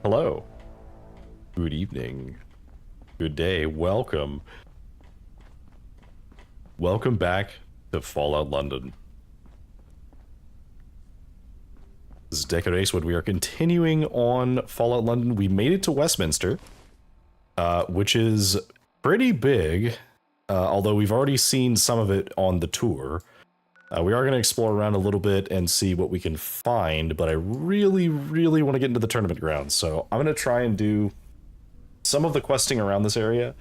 Hello. Good evening. Good day. Welcome. Welcome back to Fallout London. This is Deckard Acewood. We are continuing on Fallout London. We made it to Westminster, which is pretty big, although we've already seen some of it on the tour. We are going to explore around a little bit and see what we can find, but I really want to get into the tournament grounds, so I'm going to try and do some of the questing around this area.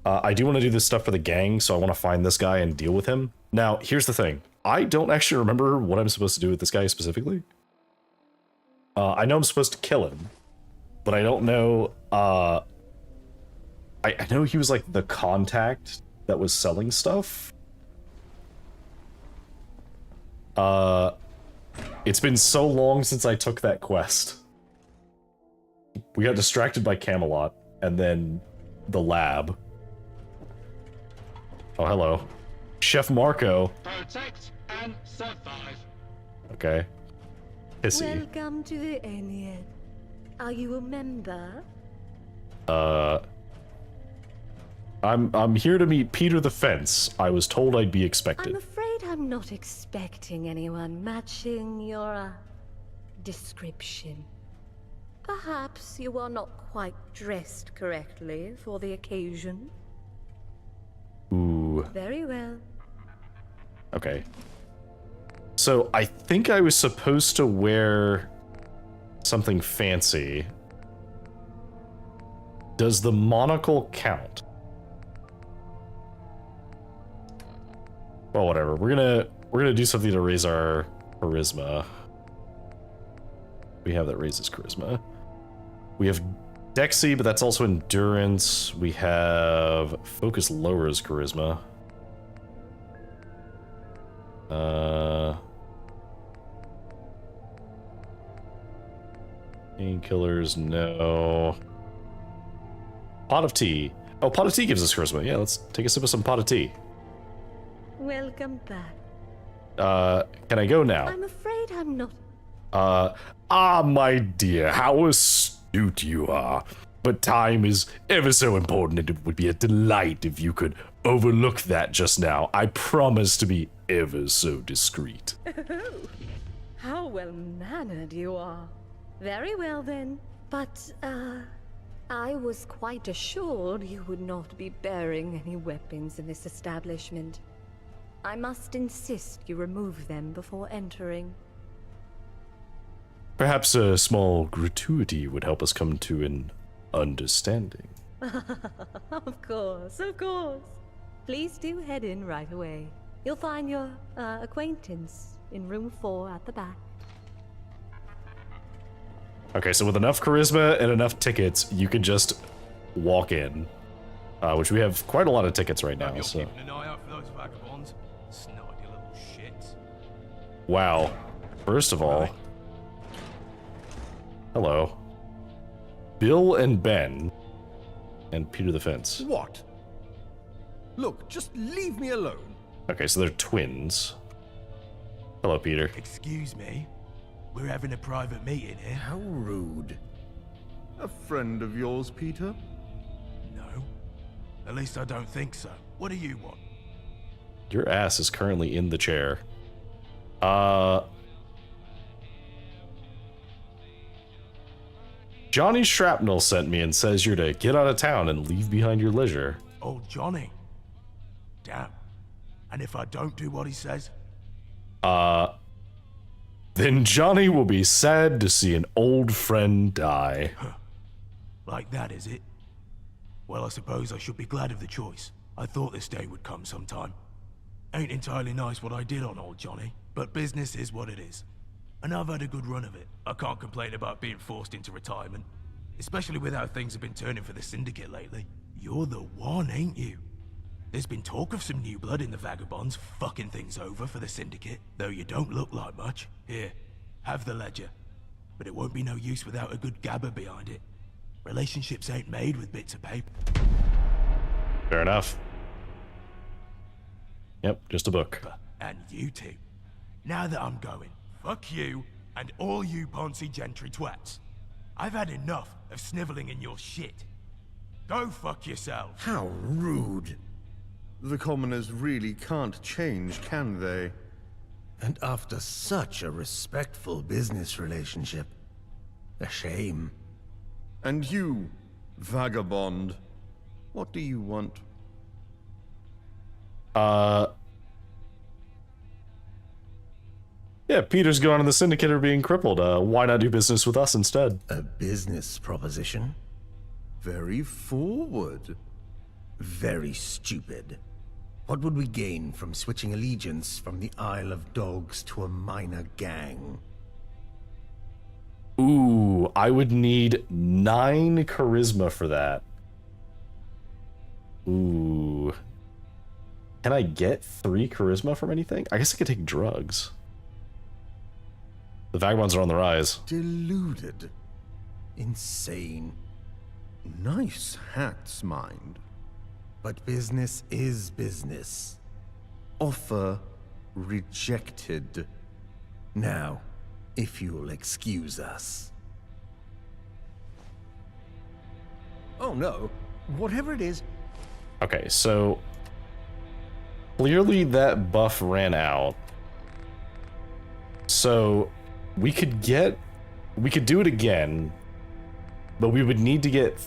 I do want to do this stuff for the gang, so I want to find this guy and deal with him. Now, here's the thing. I don't actually remember what I'm supposed to do with this guy specifically. I know I'm supposed to kill him, but I don't know, I know he was like the contact that was selling stuff. It's been so long since I took that quest. We got distracted by Camelot, and then the lab. Oh, hello. Chef Marco. Protect and survive. Okay. Pissy. Welcome to the Ennead. Are you a member? I'm here to meet Peter the Fence. I was told I'd be I'm expected. afraid I'm not expecting anyone matching your description. Perhaps you are not quite dressed correctly for the occasion. Ooh. Very well. Okay. So I think I was supposed to wear something fancy. Does the monocle count? Well, whatever. We're gonna do something to raise our charisma. We have that raises charisma. We have Dexy, but that's also endurance. We have focus lowers charisma. Painkillers, no. Pot of tea. Oh, pot of tea gives us charisma. Yeah, let's take a sip of some pot of tea. Welcome back. Can I go now? I'm afraid I'm not. My dear, how astute you are. But time is ever so important, and it would be a delight if you could overlook that just now. I promise to be ever so discreet. Oh, how well-mannered you are. Very well then. But, I was quite assured you would not be bearing any weapons in this establishment. I must insist you remove them before entering. Perhaps a small gratuity would help us come to an understanding. Of course, of course. Please do head in right away. You'll find your acquaintance in room 4 at the back. Okay, so with enough charisma and enough tickets, you can just walk in. Which we have quite a lot of tickets right now, You're so... keeping an eye out for those vagabonds. Snotty little shits. Wow. First of all... Right. Hello. Bill and Ben. And Peter the Fence. What? Look, just leave me alone. Okay, so they're twins. Hello, Peter. Excuse me. We're having a private meeting here. How rude. A friend of yours, Peter? No. At least I don't think so. What do you want? Your ass is currently in the chair. Johnny Shrapnel sent me and says you're to get out of town and leave behind your leisure. Oh, Johnny. Damn. And if I don't do what he says? Then Johnny will be sad to see an old friend die. Like that, is it? Well, I suppose I should be glad of the choice. I thought this day would come sometime. Ain't entirely nice what I did on old Johnny, but business is what it is. And I've had a good run of it. I can't complain about being forced into retirement. Especially with how things have been turning for the Syndicate lately. You're the one, ain't you? There's been talk of some new blood in the Vagabonds fucking things over for the Syndicate, though you don't look like much. Here, have the ledger. But it won't be no use without a good gabber behind it. Relationships ain't made with bits of paper. Fair enough. Yep, just a book. And you two. Now that I'm going, fuck you and all you Ponzi gentry twats. I've had enough of sniveling in your shit. Go fuck yourself. How rude. The commoners really can't change, can they? And after such a respectful business relationship. A shame. And you, vagabond, what do you want? Yeah, Peter's gone and the Syndicate are being crippled. Why not do business with us instead? A business proposition? Very forward. Very stupid. What would we gain from switching allegiance from the Isle of Dogs to a minor gang? Ooh, I would need 9 charisma for that. Ooh. Can I get 3 charisma from anything? I guess I could take drugs. The vagabonds are on the rise. Deluded. Insane. Nice hats, mind. But business is business. Offer rejected. Now, if you'll excuse us. Oh no, whatever it is. Okay, so clearly that buff ran out. So we could do it again, but we would need to get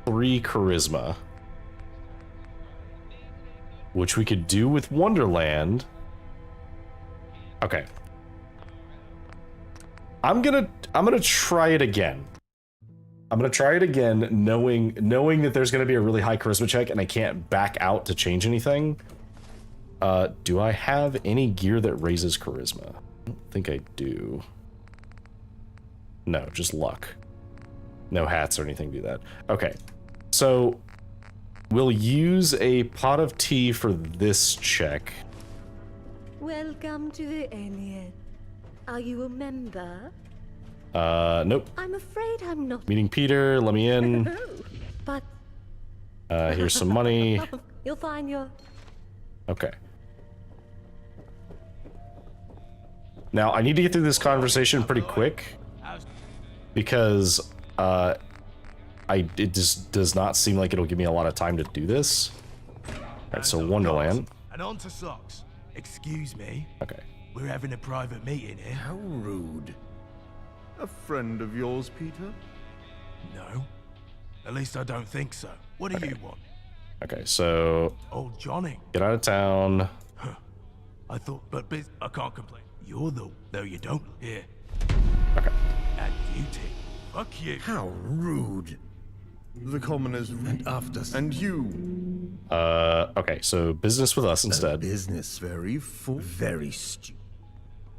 3 charisma, which we could do with Wonderland. Okay. I'm gonna try it again. I'm gonna try it again, knowing that there's gonna be a really high charisma check and I can't back out to change anything. Do I have any gear that raises charisma? I don't think I do. No, just luck. No hats or anything do that. Okay, so we'll use a pot of tea for this check. Welcome to the Alien. Are you a member? Nope. I'm afraid I'm not. Meeting Peter, let me in. But Here's some money. you'll find your. Okay. Now, I need to get through this conversation pretty quick, because it just does not seem like it'll give me a lot of time to do this. Alright, so Wonderland. And on to socks. Excuse me. Okay. We're having a private meeting here. How rude. A friend of yours, Peter? No. At least I don't think so. What do you want? Okay, so Old Johnny. get out of town. I thought, but I can't complain. You're the, though you don't. Here. Okay. And you two. Fuck you. How rude. The commoners And after and you, Okay, so business with us instead. business very stupid.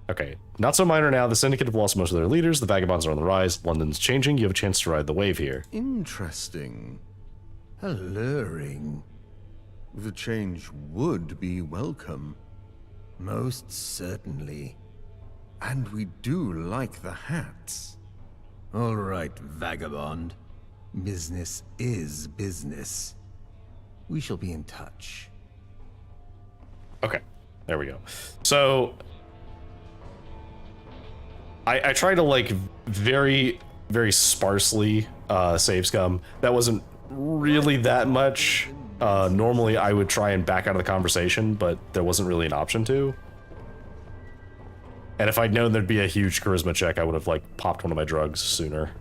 Okay, not so minor now. The Syndicate have lost most of their leaders. The Vagabonds are on the rise. London's changing. You have a chance to ride the wave here. interesting. Alluring. The change would be welcome. Most certainly. And we do like the hats. All right, vagabond. Business is business. We shall be in touch. Okay, there we go. So I try to like very, very sparsely save scum. That wasn't really that much. Normally I would try and back out of the conversation, but there wasn't really an option to. And if I'd known there'd be a huge charisma check, I would have like popped one of my drugs sooner.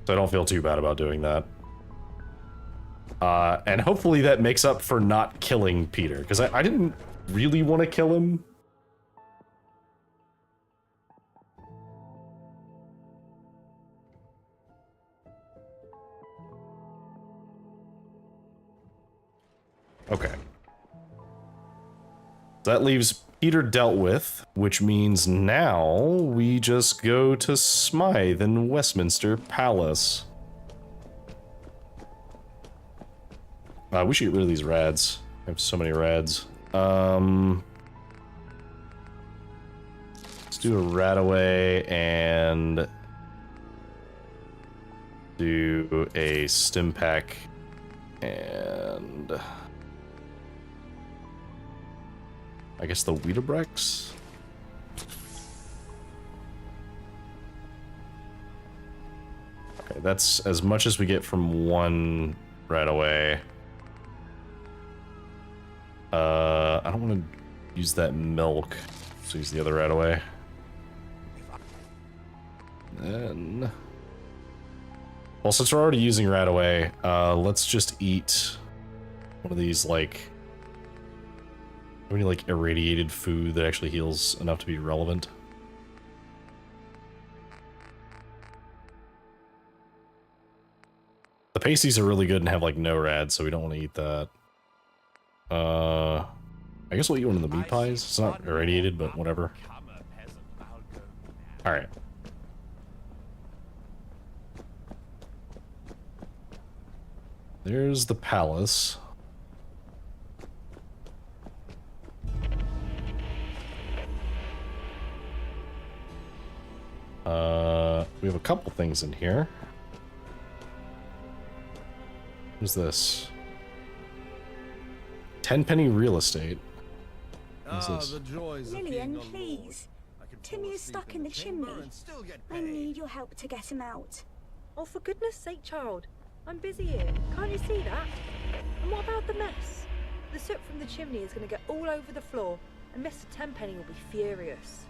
So I don't feel too bad about doing that. And hopefully that makes up for not killing Peter, because I didn't really want to kill him. Okay. That leaves Peter dealt with, which means now we just go to Smythe in Westminster Palace. We should get rid of these rads. I have so many rads. Let's do a Radaway and do a stim pack and I guess the Weetabrex. that's as much as we get from one right away. I don't want to use that milk, so use the other right away. Then, well, since we're already using right away, let's just eat one of these, like, any like irradiated food that actually heals enough to be relevant. The pasties are really good and have like no rad, so we don't want to eat that. I guess we'll eat one of the meat pies. It's not irradiated, but whatever. Alright. There's the palace. We have a couple things in here. What's this? 10-penny real estate. What's this? Lillian, please. Timmy is stuck in the chimney. I need your help to get him out. Oh, for goodness sake, child. I'm busy here. Can't you see that? And what about the mess? The soot from the chimney is going to get all over the floor, and Mr. Tenpenny will be furious.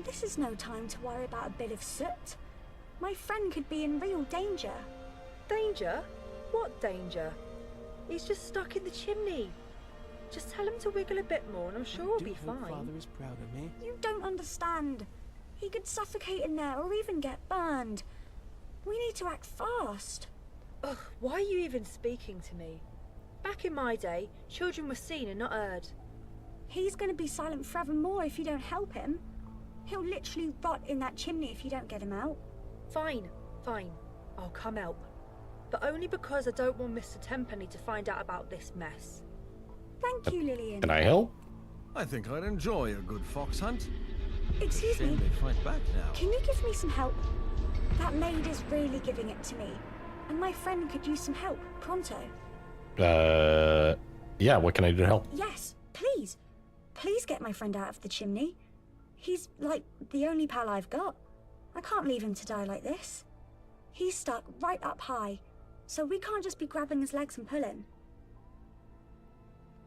This is no time to worry about a bit of soot. My friend could be in real danger. Danger? What danger? He's just stuck in the chimney. Just tell him to wiggle a bit more and I'm sure he'll be fine. Father is proud of me. You don't understand. He could suffocate in there or even get burned. We need to act fast. Ugh, why are you even speaking to me? Back in my day, children were seen and not heard. He's going to be silent forevermore if you don't help him. He'll literally rot in that chimney if you don't get him out. Fine, fine. I'll come help. But only because I don't want Mr. Tenpenny to find out about this mess. Thank you, Lillian. Can I help? I think I'd enjoy a good fox hunt. Excuse me. Shame they fight back now. Can you give me some help? That maid is really giving it to me. And my friend could use some help, pronto. Yeah, what can I do to help? Yes, please. Please get my friend out of the chimney. He's, like, the only pal I've got. I can't leave him to die like this. He's stuck right up high, so we can't just be grabbing his legs and pulling.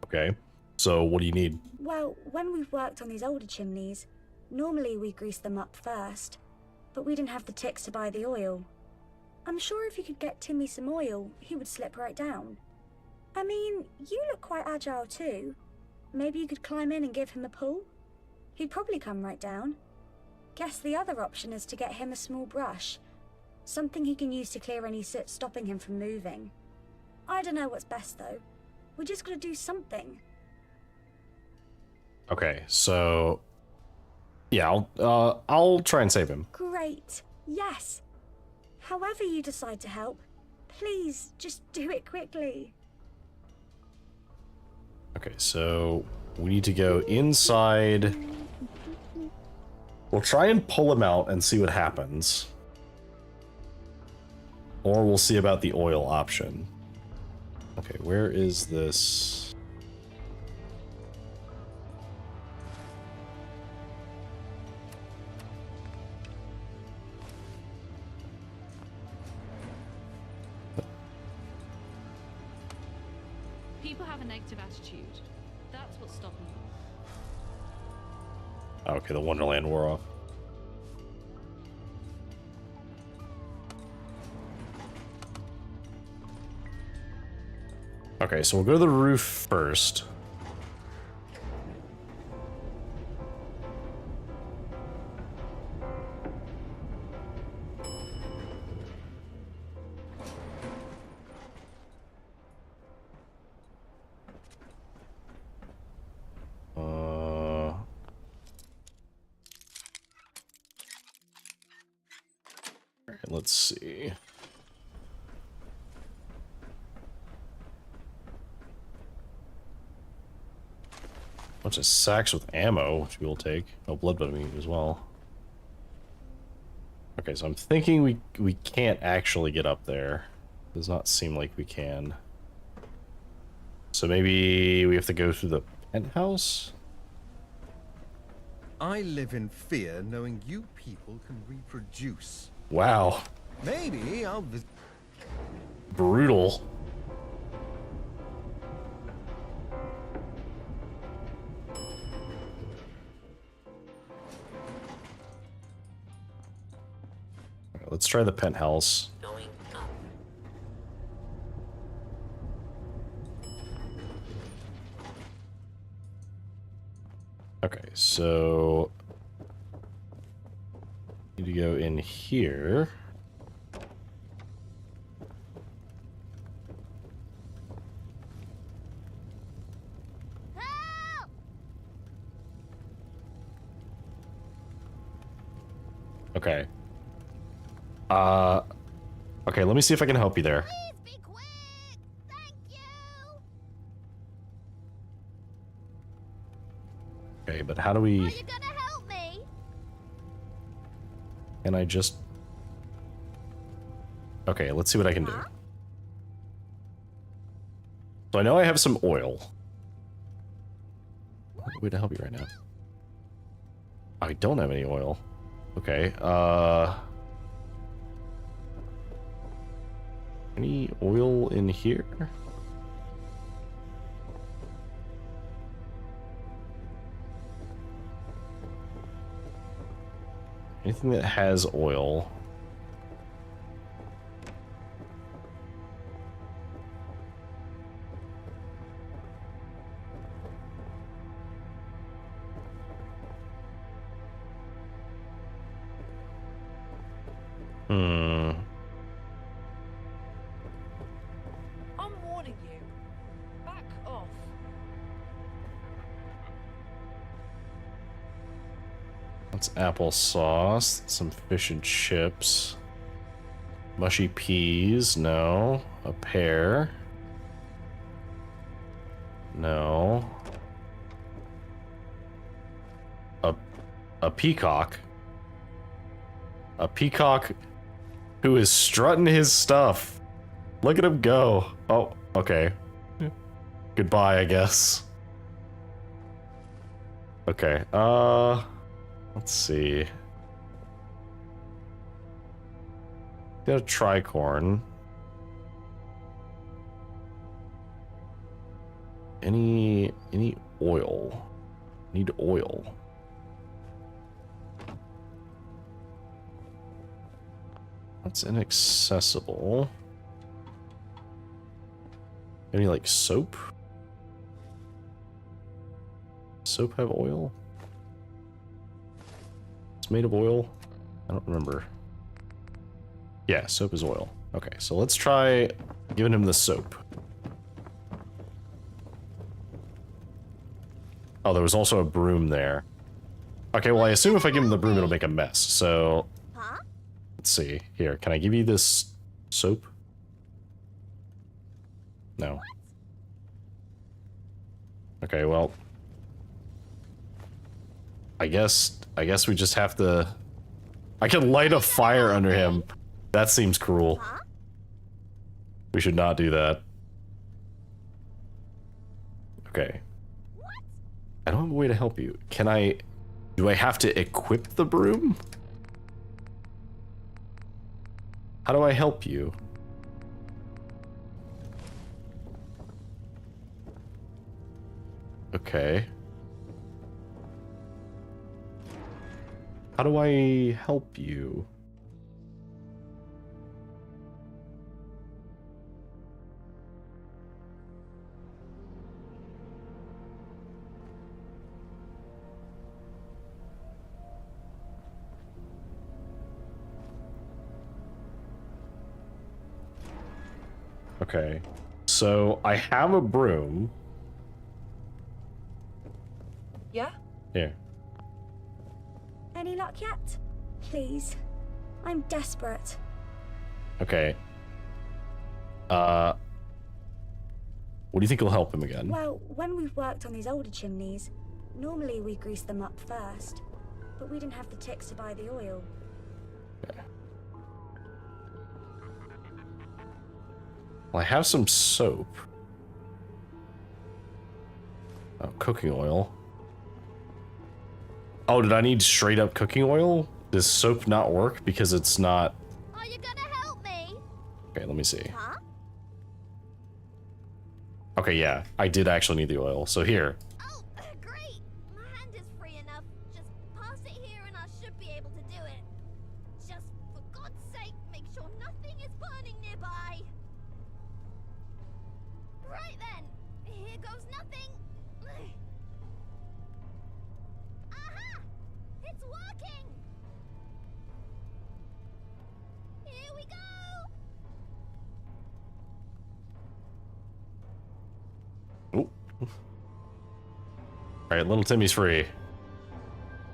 Okay, so what do you need? Well, when we've worked on these older chimneys, normally we grease them up first, but we didn't have the ticks to buy the oil. I'm sure if you could get Timmy some oil, he would slip right down. I mean, you look quite agile too. Maybe you could climb in and give him a pull? He'd probably come right down. Guess the other option is to get him a small brush. Something he can use to clear any soot stopping him from moving. I don't know what's best though. We're just gonna do something. Okay, so yeah, I'll try and save him. Great. Yes. However you decide to help, please just do it quickly. Okay, so we need to go inside. We'll try and pull him out and see what happens. Or we'll see about the oil option. Okay, where is this? People have a negative attitude. That's what's stopping them. Okay, the Wonderland wore off. Okay, so we'll go to the roof first. Let's see. Bunch of sacks with ammo, which we will take. Oh, blood bunny as well. Okay, so I'm thinking we can't actually get up there. Does not seem like we can. So maybe we have to go through the penthouse? I live in fear knowing you people can reproduce. Wow. Maybe I'll visit. Brutal. Alright, let's try the penthouse. Okay, so need to go in here. Okay. Okay, let me see if I can help you there. Please be quick! Thank you! Okay, but how do we... Are you gonna help me? Can I just... Okay, let's see what I can do. So I know I have some oil. Way to help you right now. I don't have any oil. Okay, any oil in here? Anything that has oil. I'm warning you. Back off. That's applesauce, some fish and chips. Mushy peas, no. A pear. No. A peacock. A peacock who is strutting his stuff. Look at him go. Oh, okay. Goodbye, I guess. Okay, let's see. Got a tricorn. Any oil? Need oil. That's inaccessible. Any like soap? Soap have oil? It's made of oil? I don't remember. Yeah, soap is oil. Okay, so let's try giving him the soap. Oh, there was also a broom there. Okay, well I assume if I give him the broom it'll make a mess, so... Huh? Let's see. Here, can I give you this soap? No. Okay, well... I guess we just have to... I can light a fire under him. That seems cruel. Huh? We should not do that. Okay. What? I don't have a way to help you. Can I... Do I have to equip the broom? How do I help you? Okay. How do I help you? Okay. So I have a broom. Yeah? Here. Any luck yet? Please. I'm desperate. Okay. What do you think will help him again? Well, when we've worked on these older chimneys, normally we grease them up first. But we didn't have the ticks to buy the oil. Okay. Well, I have some soap. Oh, cooking oil. Oh, did I need straight up cooking oil? Does soap not work because it's not... Are you gonna Okay, let me see. Huh? Okay, yeah, I did actually need the oil. So here. Oh, great! My hand is free enough. Just pass it here and I should be able to do it. Just for God's sake, make sure nothing is burning nearby. Right then, here goes nothing. Aha! It's working! Here we go! Ooh. Alright, little Timmy's free.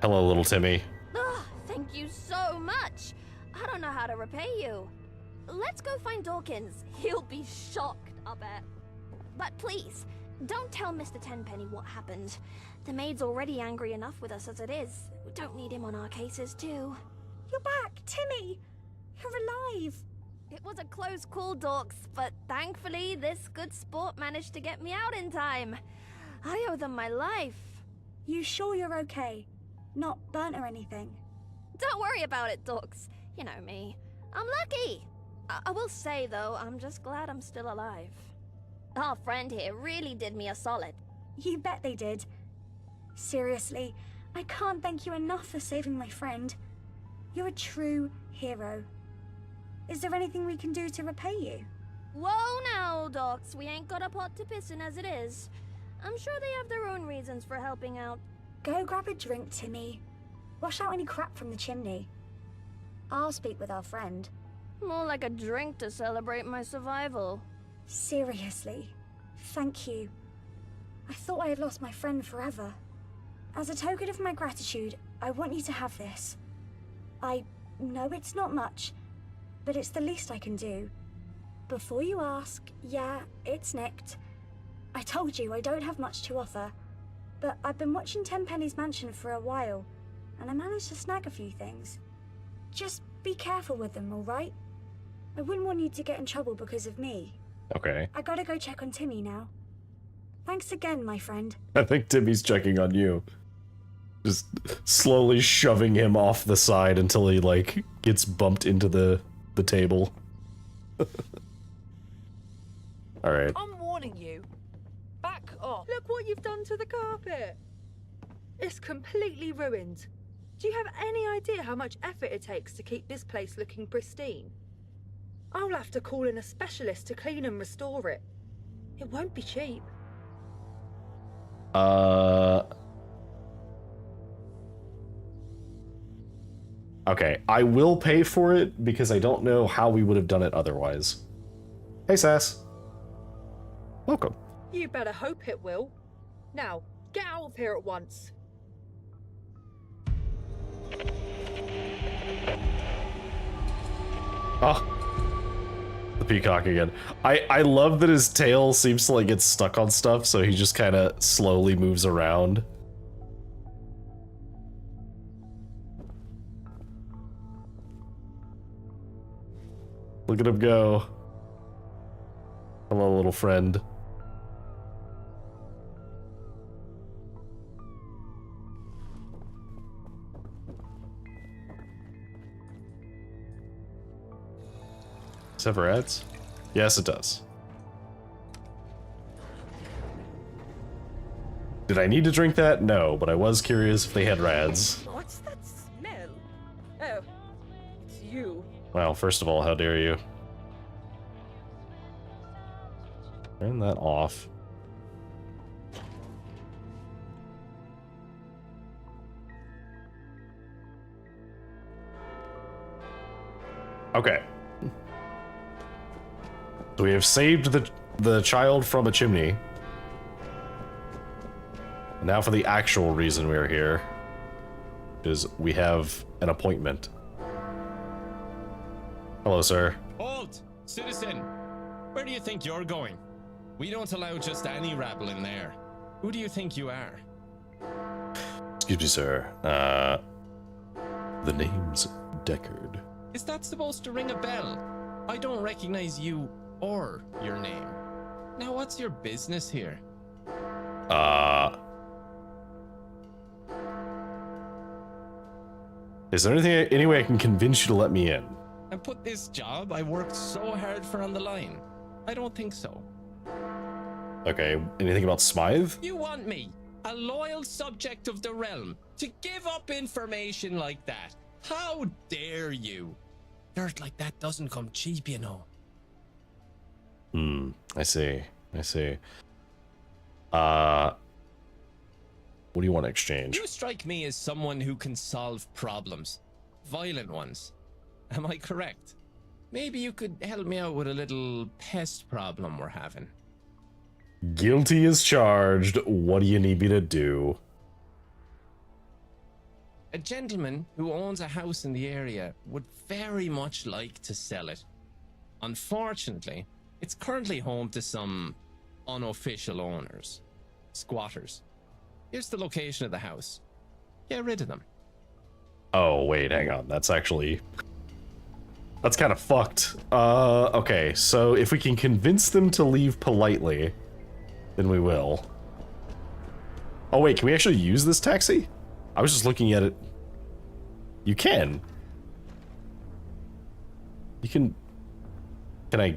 Hello, little Timmy. Ugh, thank you so much. I don't know how to repay you. Let's go find Dawkins. He'll be shocked, I bet. But please, don't tell Mr. Tenpenny what happened. The maid's already angry enough with us as it is. We don't need him on our cases, too. You're back, Timmy! You're alive! It was a close call, Dorks, but thankfully this good sport managed to get me out in time. I owe them my life. You sure you're okay? Not burnt or anything? Don't worry about it, Dorks. You know me. I'm lucky. I will say, though, I'm just glad I'm still alive. Our friend here really did me a solid. You bet they did. Seriously, I can't thank you enough for saving my friend. You're a true hero. Is there anything we can do to repay you? Whoa now, Docs. We ain't got a pot to piss in as it is. I'm sure they have their own reasons for helping out. Go grab a drink, Timmy. Wash out any crap from the chimney. I'll speak with our friend. More like a drink to celebrate my survival. Seriously, thank you. I thought I had lost my friend forever. As a token of my gratitude, I want you to have this. I know it's not much, but it's the least I can do. Before you ask, yeah, it's nicked. I told you I don't have much to offer, but I've been watching Tenpenny's mansion for a while, and I managed to snag a few things. Just be careful with them, alright? I wouldn't want you to get in trouble because of me. Okay. I gotta go check on Timmy now. Thanks again, my friend. I think Timmy's checking on you. Just slowly shoving him off the side until he, like, gets bumped into the table. Alright. I'm warning you. Back off. Look what you've done to the carpet. It's completely ruined. Do you have any idea how much effort it takes to keep this place looking pristine? I'll have to call in a specialist to clean and restore it. It won't be cheap. Okay, I will pay for it because I don't know how we would have done it otherwise. Hey, Sass. Welcome. You better hope it will. Now, get out of here at once. Oh. The peacock again. I love that his tail seems to like get stuck on stuff, so he just kind of slowly moves around. Look at him go. Hello, little friend. Does it have rats? Yes, it does. Did I need to drink that? No, but I was curious if they had rads. What's that smell? Oh, it's you. Well, first of all, how dare you? Turn that off. Okay. So we have saved the child from a chimney. Now for the actual reason we are here. Is we have an appointment. Hello, sir. Halt! Citizen! Where do you think you're going? We don't allow just any rabble in there. Who do you think you are? Excuse me, sir. The name's Deckard. Is that supposed to ring a bell? I don't recognize you or your name. Now, what's your business here? Is there any way I can convince you to let me in? and put this job I worked so hard for on the line? I don't think so. Okay, anything about Smythe? You want me, a loyal subject of the realm, to give up information like that? How dare you? Dirt like that doesn't come cheap, you know. I see. What do you want to exchange? You strike me as someone who can solve problems. Violent ones. Am I correct? Maybe you could help me out with a little pest problem we're having. Guilty as charged. What do you need me to do? A gentleman who owns a house in the area would very much like to sell it. Unfortunately, it's currently home to some unofficial owners. Squatters. Here's the location of the house. Get rid of them. Oh, wait, hang on. That's kind of fucked. Okay, so if we can convince them to leave politely, then we will. Oh, wait, can we actually use this taxi? I was just looking at it. You can. You can... Can I...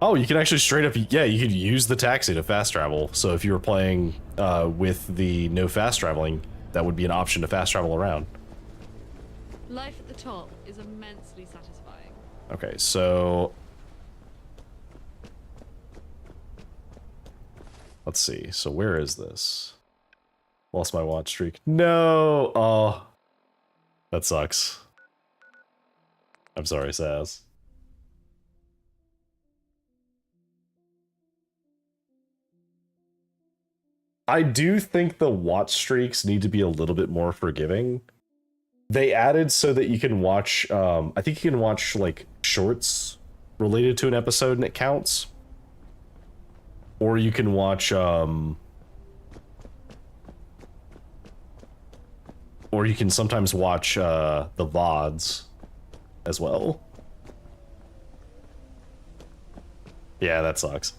Oh, you can actually straight up... Yeah, you could use the taxi to fast travel. So if you were playing with the no fast traveling, that would be an option to fast travel around. Life at the top is immensely satisfying. Okay, so... Let's see. So where is this? Lost my watch streak. No! Oh. That sucks. I'm sorry, Saz. I do think the watch streaks need to be a little bit more forgiving. They added so that you can watch, I think you can watch, like, shorts related to an episode and it counts. Or you can watch, or you can sometimes watch, the VODs as well. Yeah, that sucks.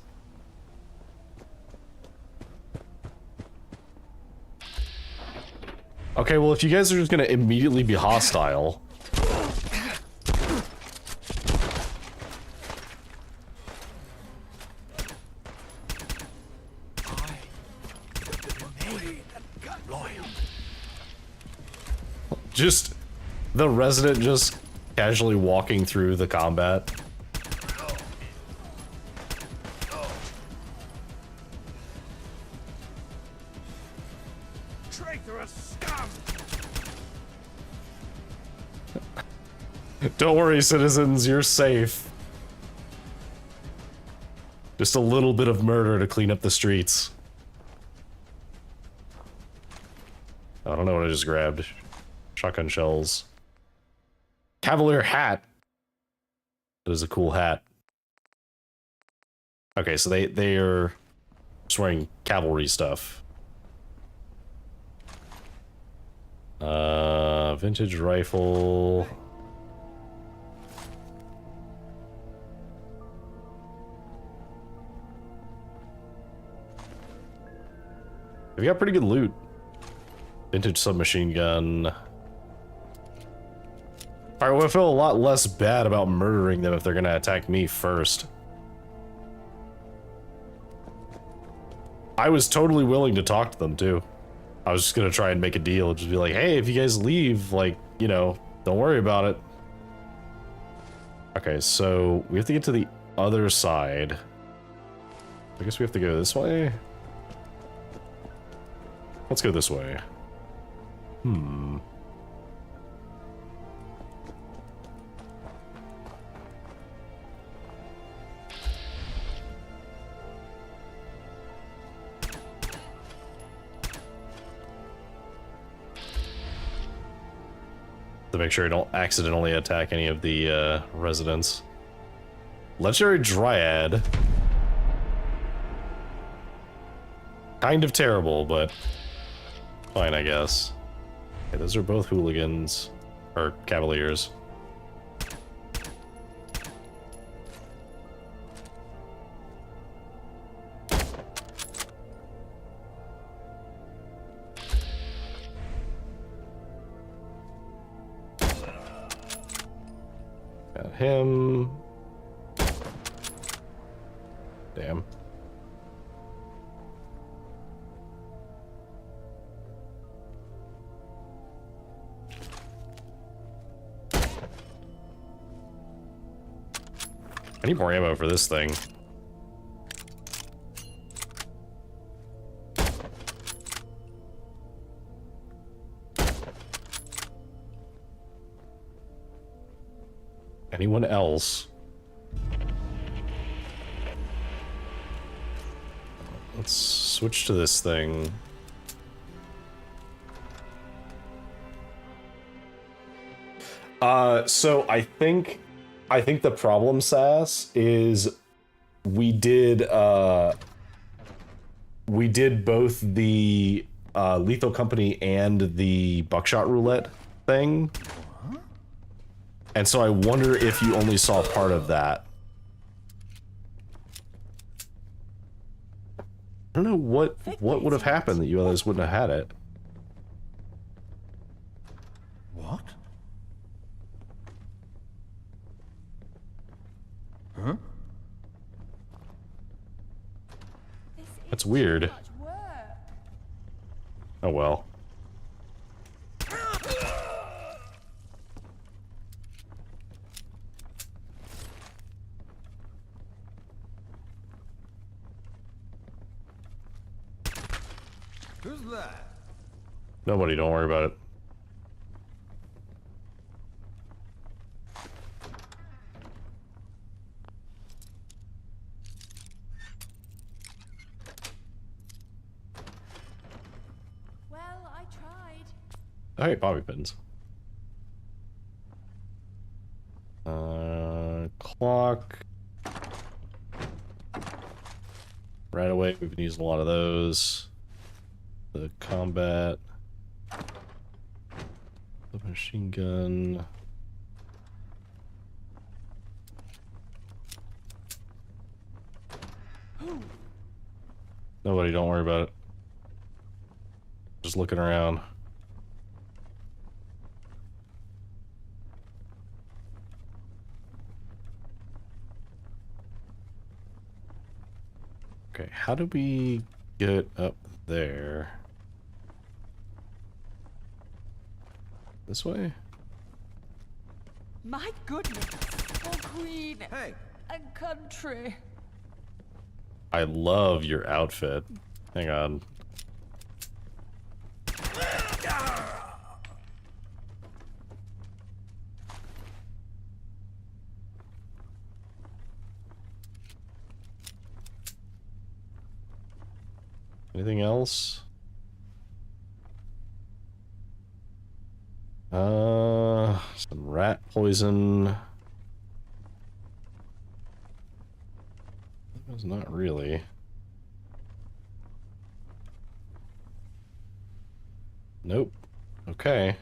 Okay, well, if you guys are just gonna immediately be hostile... Just... the resident just casually walking through the combat. Don't worry, citizens, you're safe. Just a little bit of murder to clean up the streets. I don't know what I just grabbed. Shotgun shells. Cavalier hat. That is a cool hat. Okay, so they are just wearing cavalry stuff. Vintage rifle. We got pretty good loot. Vintage submachine gun. Alright, well, I feel a lot less bad about murdering them if they're gonna attack me first. I was totally willing to talk to them, too. I was just gonna try and make a deal. Just be like, hey, if you guys leave, like, you know, don't worry about it. Okay, so we have to get to the other side. I guess we have to go this way? Let's go this way. To make sure I don't accidentally attack any of the residents. Legendary Dryad. Kind of terrible, but fine, I guess. Okay, those are both hooligans, or cavaliers. him. Damn. I need more ammo for this thing. Anyone else? Let's switch to this thing. So I think the problem, Sass, is we did both the Lethal Company and the Buckshot Roulette thing. And so I wonder if you only saw part of that. I don't know what would have happened that you others wouldn't have had it. What? Huh? That's weird. Oh well. Who's that? Nobody, don't worry about it. Well, I tried. Alright, bobby pins. Clock. Right away, we've been using a lot of those. The combat. The machine gun. Nobody, don't worry about it. Just looking around. Okay, how do we get up there? This way? My goodness, for Queen Hey! and country. I love your outfit. Hang on. Anything else? Some rat poison. That was not really. Nope. Okay.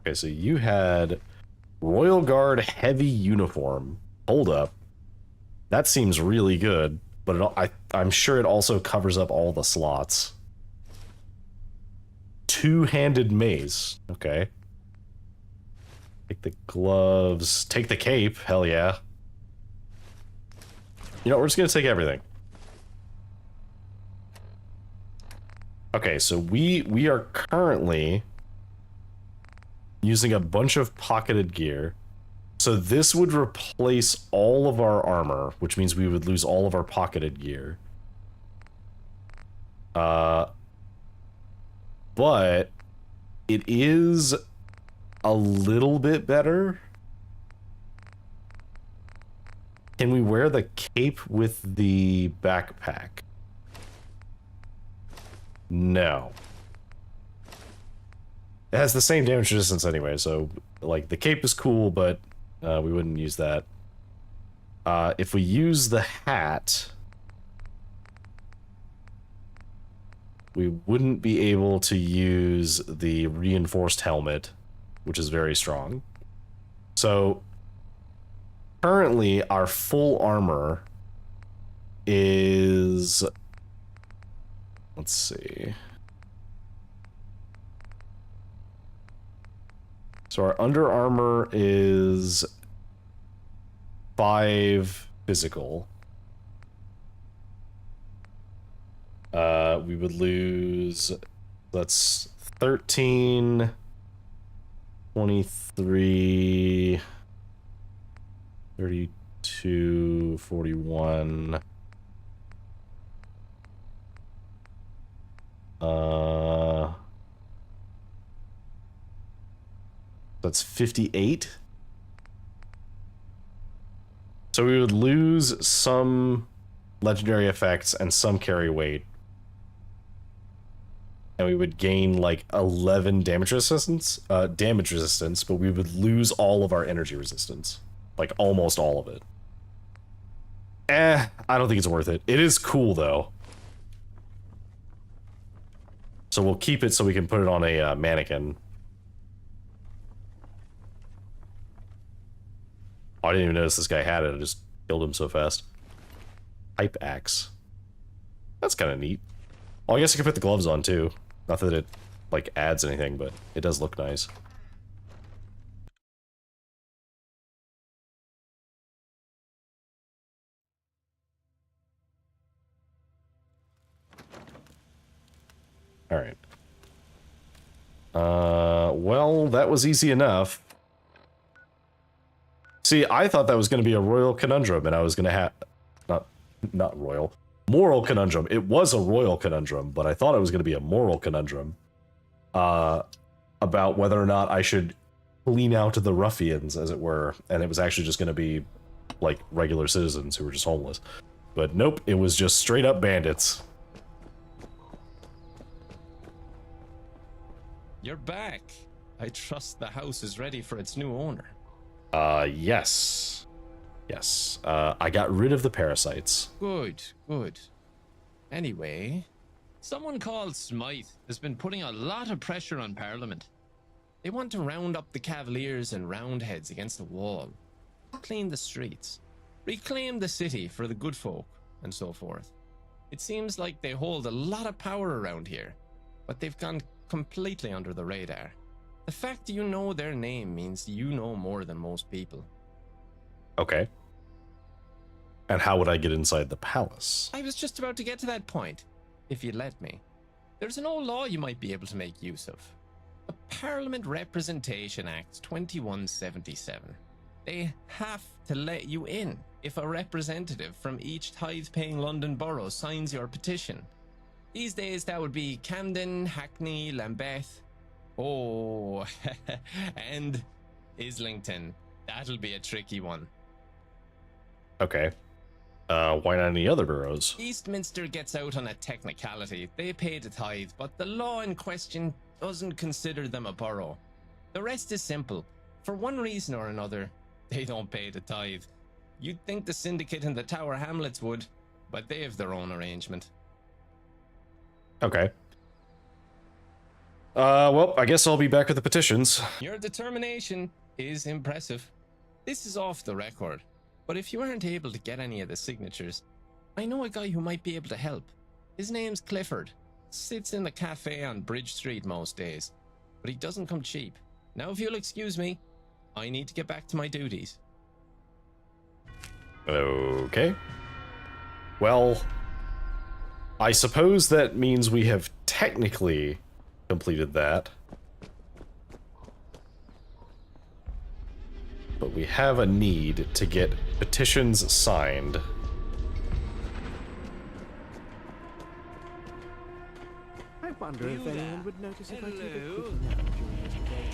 Okay, so you had Royal Guard heavy uniform. Hold up. That seems really good, but I'm sure it also covers up all the slots. Two-handed mace. Okay. Take the gloves. Take the cape. Hell yeah. You know, we're just gonna take everything. Okay, so we are currently using a bunch of pocketed gear. So this would replace all of our armor, which means we would lose all of our pocketed gear. But it is a little bit better. Can we wear the cape with the backpack? No. It has the same damage resistance anyway, so like the cape is cool, but we wouldn't use that. If we use the hat, we wouldn't be able to use the reinforced helmet, which is very strong. So currently our full armor is, let's see. So our under armor is 5 physical. We would lose, that's 13, 23, 32, 41. That's 58. So we would lose some legendary effects and some carry weight. And we would gain like 11 damage resistance, but we would lose all of our energy resistance. Like almost all of it. I don't think it's worth it. It is cool though. So we'll keep it so we can put it on a mannequin. Oh, I didn't even notice this guy had it. I just killed him so fast. Pipe axe. That's kind of neat. Oh, I guess I could put the gloves on too. Not that it, like, adds anything, but it does look nice. Alright. Well, that was easy enough. See, I thought that was going to be a royal conundrum, and I was going to have... Not royal. Moral conundrum. It was a royal conundrum, but I thought it was going to be a moral conundrum. About whether or not I should clean out the ruffians, as it were, and it was actually just going to be, like, regular citizens who were just homeless. But nope, it was just straight up bandits. You're back. I trust the house is ready for its new owner. Yes. Yes. I got rid of the parasites. Good, good. Anyway, someone called Smythe has been putting a lot of pressure on Parliament. They want to round up the Cavaliers and Roundheads against the wall, clean the streets, reclaim the city for the good folk, and so forth. It seems like they hold a lot of power around here, but they've gone completely under the radar. The fact you know their name means you know more than most people. Okay. And how would I get inside the palace? I was just about to get to that point, if you'd let me. There's an old law you might be able to make use of. The Parliament Representation Act 2177. They have to let you in if a representative from each tithe-paying London borough signs your petition. These days that would be Camden, Hackney, Lambeth, and Islington. That'll be a tricky one. Okay. Why not any other boroughs? Eastminster gets out on a technicality. They pay the tithe, but the law in question doesn't consider them a borough. The rest is simple. For one reason or another, they don't pay the tithe. You'd think the Syndicate and the Tower Hamlets would, but they have their own arrangement. Okay. Well, I guess I'll be back with the petitions. Your determination is impressive. This is off the record, but if you aren't able to get any of the signatures, I know a guy who might be able to help. His name's Clifford. Sits in the cafe on Bridge Street most days, but he doesn't come cheap. Now, if you'll excuse me, I need to get back to my duties. Okay. Well, I suppose that means we have technically completed that. But we have a need to get petitions signed. I wonder if anyone would notice if I took a quick nap during this day.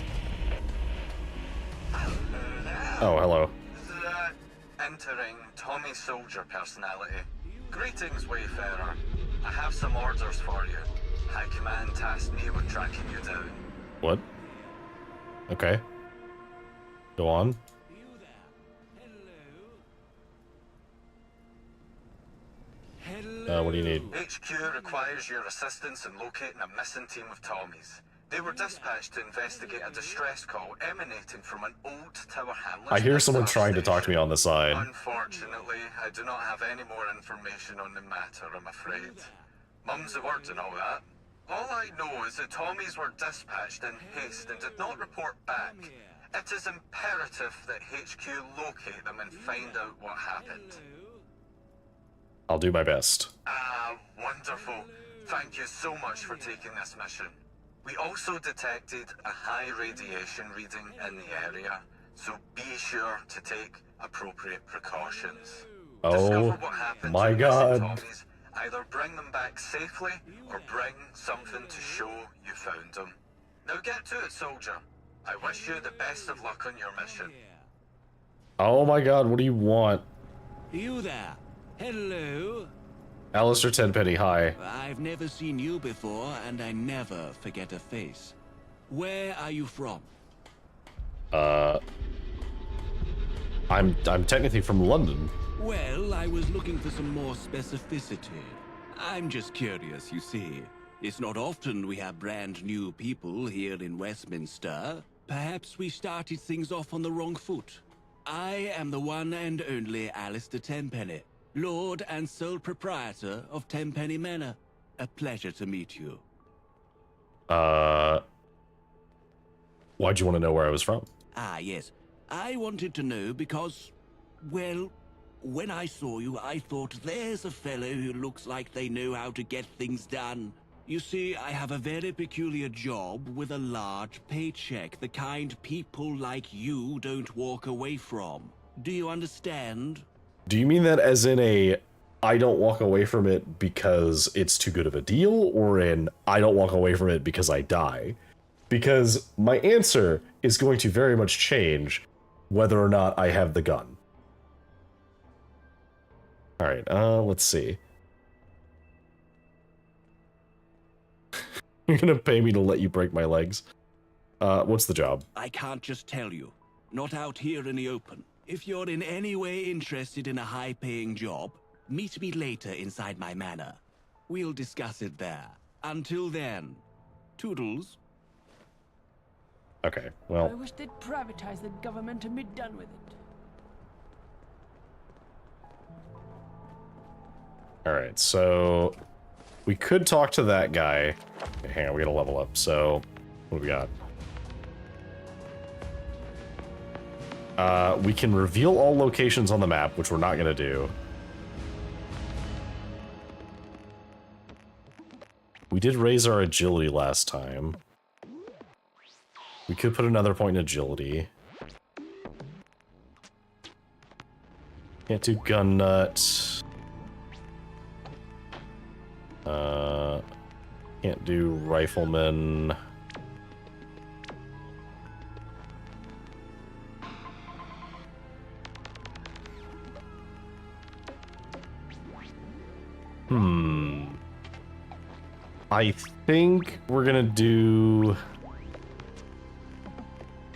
Oh, hello. Entering Tommy Soldier personality. Greetings, Wayfarer. I have some orders for you. High Command tasked me with tracking you down. What? Okay. Go on. What do you need? HQ requires your assistance in locating a missing team of Tommies. They were dispatched to investigate a distress call emanating from an old Tower Hamlets. I hear someone trying to talk to me on the side. Unfortunately, I do not have any more information on the matter, I'm afraid. Mum's the word and all that. All I know is that Tommies were dispatched in haste and did not report back. It is imperative that HQ locate them and find out what happened. I'll do my best. Ah, wonderful. Thank you so much for taking this mission. We also detected a high radiation reading in the area, so be sure to take appropriate precautions. Discover what happened my to the missing God. Tommies. Either bring them back safely, or bring something to show you found them. Now get to it, soldier. I wish you the best of luck on your mission. Oh my god, what do you want? You there? Hello? Alistair Tenpenny, hi. I've never seen you before, and I never forget a face. Where are you from? I'm technically from London. Well, I was looking for some more specificity. I'm just curious, you see. It's not often we have brand new people here in Westminster. Perhaps we started things off on the wrong foot. I am the one and only Alistair Tenpenny, Lord and sole proprietor of Tenpenny Manor. A pleasure to meet you. Why'd you want to know where I was from? Ah, yes. I wanted to know because, well, when I saw you, I thought there's a fellow who looks like they know how to get things done. You see, I have a very peculiar job with a large paycheck, the kind people like you don't walk away from. Do you understand? Do you mean that as in a I don't walk away from it because it's too good of a deal, or in I don't walk away from it because I die? Because my answer is going to very much change whether or not I have the gun. Alright, let's see. You're gonna pay me to let you break my legs? What's the job? I can't just tell you. Not out here in the open. If you're in any way interested in a high-paying job, meet me later inside my manor. We'll discuss it there. Until then, toodles. Okay, well... I wish they'd privatize the government and be done with it. Alright, so... we could talk to that guy. Okay, hang on, we gotta level up, so... what do we got? We can reveal all locations on the map, which we're not gonna do. We did raise our agility last time. We could put another point in agility. Can't do gun nut. Can't do rifleman. I think we're gonna do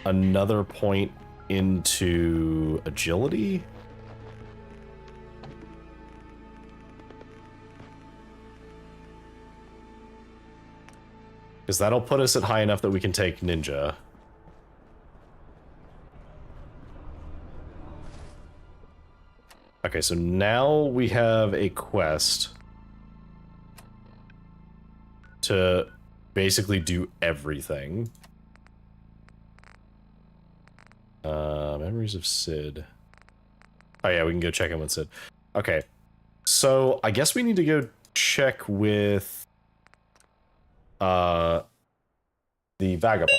another point into agility. Because that'll put us at high enough that we can take ninja. Okay, so now we have a quest to basically do everything. Memories of Sid. Oh yeah, we can go check in with Sid. Okay, so I guess we need to go check with the Vagabond.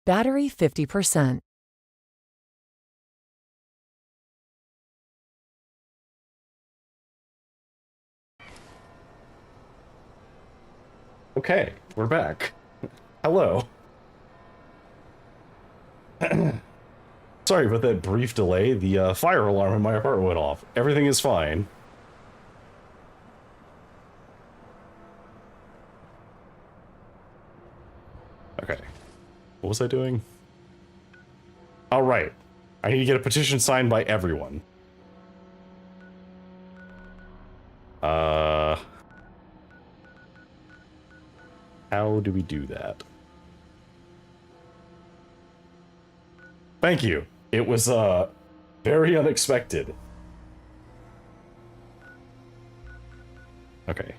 Battery 50%. Okay, we're back. Hello. Sorry about that brief delay. The fire alarm in my apartment went off. Everything is fine. Okay. What was I doing? All right. I need to get a petition signed by everyone. How do we do that? Thank you. It was, very unexpected. Okay.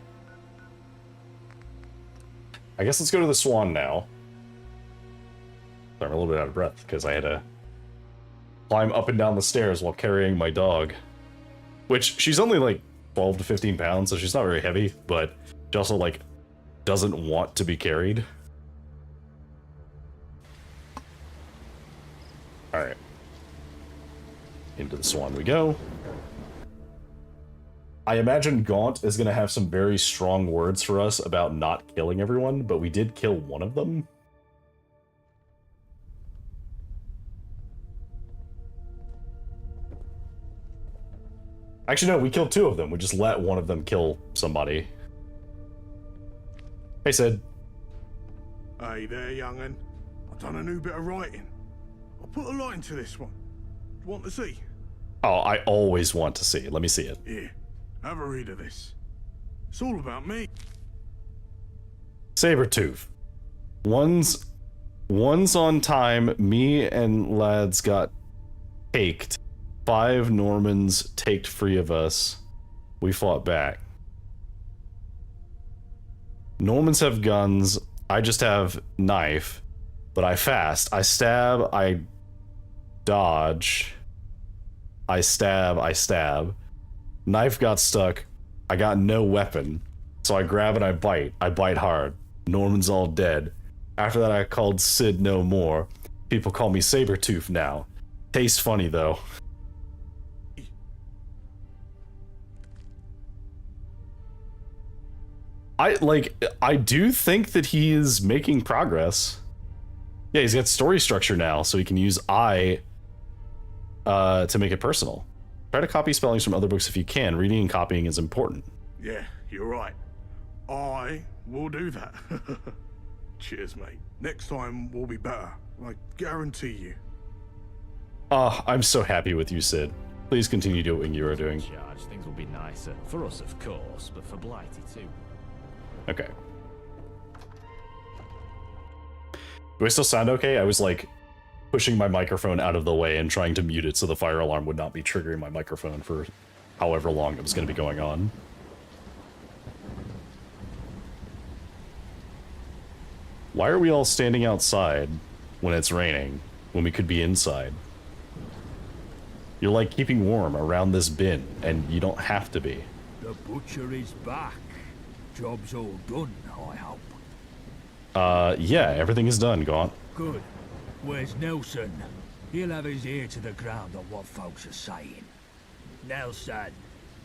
I guess let's go to the Swan now. I'm a little bit out of breath because I had to climb up and down the stairs while carrying my dog. Which, she's only like 12 to 15 pounds, so she's not very heavy, but she also, like, doesn't want to be carried. Alright. Into the Swan we go. I imagine Gaunt is going to have some very strong words for us about not killing everyone, but we did kill one of them. Actually, no, we killed two of them. We just let one of them kill somebody. Hey, Sid. Hey there, young'un. I've done a new bit of writing. I'll put a light into this one. Do you want to see? Oh, I always want to see. Let me see it. Here, have a read of this. It's all about me. Sabretooth. Once on time, me and lads got taked. 5 Normans taked free of us. We fought back. Normans have guns. I just have knife. But I fast. I stab. I dodge. I stab. I stab. Knife got stuck. I got no weapon. So I grab and I bite. I bite hard. Norman's all dead. After that I called Sid no more. People call me Sabretooth now. Tastes funny though. I do think that he is making progress. Yeah, he's got story structure now, so he can use I to make it personal. Try to copy spellings from other books if you can. Reading and copying is important. Yeah, you're right. I will do that. Cheers, mate. Next time will be better. I guarantee you. Oh, I'm so happy with you, Sid. Please continue doing what you are doing. Charge, things will be nicer. For us, of course, but for Blighty too. Okay. Do I still sound okay? I was like pushing my microphone out of the way and trying to mute it so the fire alarm would not be triggering my microphone for however long it was going to be going on. Why are we all standing outside when it's raining, when we could be inside? You're like keeping warm around this bin, and you don't have to be. The butcher is back. Job's all done, I hope. Yeah, everything is done, Gaunt. Good. Where's Nelson? He'll have his ear to the ground on what folks are saying. Nelson.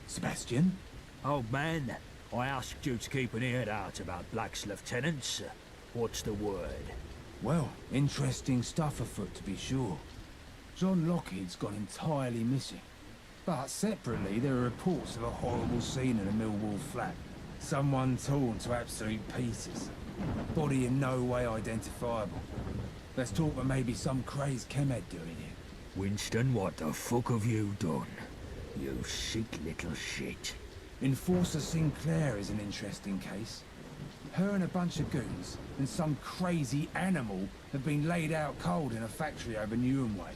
Sebastian? Old man, I asked you to keep an ear out about Black's lieutenants. What's the word? Well, interesting stuff afoot, to be sure. John Lockheed's gone entirely missing. But separately, there are reports of a horrible scene in a Millwall flat. Someone torn to absolute pieces. Body in no way identifiable. There's talk that maybe some crazed chemhead doing it. Winston, what the fuck have you done? You sick little shit. Enforcer Sinclair is an interesting case. Her and a bunch of goons and some crazy animal have been laid out cold in a factory over Newham Way.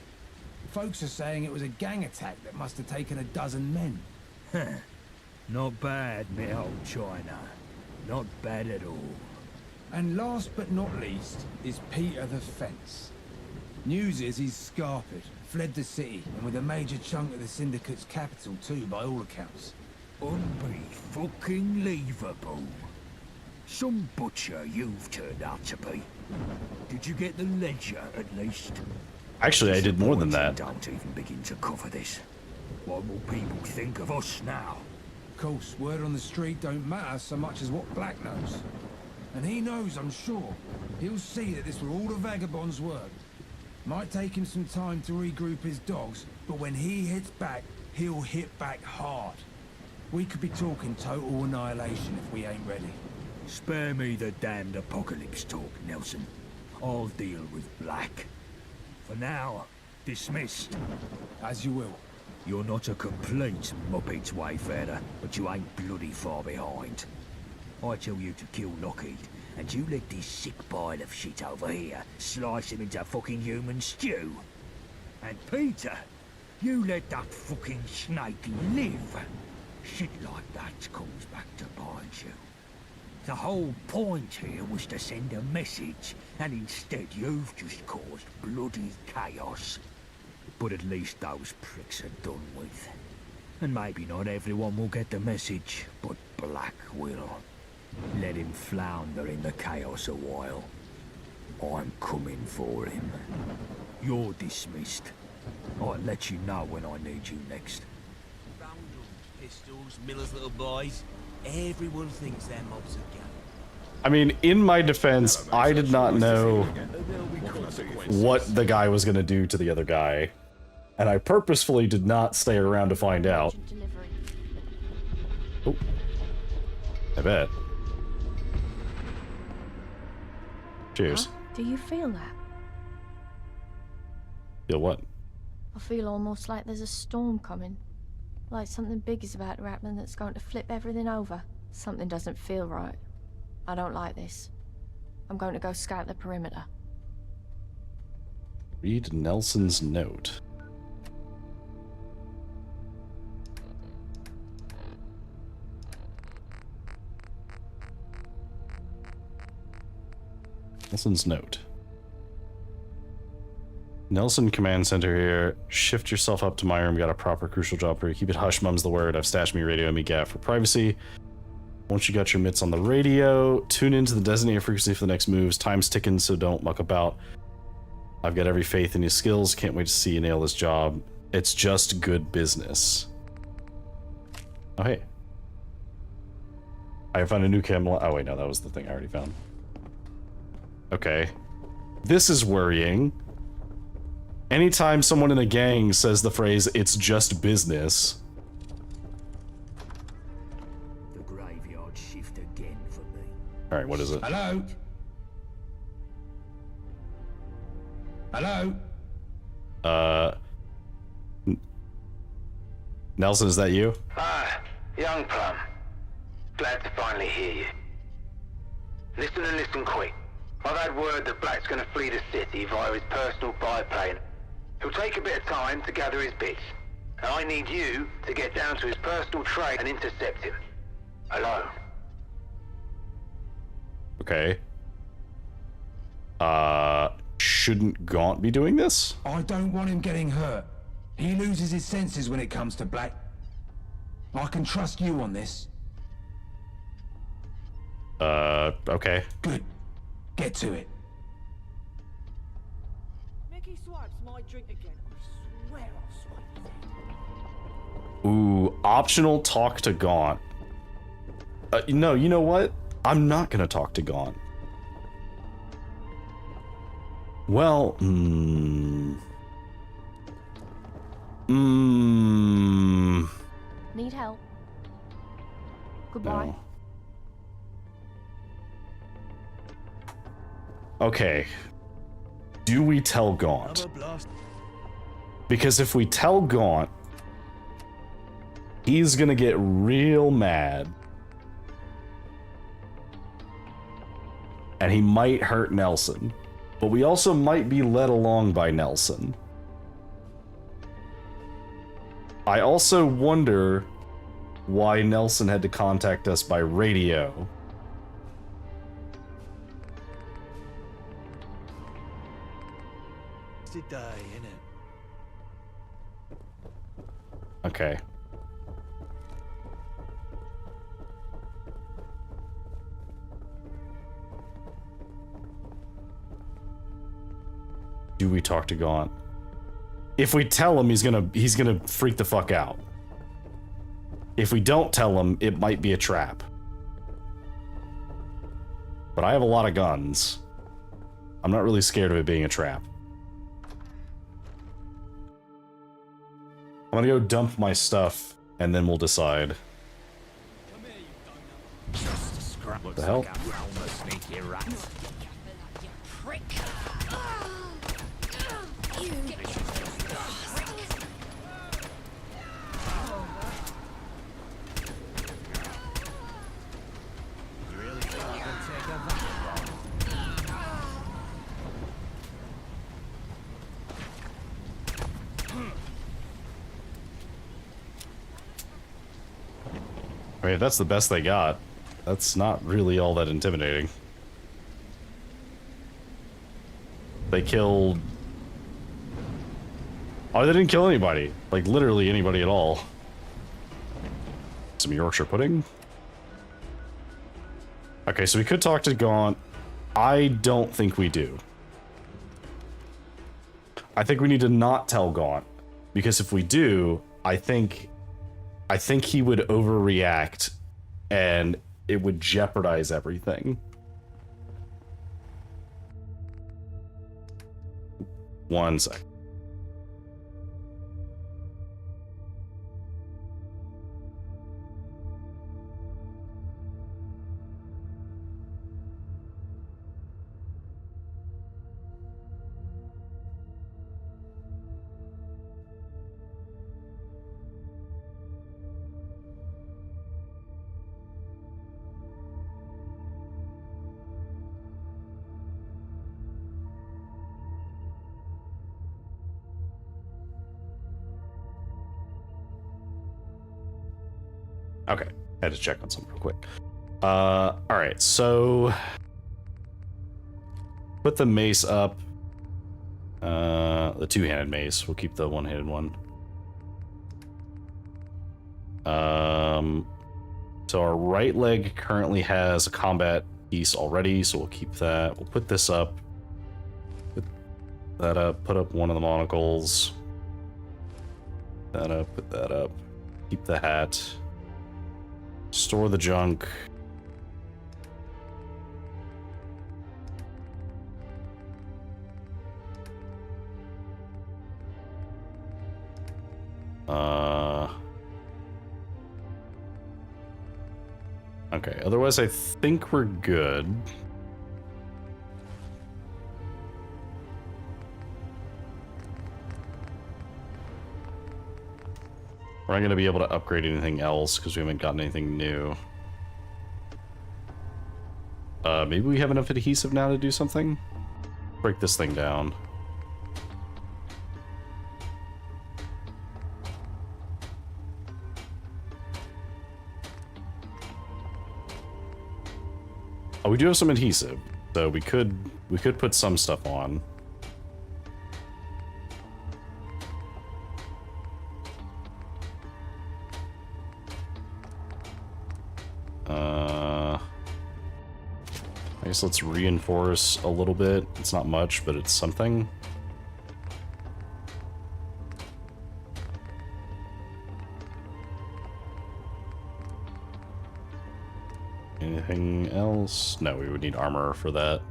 Folks are saying it was a gang attack that must have taken a dozen men. Huh. Not bad, me old China. Not bad at all. And last but not least is Peter the Fence. News is he's scarpered, fled the city, and with a major chunk of the Syndicate's capital too, by all accounts. Unbe-fucking-leavable. Some butcher you've turned out to be. Did you get the ledger, at least? Actually, I did more than that. Don't even begin to cover this. What will people think of us now? Of course, word on the street don't matter so much as what Black knows. And he knows, I'm sure. He'll see that this were all the vagabond's work. Might take him some time to regroup his dogs, but when he hits back, he'll hit back hard. We could be talking total annihilation if we ain't ready. Spare me the damned apocalypse talk, Nelson. I'll deal with Black. For now, dismissed. As you will. You're not a complete Muppets wayfarer, but you ain't bloody far behind. I tell you to kill Lockheed, and you let this sick pile of shit over here slice him into fucking human stew. And Peter, you let that fucking snake live. Shit like that comes back to bite you. The whole point here was to send a message, and instead you've just caused bloody chaos. But at least those pricks are done with. And maybe not everyone will get the message, but Black will. Let him flounder in the chaos a while. I'm coming for him. You're dismissed. I'll let you know when I need you next. Pistols, Miller's little boys. Everyone thinks their mobs are gang. I mean, in my defense, I did not know what the guy was going to do to the other guy. And I purposefully did not stay around to find out. Oh. I bet. Cheers. Huh? Do you feel that? Feel what? I feel almost like there's a storm coming. Like something big is about to happen that's going to flip everything over. Something doesn't feel right. I don't like this. I'm going to go scout the perimeter. Read Nelson's note. Nelson's note. Nelson Command Center here. Shift yourself up to my room. Got a proper crucial job for you. Keep it hush, mum's the word. I've stashed me radio and me gaff for privacy. Once you got your mitts on the radio, tune into the designated frequency for the next moves. Time's ticking, so don't muck about. I've got every faith in your skills. Can't wait to see you nail this job. It's just good business. Oh, hey. I found a new Camelot. Oh, wait, no, that was the thing I already found. Okay. This is worrying. Anytime someone in a gang says the phrase, it's just business. The graveyard shift again for me. Alright, what is it? Hello? Hello? Nelson, is that you? Ah, young Plum. Glad to finally hear you. Listen and listen quick. I've had word that Black's gonna flee the city via his personal biplane. He'll take a bit of time to gather his bits. And I need you to get down to his personal train and intercept him. Alone. Okay. Shouldn't Gaunt be doing this? I don't want him getting hurt. He loses his senses when it comes to Black. I can trust you on this. Okay. Good. Get to it. Mickey swipes my drink again. I swear I'll swipe it. Ooh, optional talk to Gaunt. No, you know what? I'm not gonna talk to Gaunt. Well, Need help? Goodbye. No. Okay. Do we tell Gaunt? Because if we tell Gaunt, he's gonna get real mad. And he might hurt Nelson. But we also might be led along by Nelson. I also wonder why Nelson had to contact us by radio. It's a day, innit? Okay. Do we talk to Gaunt? If we tell him, he's gonna freak the fuck out. If we don't tell him, it might be a trap. But I have a lot of guns. I'm not really scared of it being a trap. I'm gonna go dump my stuff, and then we'll decide. What the hell? I mean, if that's the best they got, that's not really all that intimidating. They killed... Oh, they didn't kill anybody. Like, literally anybody at all. Some Yorkshire pudding? Okay, so we could talk to Gaunt. I don't think we do. I think we need to not tell Gaunt. Because if we do, I think he would overreact and it would jeopardize everything. One sec. Okay, I had to check on something real quick. Alright, so... Put the mace up. The two-handed mace. We'll keep the one-handed one. So our right leg currently has a combat piece already, so we'll keep that. We'll put this up. Put that up. Put up one of the monocles. Put that up. Put that up. Keep the hat. Store the junk. Okay, otherwise I think we're good. We're not going to be able to upgrade anything else because we haven't gotten anything new. Maybe we have enough adhesive now to do something? Break this thing down. Oh, we do have some adhesive, so we could put some stuff on. I guess let's reinforce a little bit. It's not much, but it's something. Anything else? No, we would need armor for that.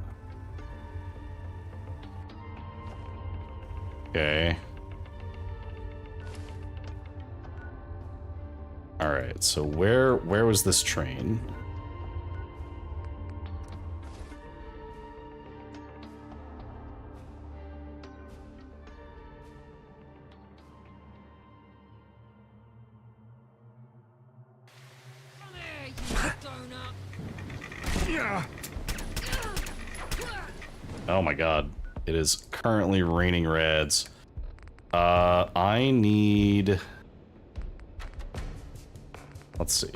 Okay. Alright, so where was this train? Oh my god. It is currently raining reds. I need... Let's see.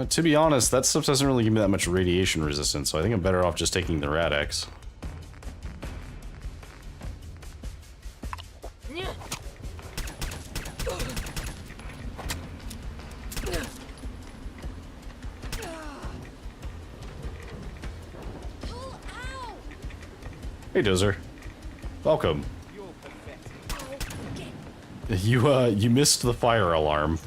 To be honest, that stuff doesn't really give me that much radiation resistance, so I think I'm better off just taking the Rad-X. Hey, Dozer. Welcome. You missed the fire alarm.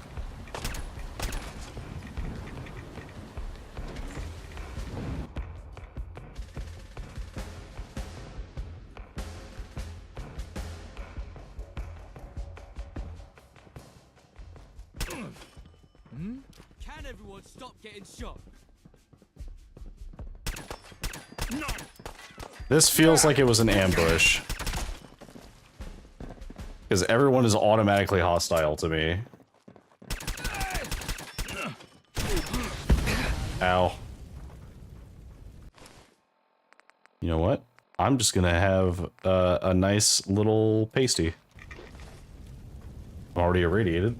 Can everyone stop getting shot? This feels like it was an ambush. Because everyone is automatically hostile to me. Ow. You know what? I'm just gonna have a nice little pasty. I'm already irradiated.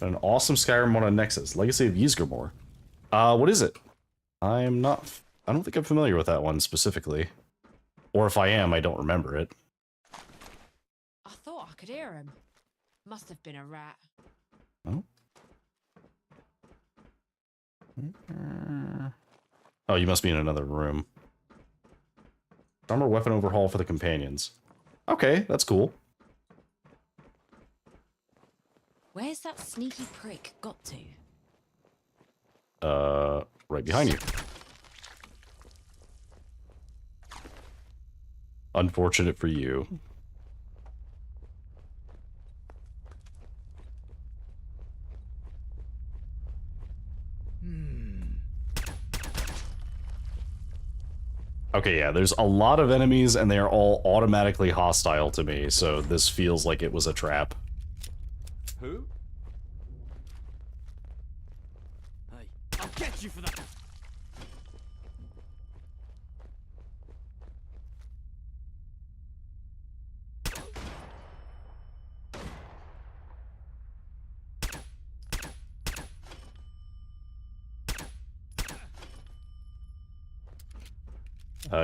An awesome Skyrim one on Nexus. Legacy of Ysgramor. What is it? I don't think I'm familiar with that one specifically. Or if I am, I don't remember it. I thought I could hear him. Must have been a rat. Oh. Oh, you must be in another room. Armor weapon overhaul for the companions. Okay, that's cool. Where's that sneaky prick got to? Right behind you. Unfortunate for you. Okay, yeah, there's a lot of enemies and they are all automatically hostile to me, so this feels like it was a trap. Who? Hey, I'll get you for that.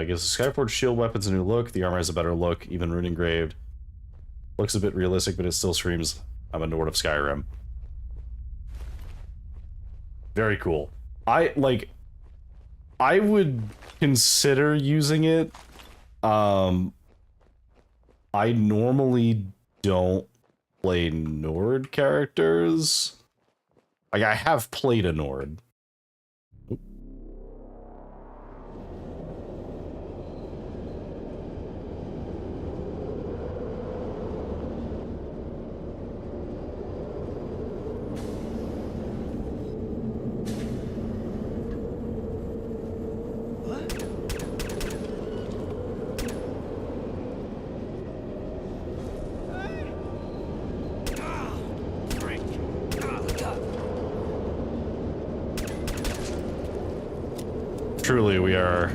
Gives the Skyforge shield weapons a new look. The armor has a better look, even rune engraved. Looks a bit realistic, but it still screams, I'm a Nord of Skyrim. Very cool. I would consider using it. I normally don't play Nord characters. Like, I have played a Nord. Truly, we are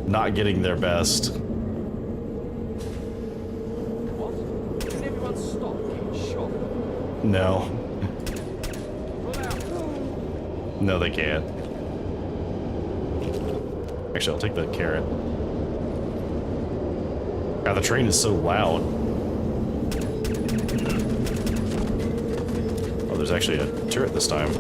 not getting their best. What? Can everyone stop getting shot? No. No, they can't. Actually, I'll take the carrot. God, the train is so loud. Oh, there's actually a turret this time.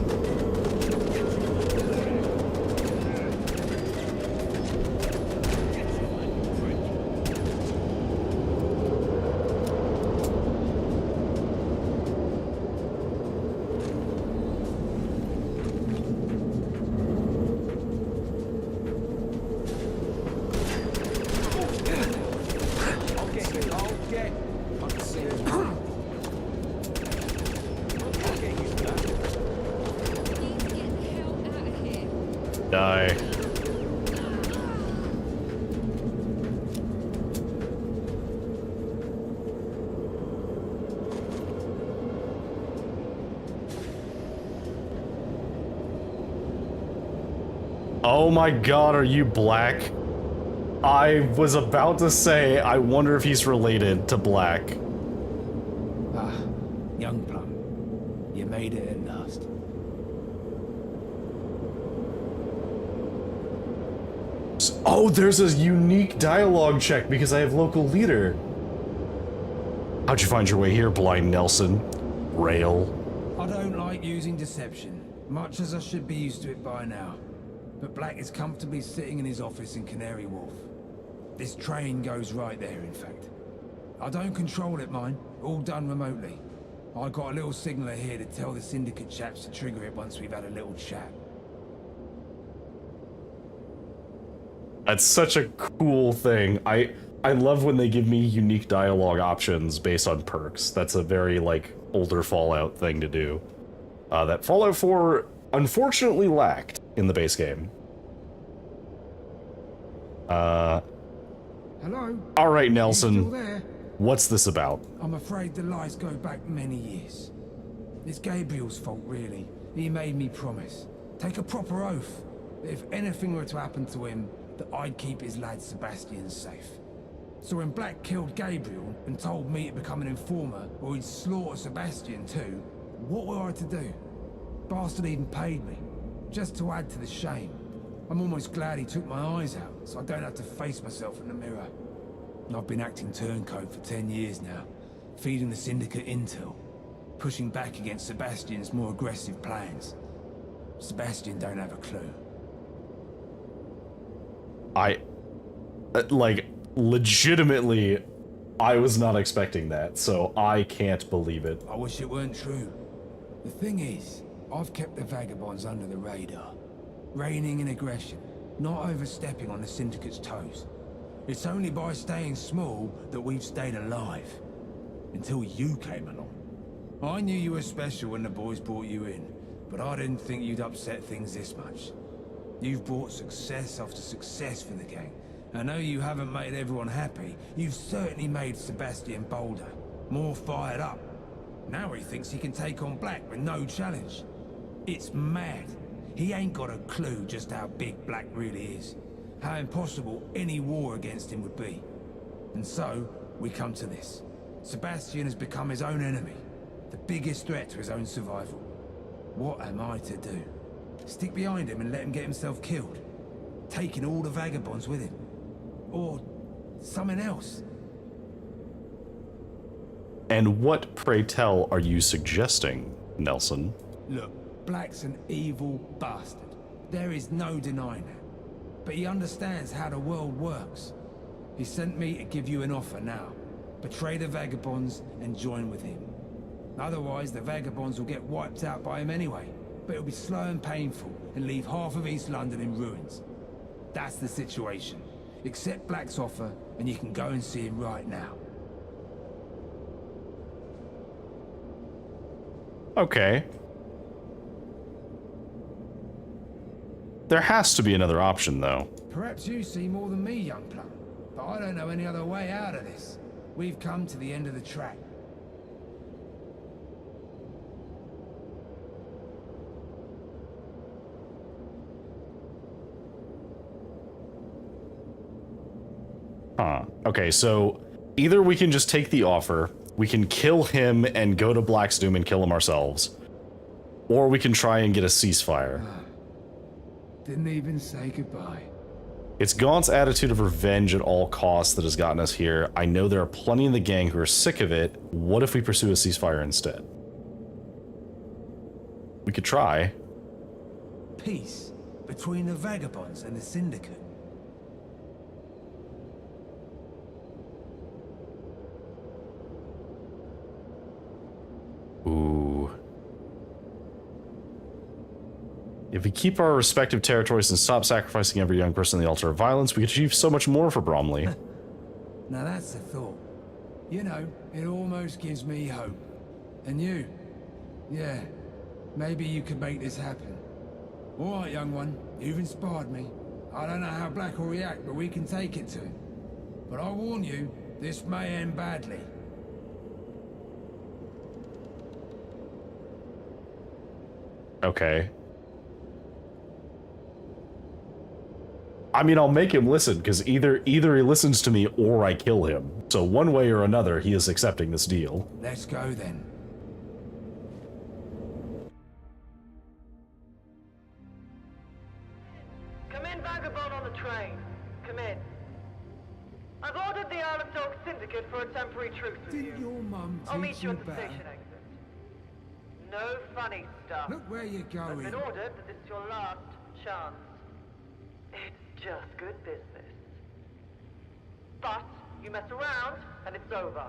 Die. Oh my god, are you Black? I was about to say, I wonder if he's related to Black. Ah, young Plum. You made it at last. Oh, there's a unique dialogue check because I have local leader. How'd you find your way here, Blind Nelson? Rail. I don't like using deception, much as I should be used to it by now. But Black is comfortably sitting in his office in Canary Wharf. This train goes right there, in fact. I don't control it, mind. All done remotely. I got a little signaler here to tell the Syndicate chaps to trigger it once we've had a little chat. That's such a cool thing. I love when they give me unique dialogue options based on perks. That's a very, like, older Fallout thing to do. That Fallout 4 unfortunately lacked in the base game. Hello? Alright, You Nelson. still there? What's this about? I'm afraid the lies go back many years. It's Gabriel's fault, really. He made me promise. Take a proper oath that if anything were to happen to him, that I'd keep his lad Sebastian safe. So when Black killed Gabriel and told me to become an informer or he'd slaughter Sebastian too, what were I to do? Bastard even paid me, just to add to the shame. I'm almost glad he took my eyes out, so I don't have to face myself in the mirror. I've been acting turncoat for 10 years now, feeding the Syndicate intel, pushing back against Sebastian's more aggressive plans. Sebastian don't have a clue. Like, legitimately, I was not expecting that, so I can't believe it. I wish it weren't true. The thing is, I've kept the vagabonds under the radar, reigning in aggression, not overstepping on the Syndicate's toes. It's only by staying small that we've stayed alive. Until you came along. I knew you were special when the boys brought you in, but I didn't think you'd upset things this much. You've brought success after success for the gang. I know you haven't made everyone happy. You've certainly made Sebastian bolder, more fired up. Now he thinks he can take on Black with no challenge. It's mad. He ain't got a clue just how big Black really is. How impossible any war against him would be. And so, we come to this. Sebastian has become his own enemy. The biggest threat to his own survival. What am I to do? Stick behind him and let him get himself killed? Taking all the vagabonds with him? Or something else? And what, pray tell, are you suggesting, Nelson? Look, Black's an evil bastard. There is no denying that. But he understands how the world works. He sent me to give you an offer now. Betray the vagabonds and join with him. Otherwise, the vagabonds will get wiped out by him anyway. But it'll be slow and painful and leave half of East London in ruins. That's the situation. Accept Black's offer and you can go and see him right now. Okay. There has to be another option, though. Perhaps you see more than me, young Plum. But I don't know any other way out of this. We've come to the end of the track. Huh. Okay, so either we can just take the offer, we can kill him and go to Black's Doom and kill him ourselves, or we can try and get a ceasefire. Didn't even say goodbye. It's Gaunt's attitude of revenge at all costs that has gotten us here. I know there are plenty in the gang who are sick of it. What if we pursue a ceasefire instead? We could try. Peace between the vagabonds and the Syndicate. Ooh. If we keep our respective territories and stop sacrificing every young person on the altar of violence, we could achieve so much more for Bromley. Now that's a thought. You know, it almost gives me hope. And you? Yeah, maybe you could make this happen. All right, young one, you've inspired me. I don't know how Black will react, but we can take it to him. But I warn you, this may end badly. Okay. I mean, I'll make him listen, because either he listens to me or I kill him. So one way or another, he is accepting this deal. Let's go then. Come in, vagabond on the train. Come in. I've ordered the Isle of Dogs Syndicate for a temporary truce with you. Did your mum I'll meet teach you you at the better? station exit. No funny stuff. Look where you're I've going. been ordered that this is your last chance. It's just good business. But you mess around, and it's over.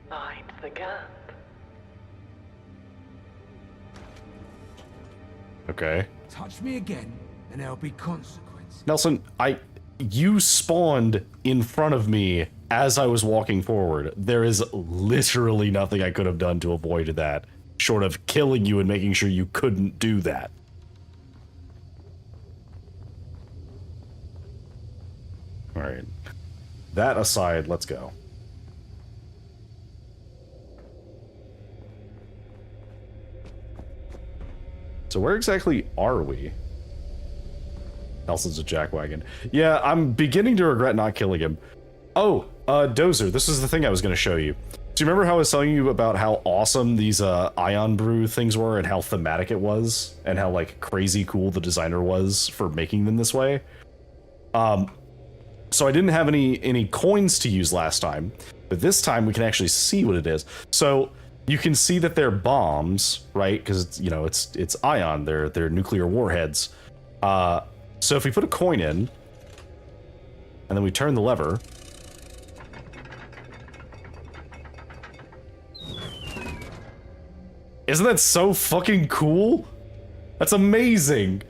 Mind the gap. Okay. Touch me again, and there'll be consequence. Nelson, you spawned in front of me as I was walking forward. There is literally nothing I could have done to avoid that, short of killing you and making sure you couldn't do that. Alright. That aside, let's go. So where exactly are we? Nelson's a jackwagon. Yeah, I'm beginning to regret not killing him. Oh, Dozer, this is the thing I was going to show you. Do you remember how I was telling you about how awesome these Ion Brew things were and how thematic it was? And how, like, crazy cool the designer was for making them this way? So I didn't have any coins to use last time, but this time we can actually see what it is. So you can see that they're bombs, right? Because, you know, it's ion, they're nuclear warheads. So if we put a coin in, and then we turn the lever, isn't that so fucking cool? That's amazing.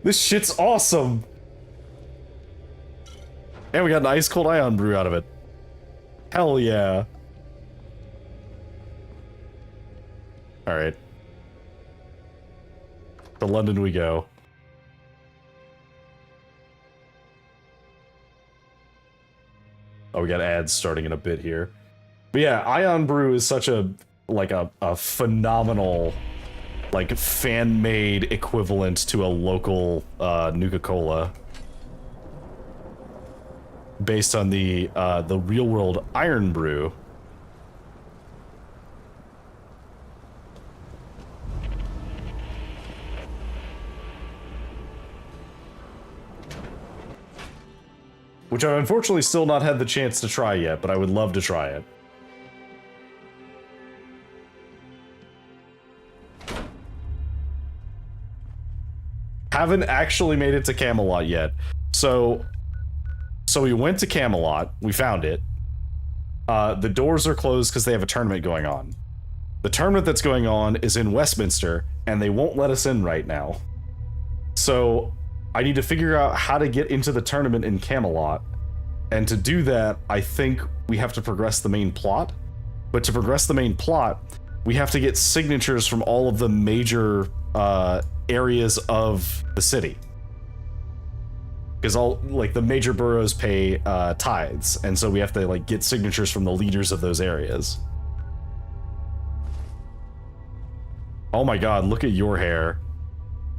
This shit's awesome. And we got an ice cold ion brew out of it. Hell yeah. Alright. To London we go. Oh, we got ads starting in a bit here. But yeah, Ion Brew is such a phenomenal, like, fan-made equivalent to a local Nuka-Cola. Based on the real-world Iron Brew. Which I've unfortunately still not had the chance to try yet, but I would love to try it. Haven't actually made it to Camelot yet. So we went to Camelot, we found it. The doors are closed because they have a tournament going on. The tournament that's going on is in Westminster, and they won't let us in right now. So I need to figure out how to get into the tournament in Camelot. And to do that, I think we have to progress the main plot. But to progress the main plot, we have to get signatures from all of the major areas of the city. Because all, like, the major boroughs pay tithes, and so we have to, like, get signatures from the leaders of those areas. Oh my god, look at your hair.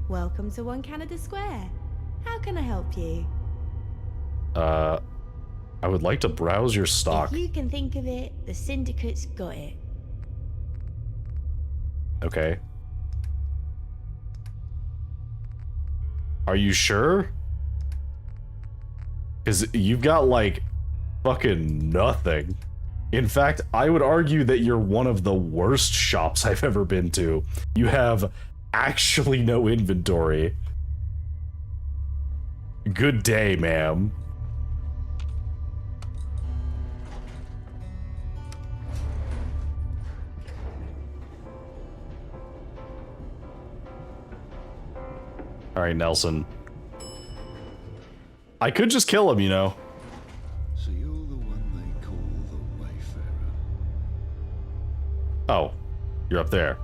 Welcome to One Canada Square. How can I help you? I would like to browse your stock. If you can think of it, the Syndicate's got it. Okay. Are you sure? Because you've got, like, fucking nothing. In fact, I would argue that you're one of the worst shops I've ever been to. You have actually no inventory. Good day, ma'am. Alright, Nelson. I could just kill him, you know. So you're the one they call the Wayfarer. Oh, you're up there.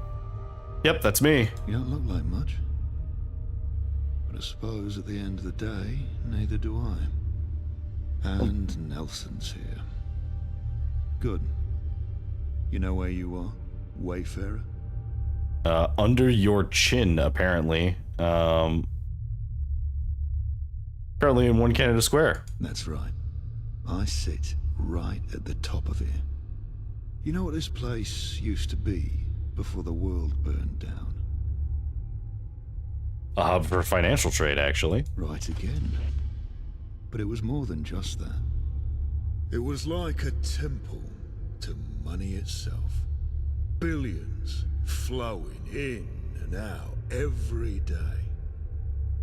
Yep, that's me. You don't look like much. But I suppose at the end of the day, neither do I. And Nelson's here. Good. You know where you are, Wayfarer? Under your chin, apparently. Apparently in One Canada Square. That's right. I sit right at the top of it. You know what this place used to be before the world burned down? A hub for financial trade, actually. Right again. But it was more than just that. It was like a temple to money itself. Billions flowing in and out every day.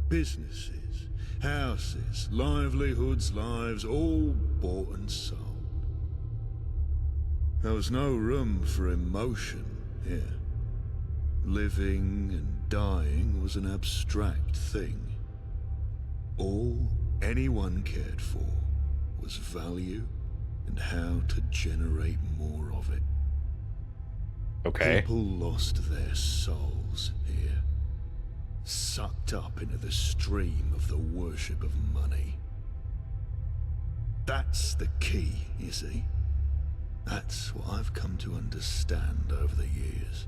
Businesses Houses, livelihoods, lives, all bought and sold. There was no room for emotion here. Living and dying was an abstract thing. All anyone cared for was value and how to generate more of it. Okay. People lost their souls here, sucked up into the stream of the worship of money. That's the key, you see. That's what I've come to understand over the years.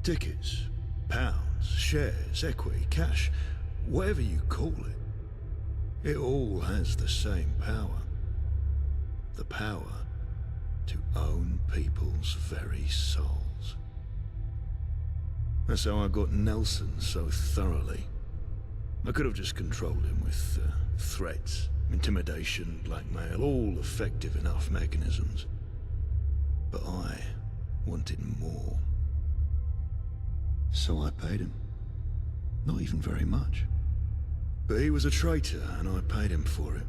Tickets, pounds, shares, equity, cash, whatever you call it, it all has the same power. The power to own people's very souls. That's how I got Nelson so thoroughly. I could have just controlled him with threats, intimidation, blackmail, all effective enough mechanisms. But I wanted more. So I paid him. Not even very much. But he was a traitor, and I paid him for it.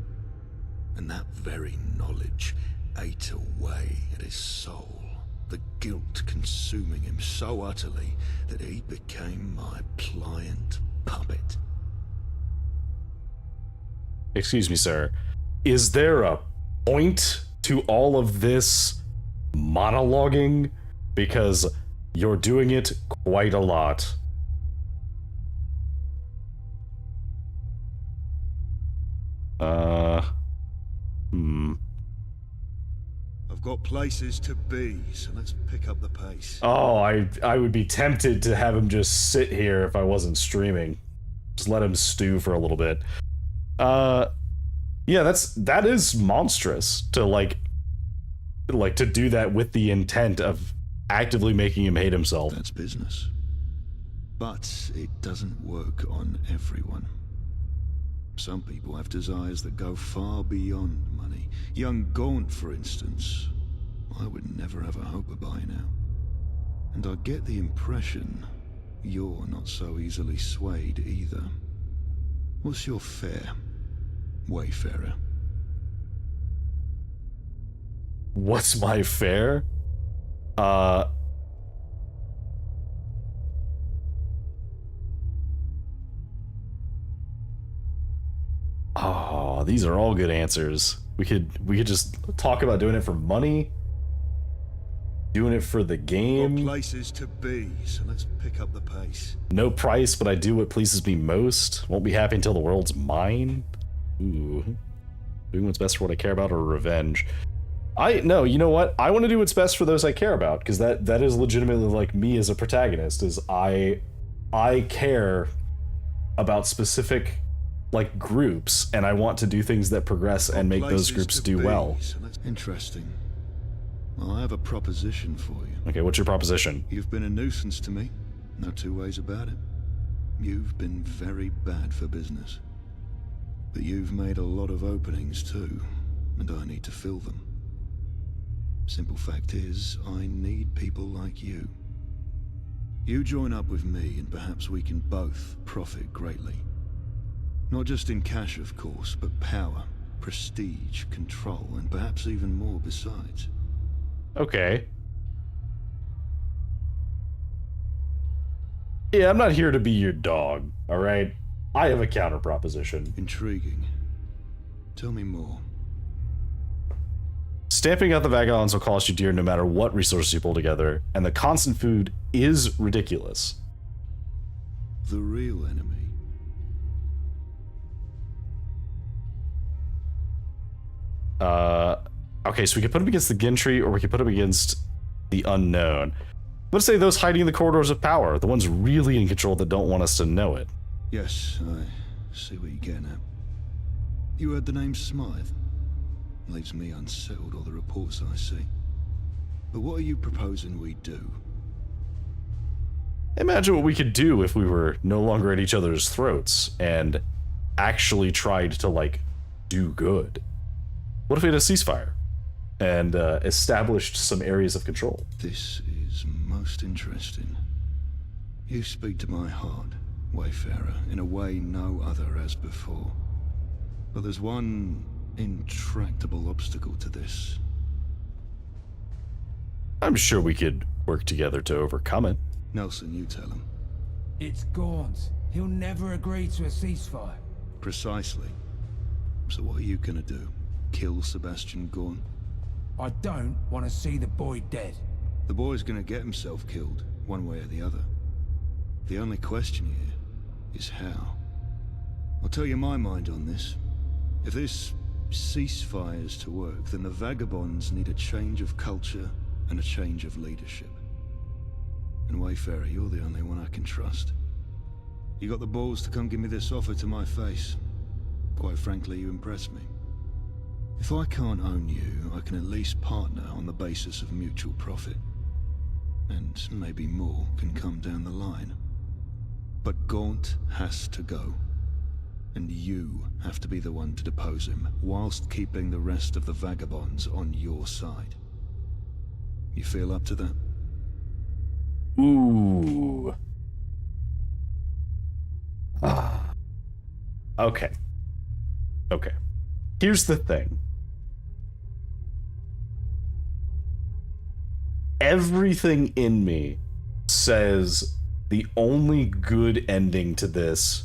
And that very knowledge ate away at his soul, the guilt consuming him so utterly that he became my pliant puppet. Excuse me, sir. Is there a point to all of this monologuing? Because you're doing it quite a lot. I've got places to be, so let's pick up the pace. Oh, I would be tempted to have him just sit here if I wasn't streaming. Just let him stew for a little bit. Yeah, that is monstrous to like to do that with the intent of actively making him hate himself. That's business. But it doesn't work on everyone. Some people have desires that go far beyond money. Young Gaunt, for instance, I would never have a hope of buying out. And I get the impression you're not so easily swayed either. What's your fare, Wayfarer? What's my fare? Oh, these are all good answers. We could just talk about doing it for money, doing it for the game. Got places to be, so let's pick up the pace. No price, but I do what pleases me most. Won't be happy until the world's mine. Ooh, doing what's best for what I care about or revenge. No, you know what? I want to do what's best for those I care about, because that is legitimately like me as a protagonist. Is I care about specific like groups, and I want to do things that progress and make those groups do well. So that's interesting. Well, I have a proposition for you. Okay, what's your proposition? You've been a nuisance to me. No two ways about it. You've been very bad for business. But you've made a lot of openings too, and I need to fill them. Simple fact is, I need people like you. You join up with me and perhaps we can both profit greatly. Not just in cash, of course, but power, prestige, control, and perhaps even more besides. Okay. Yeah, I'm not here to be your dog, alright? I have a counter proposition. Intriguing. Tell me more. Stamping out the vagabonds will cost you dear no matter what resources you pull together, and the constant food is ridiculous. The real enemy. Okay, so we could put him against the Gentry, or we could put him against the unknown. Let's say those hiding in the corridors of power, the ones really in control that don't want us to know it. Yes, I see what you're getting at. You heard the name Smythe. Leaves me unsettled, all the reports I see. But what are you proposing we do? Imagine what we could do if we were no longer at each other's throats and actually tried to, like, do good. What if we had a ceasefire and established some areas of control? This is most interesting. You speak to my heart, Wayfarer, in a way no other has before. But there's one intractable obstacle to this. I'm sure we could work together to overcome it. Nelson, you tell him. It's Gaunt. He'll never agree to a ceasefire. Precisely. So what are you gonna do? Kill Sebastian Gaunt? I don't want to see the boy dead. The boy's gonna get himself killed, one way or the other. The only question here is how. I'll tell you my mind on this. If this ceasefire is to work, then the Vagabonds need a change of culture and a change of leadership. And Wayfarer, you're the only one I can trust. You got the balls to come give me this offer to my face. Quite frankly, you impress me. If I can't own you, I can at least partner on the basis of mutual profit. And maybe more can come down the line. But Gaunt has to go. And you have to be the one to depose him, whilst keeping the rest of the Vagabonds on your side. You feel up to that? Ooh. Okay. Okay. Here's the thing. Everything in me says the only good ending to this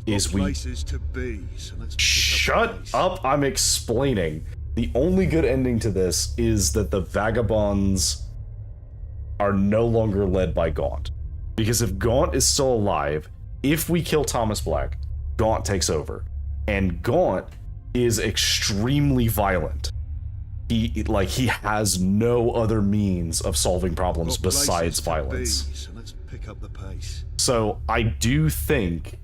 is we... places to be, so let's Shut up, I'm explaining. The only good ending to this is that the Vagabonds are no longer led by Gaunt. Because if Gaunt is still alive, if we kill Thomas Black, Gaunt takes over. And Gaunt is extremely violent. He has no other means of solving problems besides violence. So let's pick up the pace. So I do think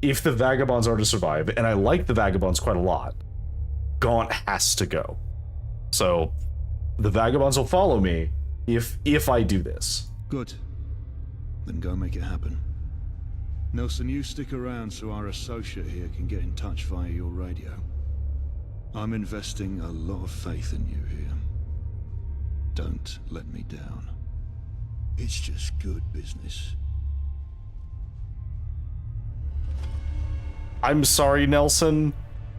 if the Vagabonds are to survive, and I like the Vagabonds quite a lot, Gaunt has to go. So the Vagabonds will follow me if I do this. Good. Then go make it happen. Nelson, you stick around so our associate here can get in touch via your radio. I'm investing a lot of faith in you here. Don't let me down. It's just good business. I'm sorry, Nelson,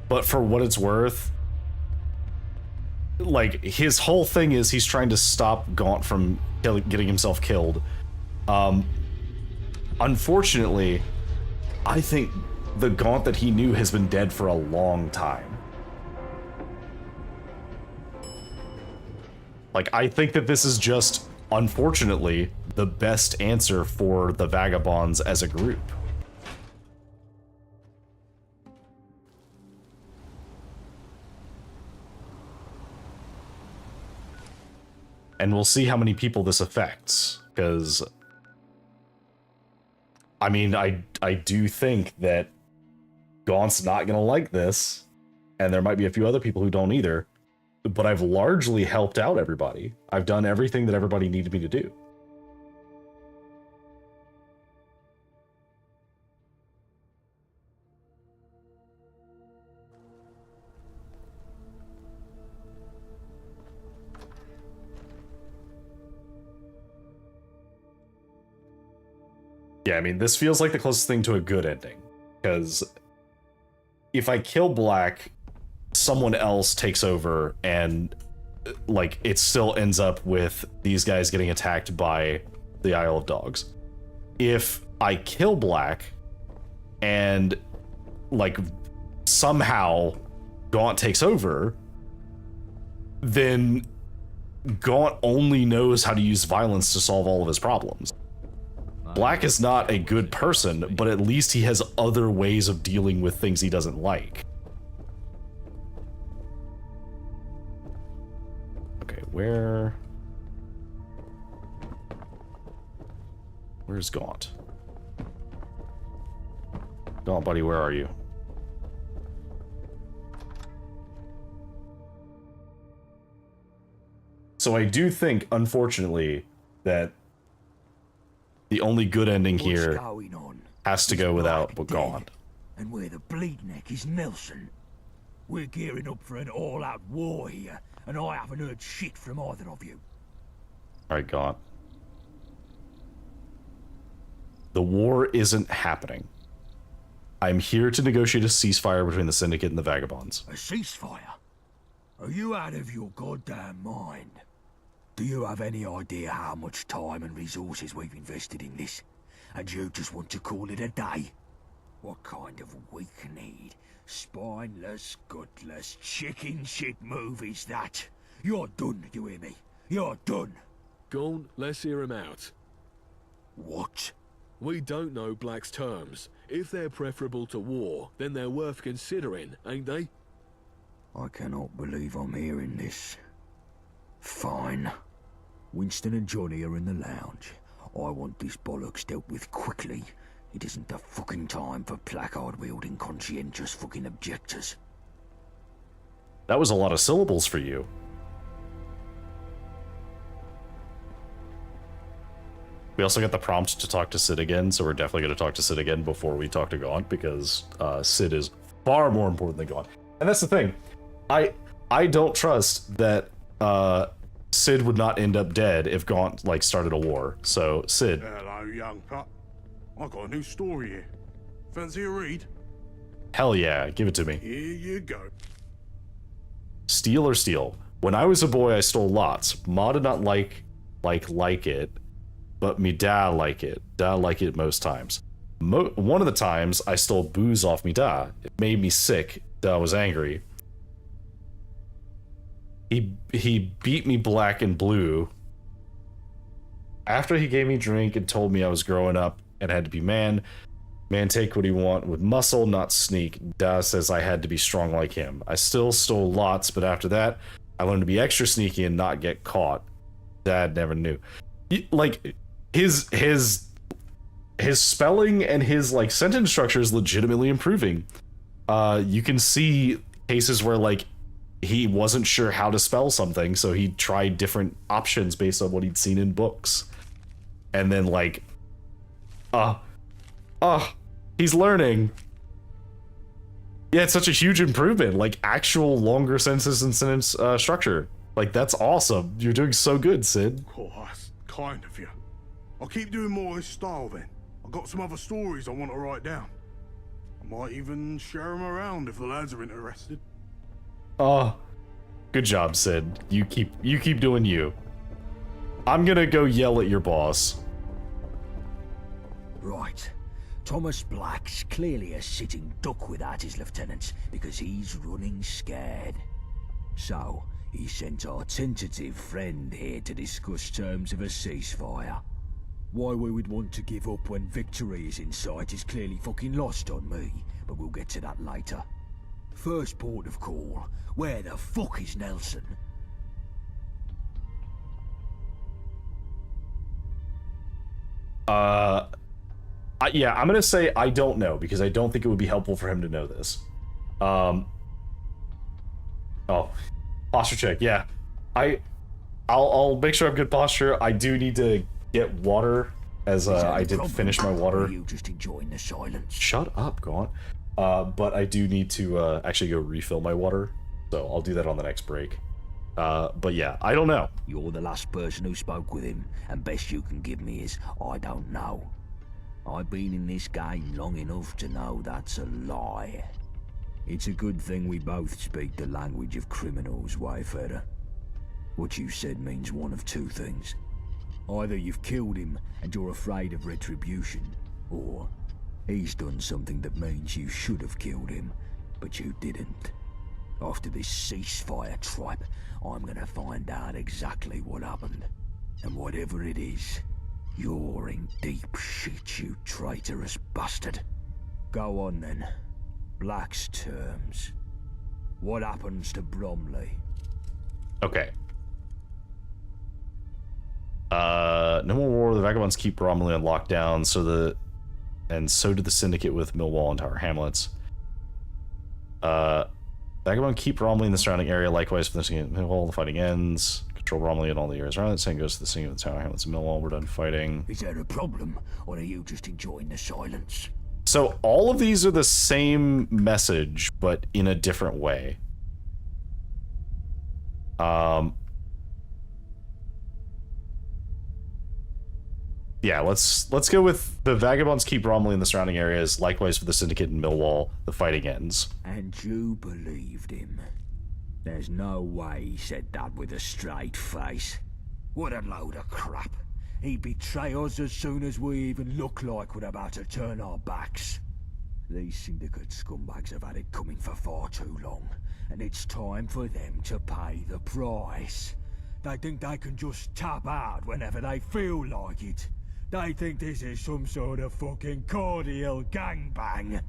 but for what it's worth, like, his whole thing is he's trying to stop Gaunt from getting himself killed. Unfortunately, I think the Gaunt that he knew has been dead for a long time. Like, I think that this is just, unfortunately, the best answer for the Vagabonds as a group. And we'll see how many people this affects, because I mean, I do think that Gaunt's not gonna like this, and there might be a few other people who don't either, but I've largely helped out everybody. I've done everything that everybody needed me to do. Yeah, I mean, this feels like the closest thing to a good ending, because if I kill Black, someone else takes over, and like it still ends up with these guys getting attacked by the Isle of Dogs. If I kill Black and like somehow Gaunt takes over, then Gaunt only knows how to use violence to solve all of his problems. Black is not a good person, but at least he has other ways of dealing with things he doesn't like. Okay, where's Gaunt? Gaunt, buddy, where are you? So I do think, unfortunately, that the only good ending here has to go without Gaunt. And where the bleed neck is Nelson. We're gearing up for an all-out war here, and I haven't heard shit from either of you. Alright, Gaunt. The war isn't happening. I'm here to negotiate a ceasefire between the Syndicate and the Vagabonds. A ceasefire? Are you out of your goddamn mind? Do you have any idea how much time and resources we've invested in this? And you just want to call it a day? What kind of weak-kneed, spineless, gutless, chicken shit move is that? You're done, you hear me? You're done. Go on, let's hear him out. What? We don't know Black's terms. If they're preferable to war, then they're worth considering, ain't they? I cannot believe I'm hearing this. Fine. Winston and Johnny are in the lounge. I want this bollocks dealt with quickly. It isn't the fucking time for placard-wielding conscientious fucking objectors. That was a lot of syllables for you. We also got the prompt to talk to Sid again, so we're definitely going to talk to Sid again before we talk to Gaunt, because Sid is far more important than Gaunt. And that's the thing. I don't trust that Sid would not end up dead if Gaunt, like, started a war. So, Sid. Hello, young pup. I got a new story here. Fancy a read? Hell yeah, give it to me. Here you go. Steal or steal? When I was a boy, I stole lots. Ma did not like it, but me da like it. Da like it most times. One of the times, I stole booze off me da. It made me sick. Da was angry. He beat me black and blue. After he gave me drink and told me I was growing up and had to be man take what he want with muscle, not sneak. Da says I had to be strong like him. I still stole lots, but after that, I learned to be extra sneaky and not get caught. Dad never knew. Like, his spelling and his, like, sentence structure is legitimately improving. You can see cases where, like, he wasn't sure how to spell something, so he tried different options based on what he'd seen in books. And then, like, he's learning. Yeah, it's such a huge improvement. Like, actual longer sentences and sentence structure. Like, that's awesome. You're doing so good, Sid. Oh, that's kind of you. I'll keep doing more of this style then. I've got some other stories I want to write down. I might even share them around if the lads are interested. Good job, Sid. You keep doing you. I'm gonna go yell at your boss. Right. Thomas Black's clearly a sitting duck without his lieutenants because he's running scared. So, he sent our tentative friend here to discuss terms of a ceasefire. Why we would want to give up when victory is in sight is clearly fucking lost on me, but we'll get to that later. First port of call, where the fuck is Nelson? Yeah, I'm gonna say I don't know, because I don't think it would be helpful for him to know this. Oh, posture check, yeah. I'll make sure I have good posture. I do need to get water, as I did finish my water. Are you just enjoying the silence? Shut up, Gaunt. But I do need to actually go refill my water, so I'll do that on the next break. But yeah, I don't know. You're the last person who spoke with him, and best you can give me is, I don't know. I've been in this game long enough to know that's a lie. It's a good thing we both speak the language of criminals, Wayfarer. What you said means one of two things. Either you've killed him and you're afraid of retribution, or he's done something that means you should have killed him, but you didn't. After this ceasefire tripe, I'm gonna find out exactly what happened. And whatever it is, you're in deep shit, you traitorous bastard. Go on then. Black's terms. What happens to Bromley? Okay. No more war. The Vagabonds keep Bromley on lockdown, so did the Syndicate with Millwall and Tower Hamlets. Vagabond keep Bromley in the surrounding area, likewise for the Syndicate Millwall. The fighting ends. Control Bromley and all the areas around it. Same goes to the Syndicate of the Tower Hamlets and Millwall. We're done fighting. Is there a problem, or are you just enjoying the silence? So all of these are the same message, but in a different way. Yeah, Yeah, let's go with the Vagabonds keep Romilly in the surrounding areas. Likewise for the Syndicate in Millwall. The fighting ends. And you believed him. There's no way he said that with a straight face. What a load of crap. He'd betray us as soon as we even look like we're about to turn our backs. These Syndicate scumbags have had it coming for far too long, and it's time for them to pay the price. They think they can just tap out whenever they feel like it. They think this is some sort of fucking cordial gangbang.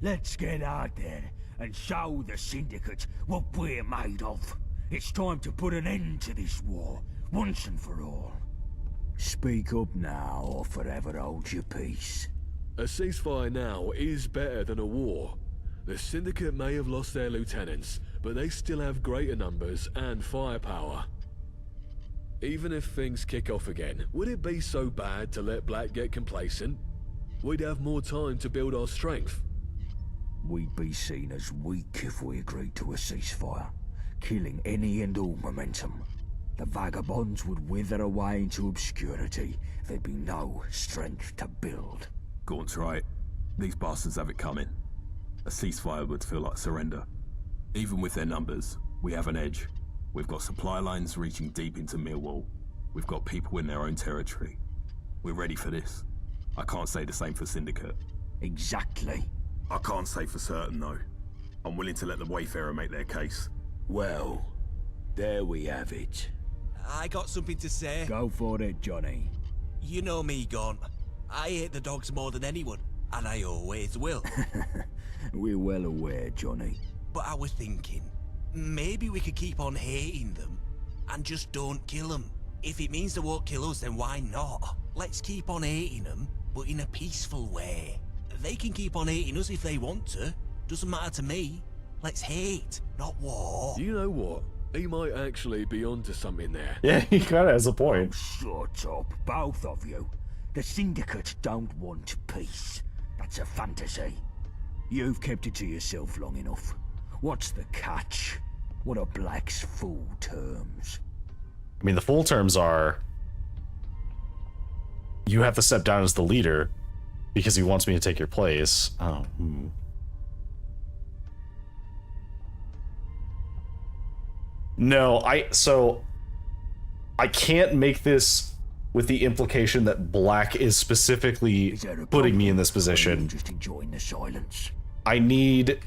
Let's get out there and show the Syndicate what we're made of. It's time to put an end to this war, once and for all. Speak up now or forever hold your peace. A ceasefire now is better than a war. The Syndicate may have lost their lieutenants, but they still have greater numbers and firepower. Even if things kick off again, would it be so bad to let Black get complacent? We'd have more time to build our strength. We'd be seen as weak if we agreed to a ceasefire, killing any and all momentum. The Vagabonds would wither away into obscurity. There'd be no strength to build. Gaunt's right. These bastards have it coming. A ceasefire would feel like surrender. Even with their numbers, we have an edge. We've got supply lines reaching deep into Millwall. We've got people in their own territory. We're ready for this. I can't say the same for Syndicate. Exactly. I can't say for certain, though. I'm willing to let the Wayfarer make their case. Well, there we have it. I got something to say. Go for it, Johnny. You know me, Gaunt. I hate the dogs more than anyone, and I always will. We're well aware, Johnny. But I was thinking, maybe we could keep on hating them, and just don't kill them. If it means they won't kill us, then why not? Let's keep on hating them, but in a peaceful way. They can keep on hating us if they want to. Doesn't matter to me. Let's hate, not war. You know what? He might actually be onto something there. Yeah, he kind of has a point. Shut up, both of you. The Syndicate don't want peace. That's a fantasy. You've kept it to yourself long enough. What's the catch? What are Black's full terms? I mean, the full terms are you have to step down as the leader because he wants me to take your place. Oh, No, I can't make this with the implication that Black is specifically putting me in this position. Just enjoying the silence. I need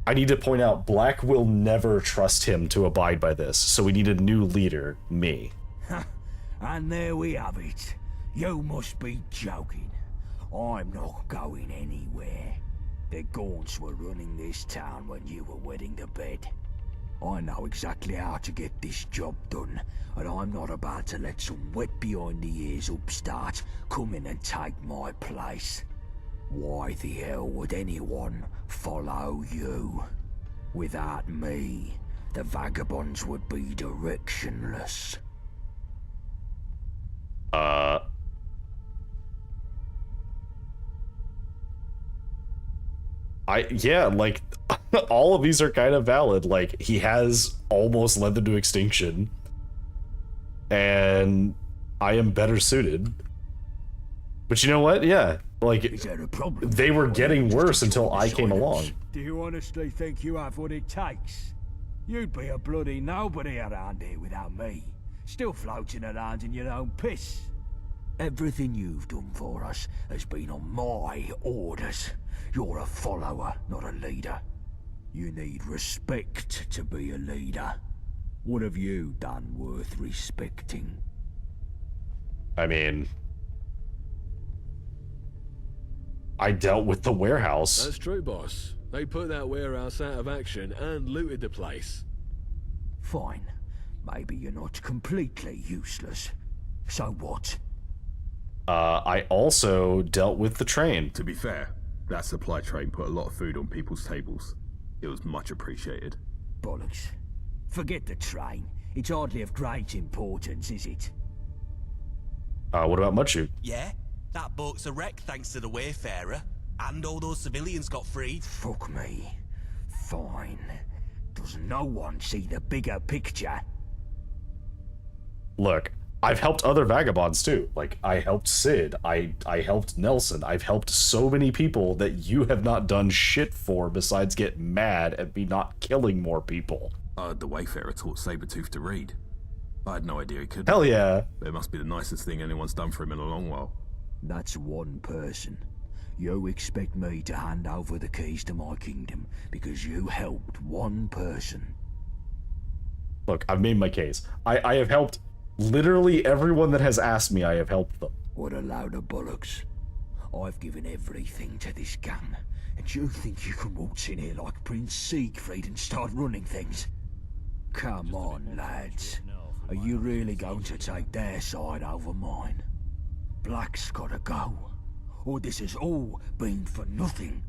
to point out Black will never trust him to abide by this, so we need a new leader, me. And there we have it. You must be joking. I'm not going anywhere. The Gaunts were running this town when you were wetting the bed. I know exactly how to get this job done, and I'm not about to let some wet behind the ears upstart come in and take my place. Why the hell would anyone follow you? Without me, the Vagabonds would be directionless. Yeah, like, all of these are kind of valid. Like, he has almost led them to extinction, and I am better suited. But you know what? Yeah, like, they were getting worse until I came along. Do you honestly think you have what it takes? You'd be a bloody nobody around here without me, still floating around in your own piss. Everything you've done for us has been on my orders. You're a follower, not a leader. You need respect to be a leader. What have you done worth respecting? I mean, I dealt with the warehouse. That's true, boss. They put that warehouse out of action and looted the place. Fine. Maybe you're not completely useless. So what? I also dealt with the train. To be fair, that supply train put a lot of food on people's tables. It was much appreciated. Bollocks. Forget the train. It's hardly of great importance, is it? What about Mudchute? Yeah, that boat's a wreck thanks to the Wayfarer. And all those civilians got freed. Fuck me. Fine. Does no one see the bigger picture? Look, I've helped other vagabonds too. Like, I helped Sid, I helped Nelson, I've helped so many people that you have not done shit for besides get mad at me not killing more people. The Wayfarer taught Sabretooth to read. I had no idea he could. Hell yeah. It must be the nicest thing anyone's done for him in a long while. That's one person. You expect me to hand over the keys to my kingdom because you helped one person. Look, I've made my case. I have helped literally everyone that has asked me, I have helped them. What a load of bollocks. I've given everything to this gang, and you think you can waltz in here like Prince Siegfried and start running things? Come on, lads. Are you really going to take their side over mine? Black's gotta go, or this has all been for nothing.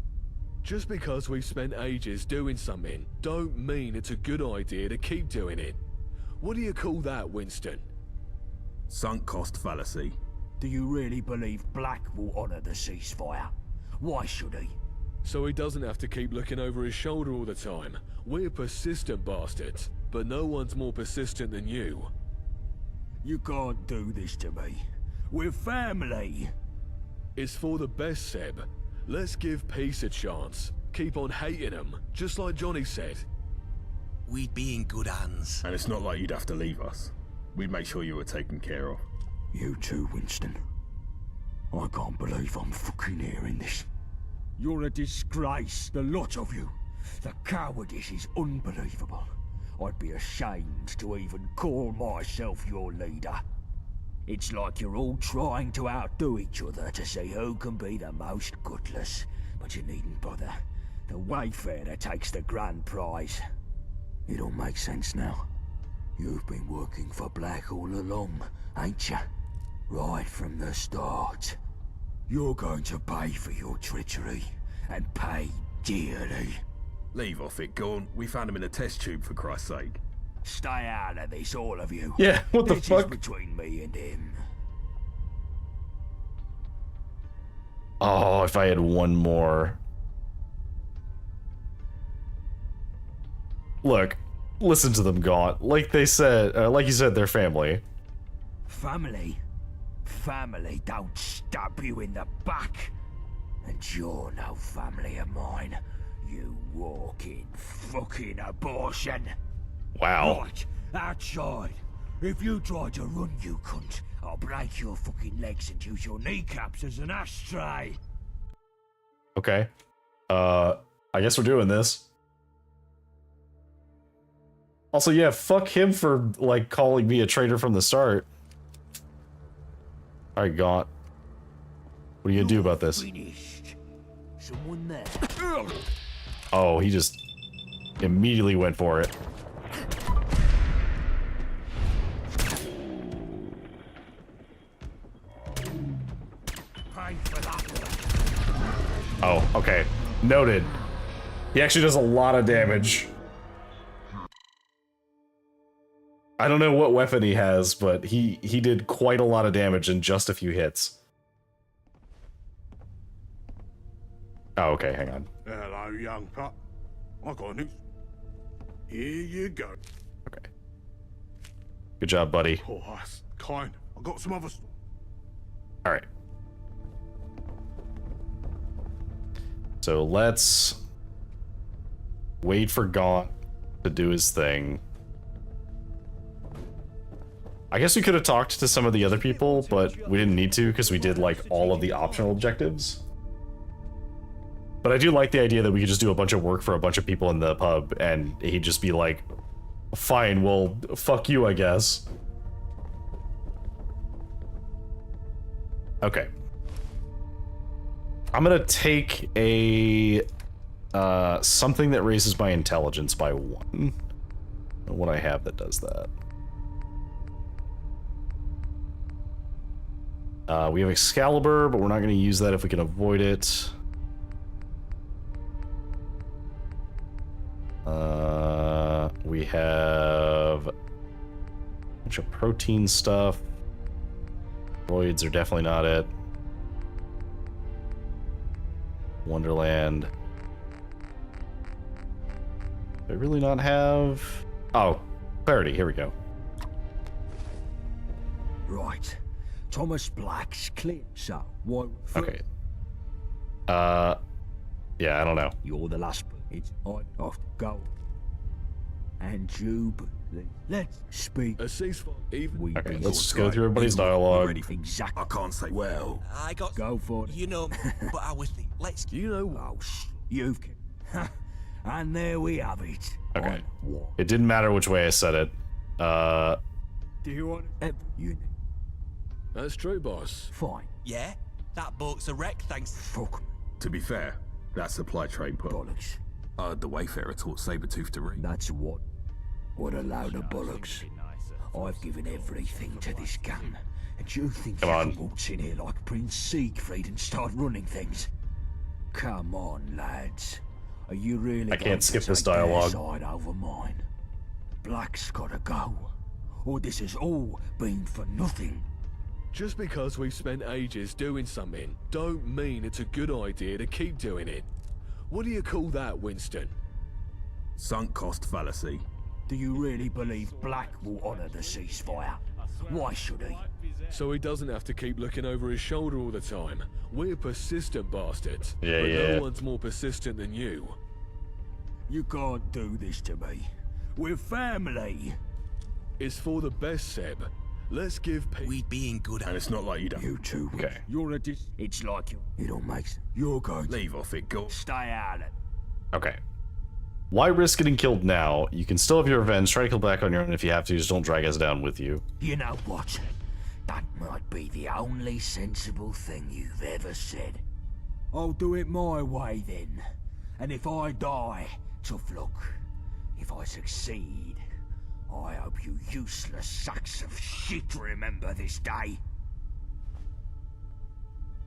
Just because we've spent ages doing something, don't mean it's a good idea to keep doing it. What do you call that, Winston? Sunk cost fallacy. Do you really believe Black will honor the ceasefire? Why should he? So he doesn't have to keep looking over his shoulder all the time. We're persistent bastards, but no one's more persistent than you. You can't do this to me. We're family. It's for the best, Seb. Let's give peace a chance. Keep on hating them, just like Johnny said. We'd be in good hands. And it's not like you'd have to leave us. We'd make sure you were taken care of. You too, Winston. I can't believe I'm fucking hearing this. You're a disgrace, the lot of you. The cowardice is unbelievable. I'd be ashamed to even call myself your leader. It's like you're all trying to outdo each other to see who can be the most gutless. But you needn't bother. The Wayfarer takes the grand prize. It all makes sense now. You've been working for Black all along, ain't you? Right from the start. You're going to pay for your treachery, and pay dearly. Leave off it, Gorn. We found him in a test tube, for Christ's sake. Stay out of this, all of you. Yeah, what the This fuck? is between me and him. Oh, if I had one more. Look, listen to them, Gaunt. Like they said, like you said, they're family. Family? Family don't stab you in the back. And you're no family of mine. You walking fucking abortion. Wow. Right, outside. If you try to run, you cunt, I'll break your fucking legs and use your kneecaps as an ashtray. Okay. I guess we're doing this. Also, yeah, fuck him for, like, calling me a traitor from the start. Alright, Gaunt. What are you gonna do about this? Finished. Someone there. Oh, he just immediately went for it. Pay for that. Oh, okay. Noted. He actually does a lot of damage. I don't know what weapon he has, but he did quite a lot of damage in just a few hits. Oh, okay, hang on. Hello, young pup. I got news. Here you go. Okay. Good job, buddy. Oh, that's kind. I got some other. Alright. So let's wait for Gaunt to do his thing. I guess we could have talked to some of the other people, but we didn't need to because we did like all of the optional objectives. But I do like the idea that we could just do a bunch of work for a bunch of people in the pub and he'd just be like, fine, well, fuck you, I guess. Okay. I'm gonna take a something that raises my intelligence by 1. What I have that does that. We have Excalibur, but we're not going to use that if we can avoid it. We have a bunch of protein stuff. Roids are definitely not it. Wonderland. Do I really not have... Oh, clarity, here we go. Right. Thomas Black's clear. So, what? Okay. Yeah, I don't know. You're the last. It's on off go. And you, let's speak. A ceasefire. Even. Okay, let's just go through everybody's dialogue. Exactly. I can't say well. I got. Go for it. You know, but I was thinking, let's. You know. Oh, you've. And there we have it. Okay. It didn't matter which way I said it. Do you want it? You. That's true, boss. Fine. Yeah? That boat's a wreck, thanks. Fuck. To be fair, that supply train put. Bollocks. The Wayfarer taught Sabretooth to read. That's what. What a load of bollocks. I've given everything to this gun. And you think you can waltz in here like Prince Siegfried and start running things? Come on, lads. Are you really I can't skip this their dialogue. side over mine? Black's gotta go. Or this has all been for nothing. Just because we've spent ages doing something, don't mean it's a good idea to keep doing it. What do you call that, Winston? Sunk cost fallacy. Do you really believe Black will honor the ceasefire? Why should he? So he doesn't have to keep looking over his shoulder all the time. We're persistent bastards. Yeah, but yeah. no one's more persistent than you. You can't do this to me. We're family. It's for the best, Seb. Let's give people. We being good at. And it's not like you don't. You two. Okay. You're a It's like you don't make sense. You're going to Leave off it, go. stay out of it. Okay. Why risk getting killed now? You can still have your revenge. Try to kill back on your own if you have to. Just don't drag us down with you. You know what? That might be the only sensible thing you've ever said. I'll do it my way then. And if I die, tough luck. If I succeed, I hope you useless sacks of shit remember this day.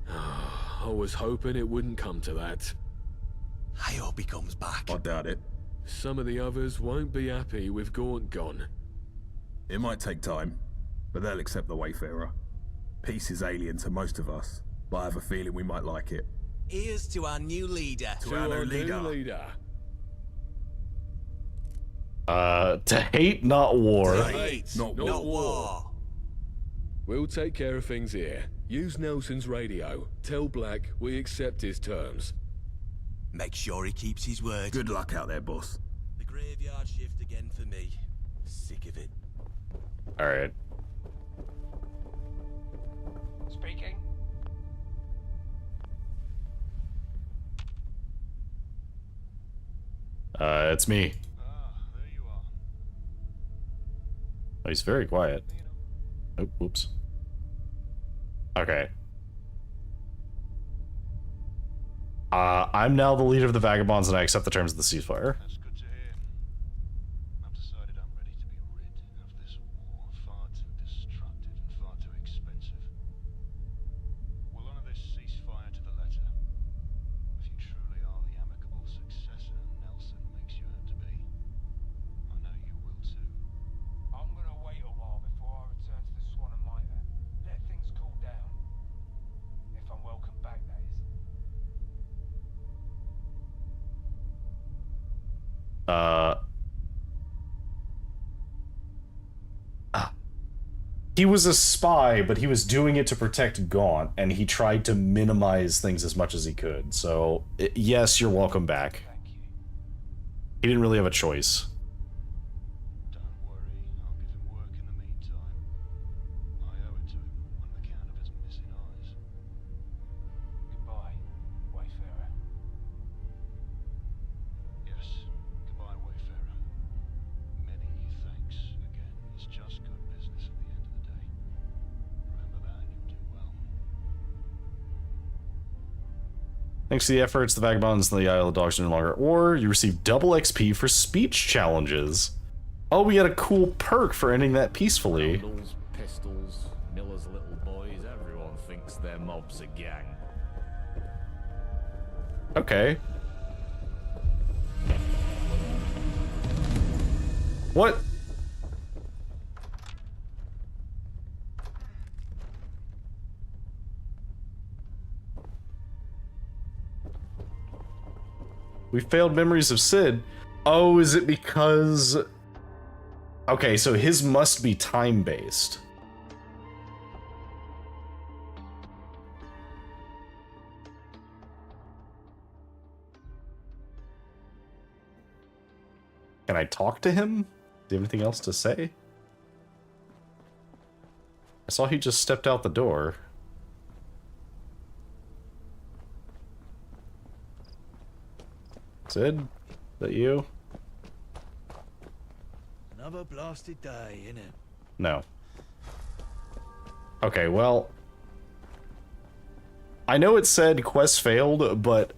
I was hoping it wouldn't come to that. I hope he comes back. I doubt it. Some of the others won't be happy with Gaunt gone. It might take time, but they'll accept the Wayfarer. Peace is alien to most of us, but I have a feeling we might like it. Here's to our new leader. To our new leader. To hate, not war. Hate, not war. We'll take care of things here. Use Nelson's radio. Tell Black we accept his terms. Make sure he keeps his word. Good luck out there, boss. The graveyard shift again for me. Sick of it. Alright. Speaking. It's me. Oh, he's very quiet. Oh, oops. Okay. I'm now the leader of the Vagabonds, and I accept the terms of the ceasefire. That's good to hear. I've decided I'm ready to be rid of this war. Far too destructive and far too expensive. We'll honor this ceasefire to the letter. If you truly are the amicable successor Nelson makes you out to be, I know you will too. I'm gonna wait a while before I return to the Swan and Mitre. Let things cool down. If I'm welcome back, that is. He was a spy, but he was doing it to protect Gaunt, and he tried to minimize things as much as he could. So, yes, you're welcome back. He didn't really have a choice. Don't worry, I'll give him work in the meantime. I owe it to him on account of his missing eyes. Goodbye, Wayfarer. Yes, goodbye, Wayfarer. Many thanks again. It's just good business at the end of the day. Remember that and you'll do well. Thanks to the efforts, the Vagabonds and the Isle of Dogs are no longer at war. You receive double XP for speech challenges. Oh, we got a cool perk for ending that peacefully. Candles, pistols, Miller's little boys, everyone thinks their mob's a gang. Okay. What? We failed memories of Sid. Oh, is it because... Okay, so his must be time-based. Can I talk to him? Do you have anything else to say? I saw he just stepped out the door. Sid? Is that you? Another blasted day, innit? No. Okay, well... I know it said quest failed, but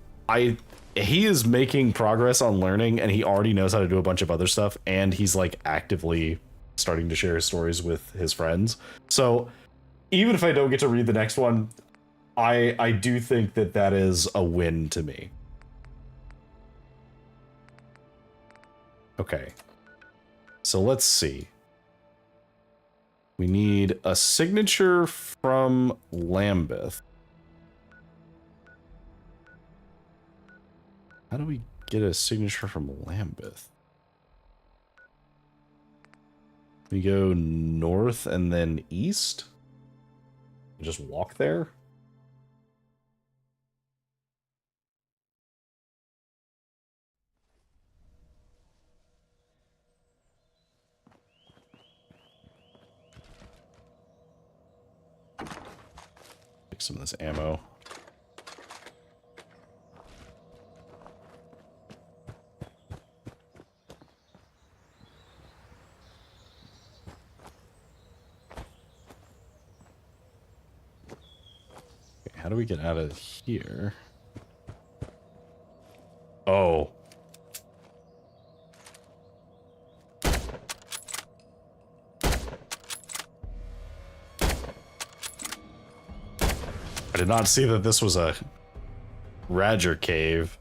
he is making progress on learning, and he already knows how to do a bunch of other stuff, and he's like actively starting to share his stories with his friends. So even if I don't get to read the next one, I do think that that is a win to me. Okay. So let's see. We need a signature from Lambeth. How do we get a signature from Lambeth? We go north and then east? Just walk there? Take some of this ammo. How do we get out of here? Oh. I did not see that this was a Radger cave.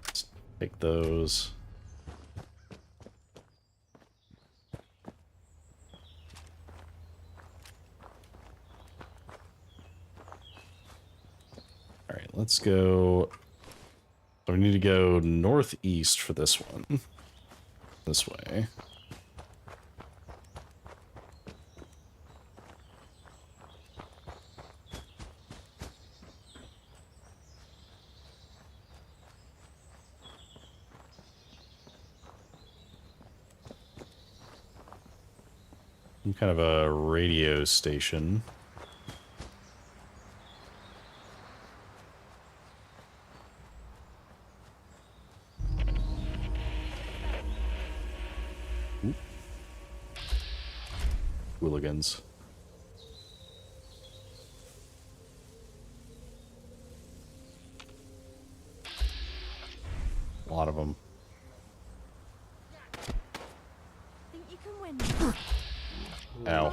Let's take those. Alright, let's go. So we need to go northeast for this one. This way. Some kind of a radio station. Ooh. Hooligans. A lot of them. Think you can win? Ow.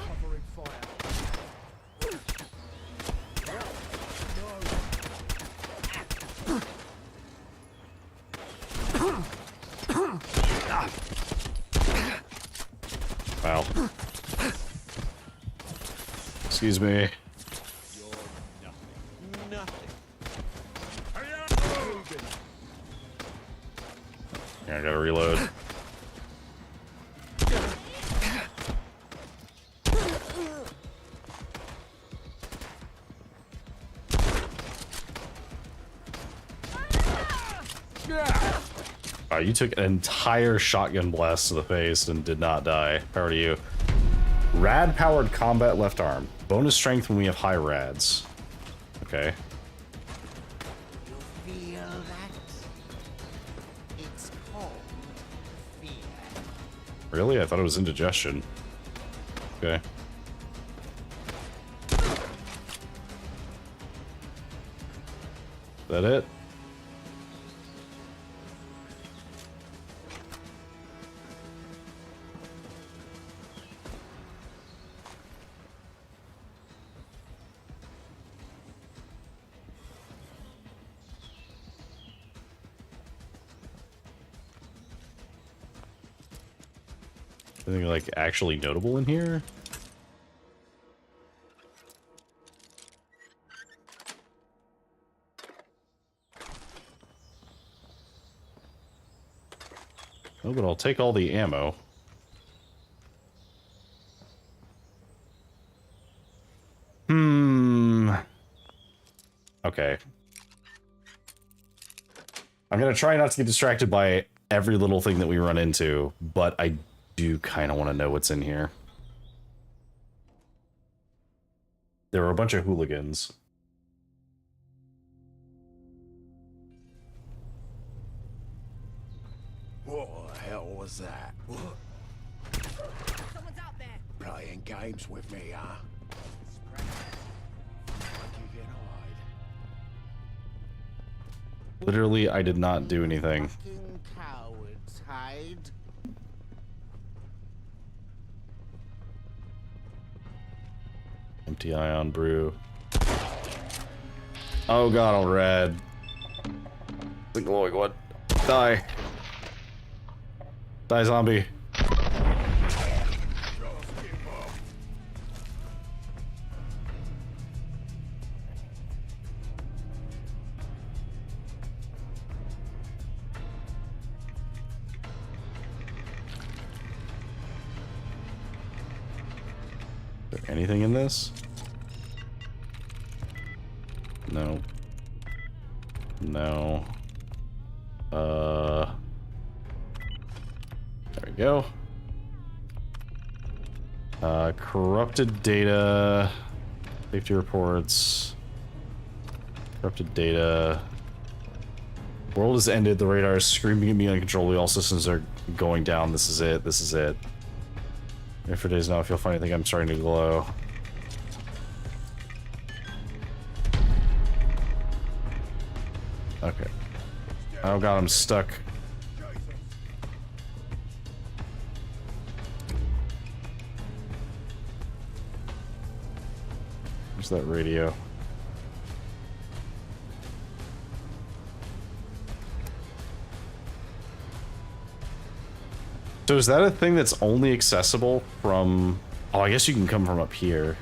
Wow. Excuse me. Yeah, I gotta reload. Wow, you took an entire shotgun blast to the face and did not die. Power to you. Rad powered combat left arm. Bonus strength when we have high rads. Okay. Feel that? It's called fear. Really? I thought it was indigestion. Okay. Is that it? Anything like actually notable in here? Oh, but I'll take all the ammo. Okay. I'm gonna try not to get distracted by every little thing that we run into, but I do kind of want to know what's in here. There were a bunch of hooligans. What the hell was that? What? Someone's out there. Playing games with me, huh? You can hide. Literally, I did not do anything. Fucking cowards, hide. Empty ion brew. Oh god, all red. The glowing one. Die. Die, zombie. Is there anything in this? No. No. There we go. Corrupted data. Safety reports. Corrupted data. World has ended. The radar is screaming at me uncontrollably. All systems are going down. This is it. This is it. And for days now, I feel funny. I think I'm starting to glow. Okay. Oh god, I'm stuck. Where's that radio? So is that a thing that's only accessible from... Oh, I guess you can come from up here.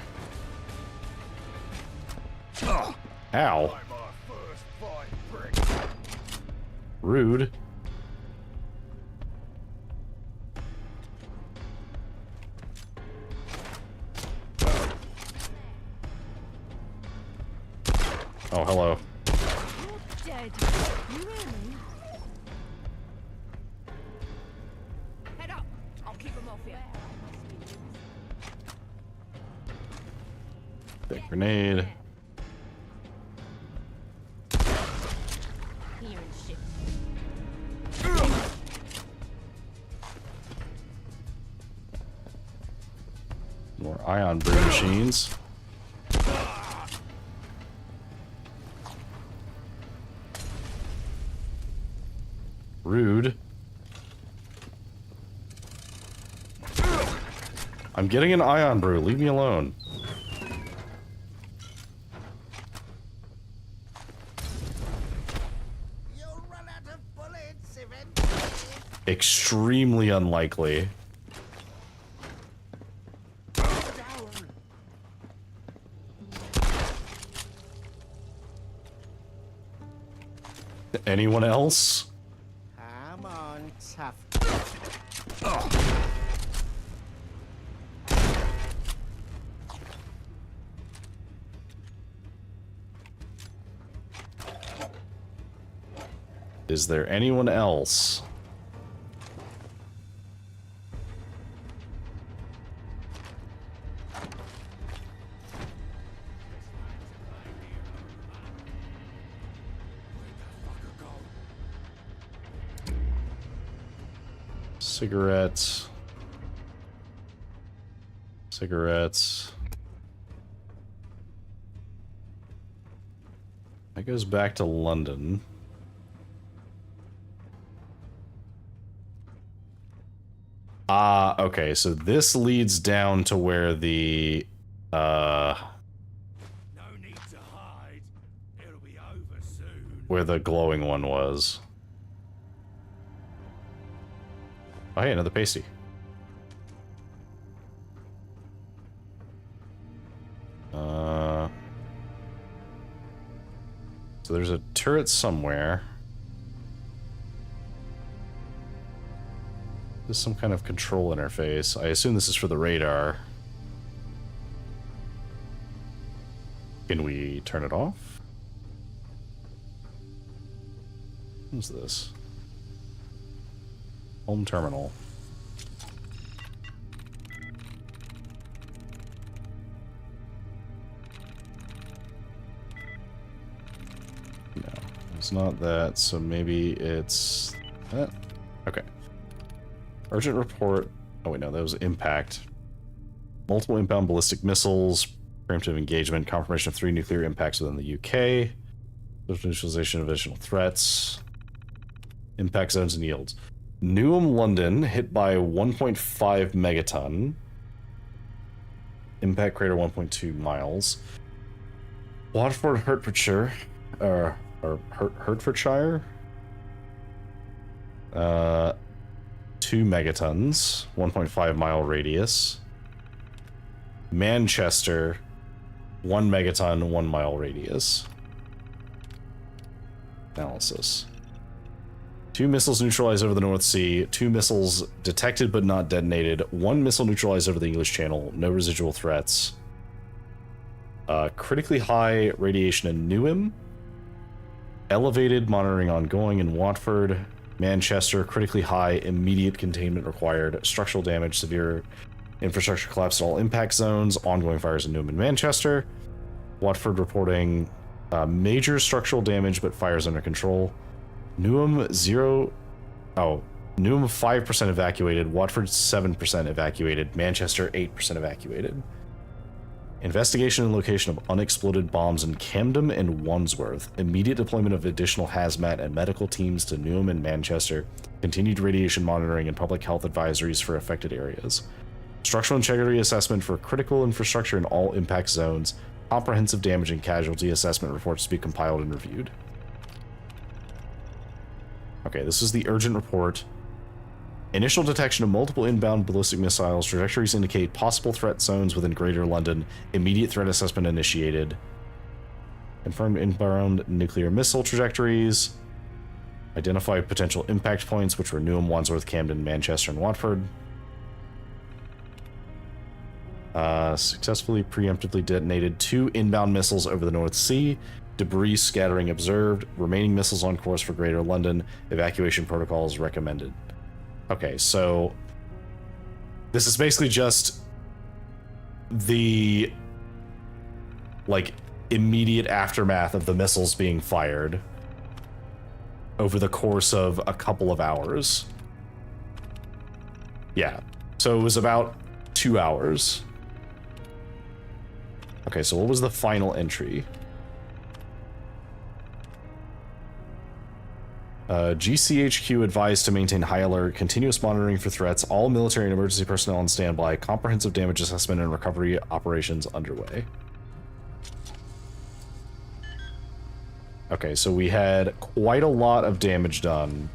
Ow. Rude. Oh, hello. Dead. You hear me? Head up. I'll keep them off here. Big grenade. Here and shit. More ion brew machines. Rude. I'm getting an ion brew. Leave me alone. You'll run out of bullets eventually. Extremely unlikely. Anyone else? Come on, tough. Is there anyone else? Cigarettes. Cigarettes. That goes back to London. Ah, okay, so this leads down to where the, No need to hide. It'll be over soon. where the glowing one was. Oh, hey, another pasty. So there's a turret somewhere. This is some kind of control interface. I assume this is for the radar. Can we turn it off? What's this? Home terminal. No, it's not that, so maybe it's that. Okay. Urgent report. Oh wait, no, that was impact. Multiple inbound ballistic missiles, preemptive engagement, confirmation of 3 nuclear impacts within the UK, neutralization of additional threats, impact zones and yields. Newham, London, hit by 1.5 megaton. Impact crater 1.2 miles. Watford, Hertfordshire, or Hertfordshire, 2 megatons, 1.5 mile radius. Manchester, 1 megaton, 1 mile radius. Analysis. 2 missiles neutralized over the North Sea, 2 missiles detected but not detonated, 1 missile neutralized over the English Channel, no residual threats. Critically high radiation in Newham. Elevated monitoring ongoing in Watford. Manchester, critically high, immediate containment required. Structural damage, severe infrastructure collapse in all impact zones. Ongoing fires in Newham and Manchester. Watford reporting major structural damage, but fires under control. Newham 5% evacuated. Watford 7% evacuated. Manchester 8% evacuated. Investigation and location of unexploded bombs in Camden and Wandsworth. Immediate deployment of additional hazmat and medical teams to Newham and Manchester. Continued radiation monitoring and public health advisories for affected areas. Structural integrity assessment for critical infrastructure in all impact zones. Comprehensive damage and casualty assessment reports to be compiled and reviewed. Okay, this is the urgent report. Initial detection of multiple inbound ballistic missiles. Trajectories indicate possible threat zones within Greater London. Immediate threat assessment initiated. Confirmed inbound nuclear missile trajectories. Identify potential impact points, which were Newham, Wandsworth, Camden, Manchester, and Watford. Successfully preemptively detonated 2 inbound missiles over the North Sea. Debris scattering observed. Remaining missiles on course for Greater London. Evacuation protocols recommended. Okay, so this is basically just the immediate aftermath of the missiles being fired over the course of a couple of hours. Yeah, so it was about 2 hours. Okay, so what was the final entry? GCHQ advised to maintain high alert, continuous monitoring for threats, all military and emergency personnel on standby, comprehensive damage assessment and recovery operations underway. Okay, so we had quite a lot of damage done,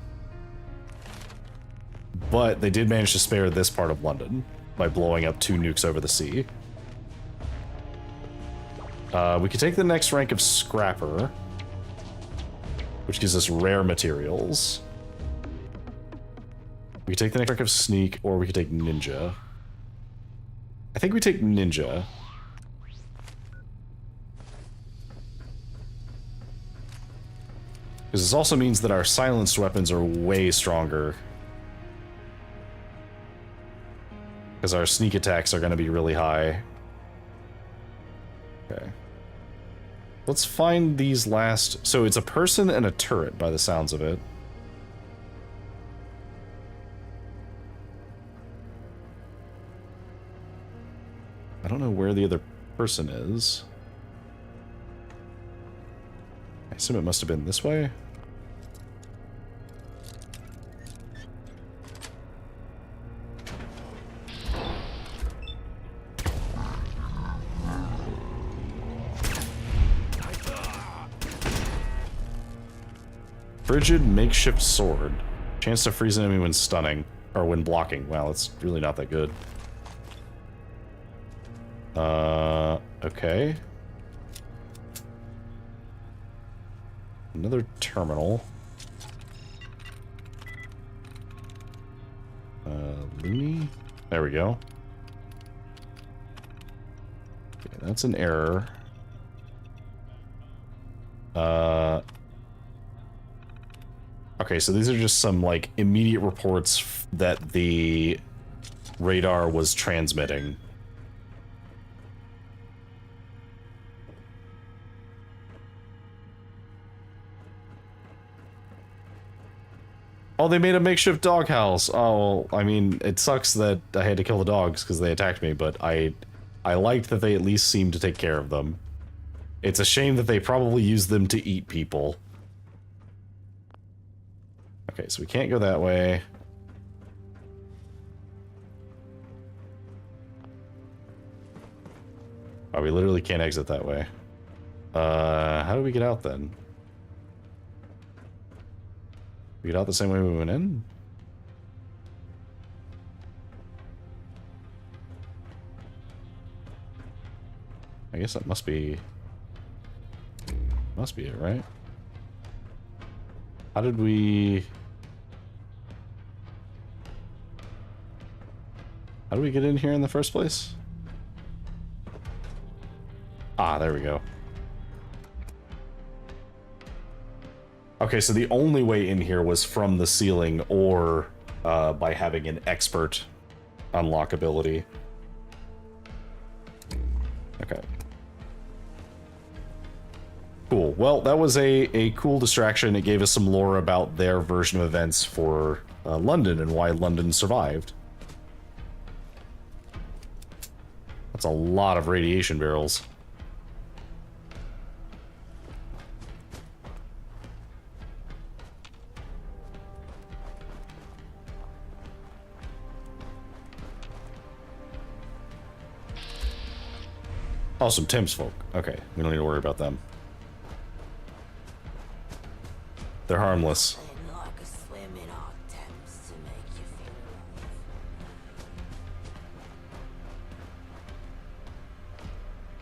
but they did manage to spare this part of London by blowing up 2 nukes over the sea. We could take the next rank of Scrapper, which gives us rare materials. We could take the next rank of Sneak, or we could take Ninja. I think we take Ninja. Because this also means that our silenced weapons are way stronger. Because our sneak attacks are going to be really high. Okay. Let's find these last... So it's a person and a turret by the sounds of it. I don't know where the other person is. I assume it must have been this way. Frigid makeshift sword. Chance to freeze an enemy when stunning. Or when blocking. Wow, that's really not that good. Okay. Another terminal. Looney? There we go. Okay, that's an error. Okay, so these are just some, like, immediate reports that the radar was transmitting. Oh, they made a makeshift doghouse. Oh, I mean, it sucks that I had to kill the dogs because they attacked me, but I liked that they at least seemed to take care of them. It's a shame that they probably use them to eat people. Okay, so we can't go that way. Oh, we literally can't exit that way. How do we get out then? We get out the same way we went in? I guess that must be it, right? How did we get in here in the first place? Ah, there we go. Okay, so the only way in here was from the ceiling or by having an expert unlock ability. Okay. Cool. Well, that was a cool distraction. It gave us some lore about their version of events for London and why London survived. That's a lot of radiation barrels. Oh, some Thames folk. Okay, we don't need to worry about them. They're harmless.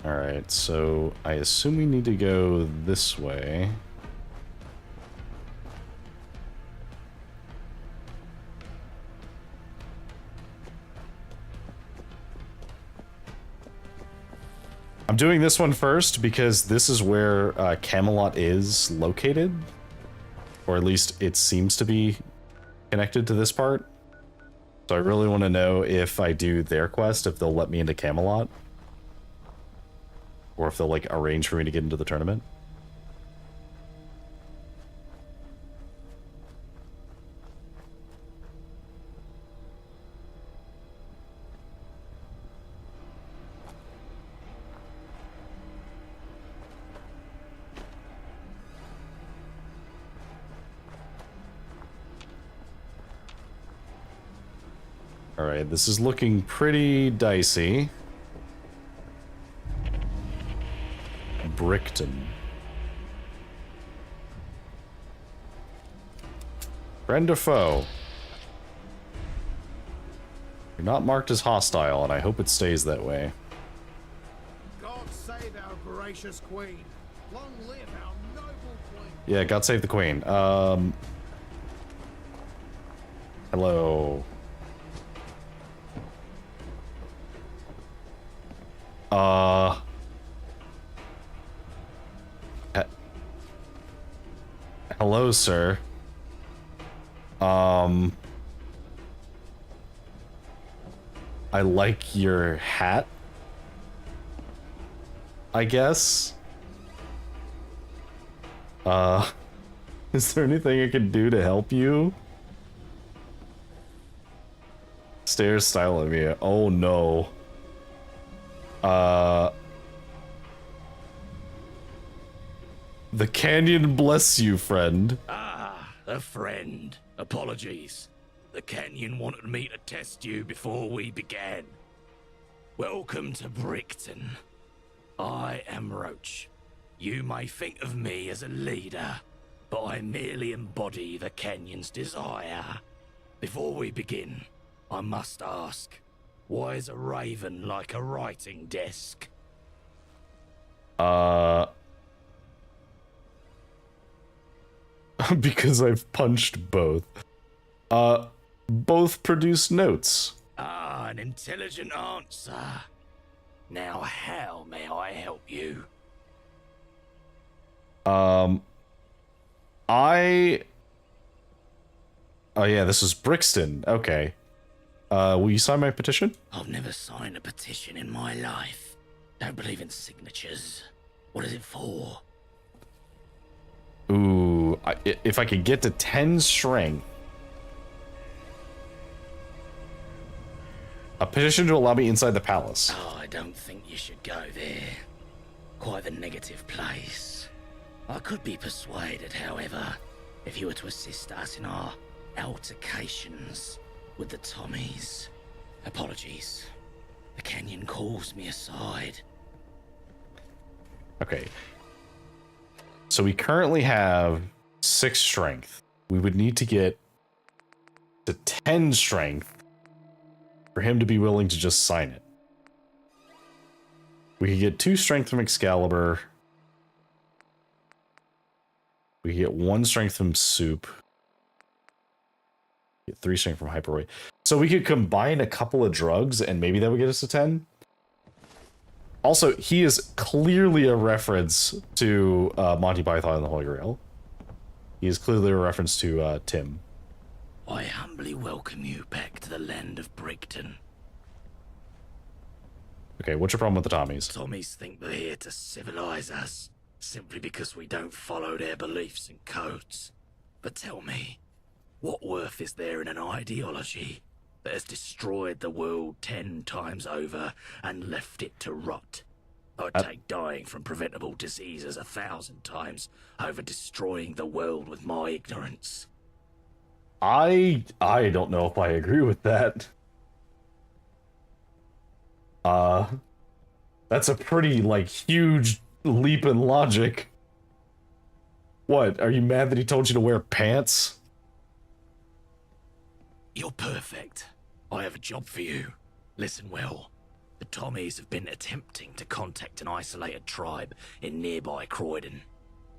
Alright, so I assume we need to go this way. I'm doing this one first because this is where Camelot is located. Or at least it seems to be connected to this part. So I really want to know if I do their quest, if they'll let me into Camelot. Or if they'll, like, arrange for me to get into the tournament. Alright, this is looking pretty dicey. Brickton. Friend or foe? You're not marked as hostile, and I hope it stays that way. God save our gracious queen. Long live our noble queen. Yeah, God save the queen. Hello. Hello, sir. I like your hat, I guess. Is there anything I can do to help you? Stares style at me. Oh no. The canyon bless you, friend. Ah, a friend. Apologies. The canyon wanted me to test you before we began. Welcome to Brickton. I am Roach. You may think of me as a leader, but I merely embody the canyon's desire. Before we begin, I must ask, why is a raven like a writing desk? Because I've punched both. Both produce notes. Ah, an intelligent answer. Now, how may I help you? I Oh yeah, this was Brixton. Okay. Will you sign my petition? I've never signed a petition in my life. Don't believe in signatures. What is it for? Ooh, if I could get to 10 strength. A petition to allow me inside the palace. Oh, I don't think you should go there. Quite the negative place. I could be persuaded, however, if you were to assist us in our altercations with the Tommies. Apologies. The Kenyon calls me aside. Okay. So we currently have 6 strength. We would need to get to 10 strength for him to be willing to just sign it. We could get 2 strength from Excalibur. We could get 1 strength from Soup. Get 3 strength from Hyperboy. So we could combine a couple of drugs and maybe that would get us to 10. Also, he is clearly a reference to Monty Python and the Holy Grail. He is clearly a reference to Tim. I humbly welcome you back to the land of Brigton. Okay, what's your problem with the Tommies? Tommies think they're here to civilize us, simply because we don't follow their beliefs and codes. But tell me, what worth is there in an ideology that has destroyed the world 10 times over and left it to rot? I'd take dying from preventable diseases 1,000 times over destroying the world with my ignorance. I don't know if I agree with that. That's a pretty, like, huge leap in logic. What, are you mad that he told you to wear pants? You're perfect. I have a job for you. Listen well. The Tommies have been attempting to contact an isolated tribe in nearby Croydon.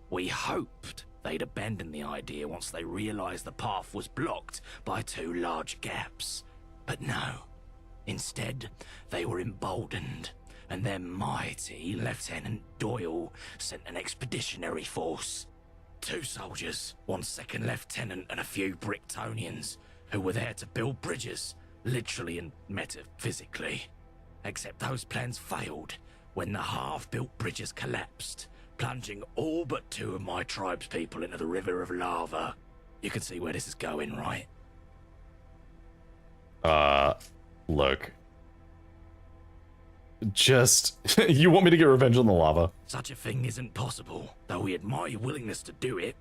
We hoped they'd abandon the idea once they realized the path was blocked by 2 large gaps. But no. Instead, they were emboldened, and their mighty Lieutenant Doyle sent an expeditionary force. 2 soldiers, 1 second lieutenant, and a few Bricktonians, who were there to build bridges, literally and metaphysically. Except those plans failed when the half-built bridges collapsed, plunging all but 2 of my tribe's people into the river of lava. You can see where this is going, right? Look. Just, you want me to get revenge on the lava? Such a thing isn't possible, though we admire your willingness to do it.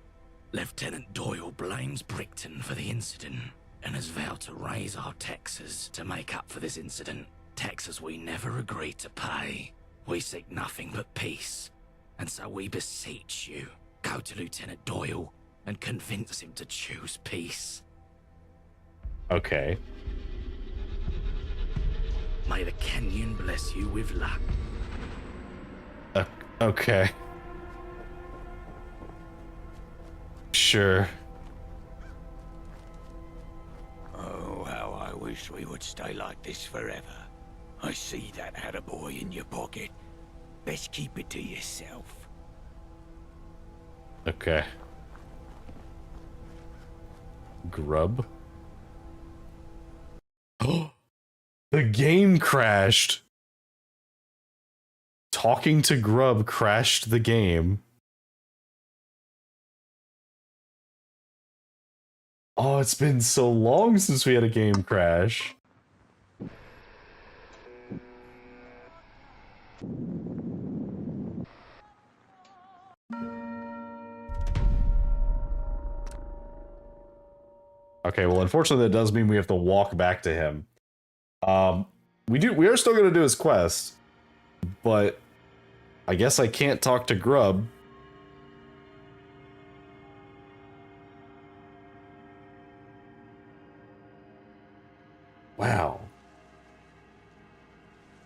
Lieutenant Doyle blames Bricton for the incident, and has vowed to raise our taxes to make up for this incident. Taxes we never agreed to pay. We seek nothing but peace, and so we beseech you, go to Lieutenant Doyle and convince him to choose peace. Okay. May the Kenyon bless you with luck. Okay. Sure. Oh, how I wish we would stay like this forever. I see that attaboy in your pocket. Best keep it to yourself. Okay. Grub. Oh, the game crashed. Talking to Grub crashed the game. Oh, it's been so long since we had a game crash. Okay, well, unfortunately, that does mean we have to walk back to him. We are still going to do his quest, but I guess I can't talk to Grub. Wow.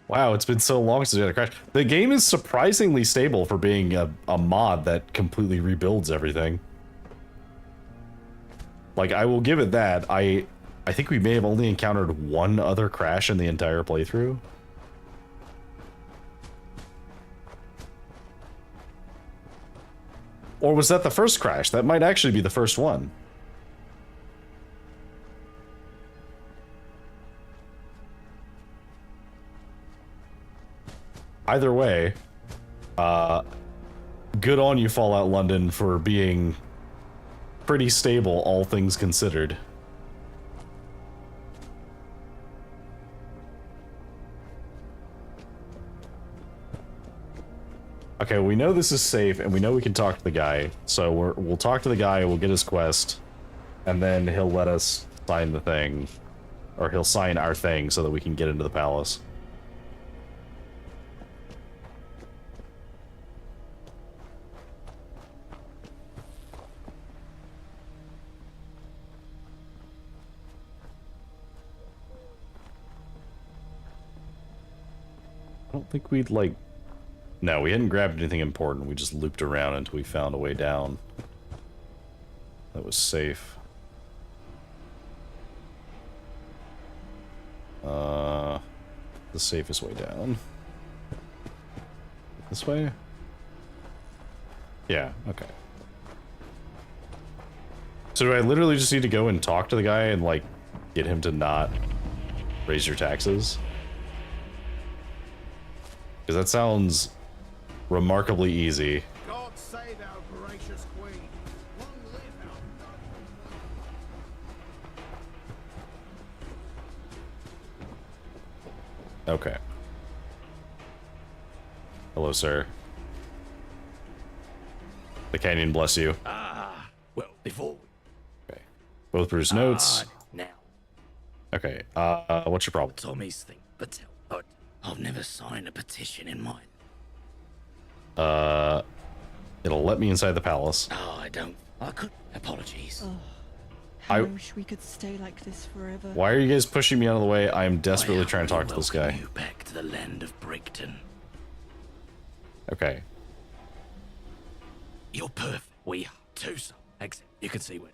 Wow, it's been so long since we had a crash. The game is surprisingly stable for being a mod that completely rebuilds everything. Like, I will give it that. I think we may have only encountered 1 other crash in the entire playthrough. Or was that the first crash? That might actually be the first one. either way, good on you, Fallout London, for being pretty stable, all things considered. Okay, we know this is safe, and we know we can talk to the guy, so we'll talk to the guy, we'll get his quest, and then he'll let us sign the thing. Or he'll sign our thing so that we can get into the palace. I don't think we'd, like... No, we hadn't grabbed anything important. We just looped around until we found a way down. That was safe. The safest way down. This way? Yeah, okay. So do I literally just need to go and talk to the guy and, like, get him to not raise your taxes? Because that sounds remarkably easy. God save our gracious queen. Long live our... Okay. Hello, sir. The canyon bless you. Ah, well, before... Okay. Both Bruce notes. Now. Okay, what's your problem? Tommy's thing, but I've never signed a petition in mine. It'll let me inside the palace. Oh, I don't. I could. Apologies. Oh, I wish we could stay like this forever. Why are you guys pushing me out of the way? I am desperately trying to talk to this guy. You back to the land of Brickton. Okay. You're perfect. We are two some. Exit. You can see where.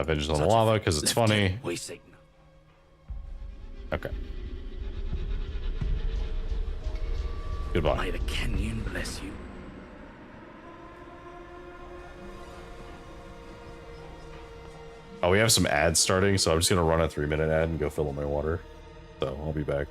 Vengeance on the lava because it's funny. We signal. Okay. Goodbye. May the canyon bless you. Oh, we have some ads starting, so I'm just gonna run a 3-minute ad and go fill up my water. So I'll be back.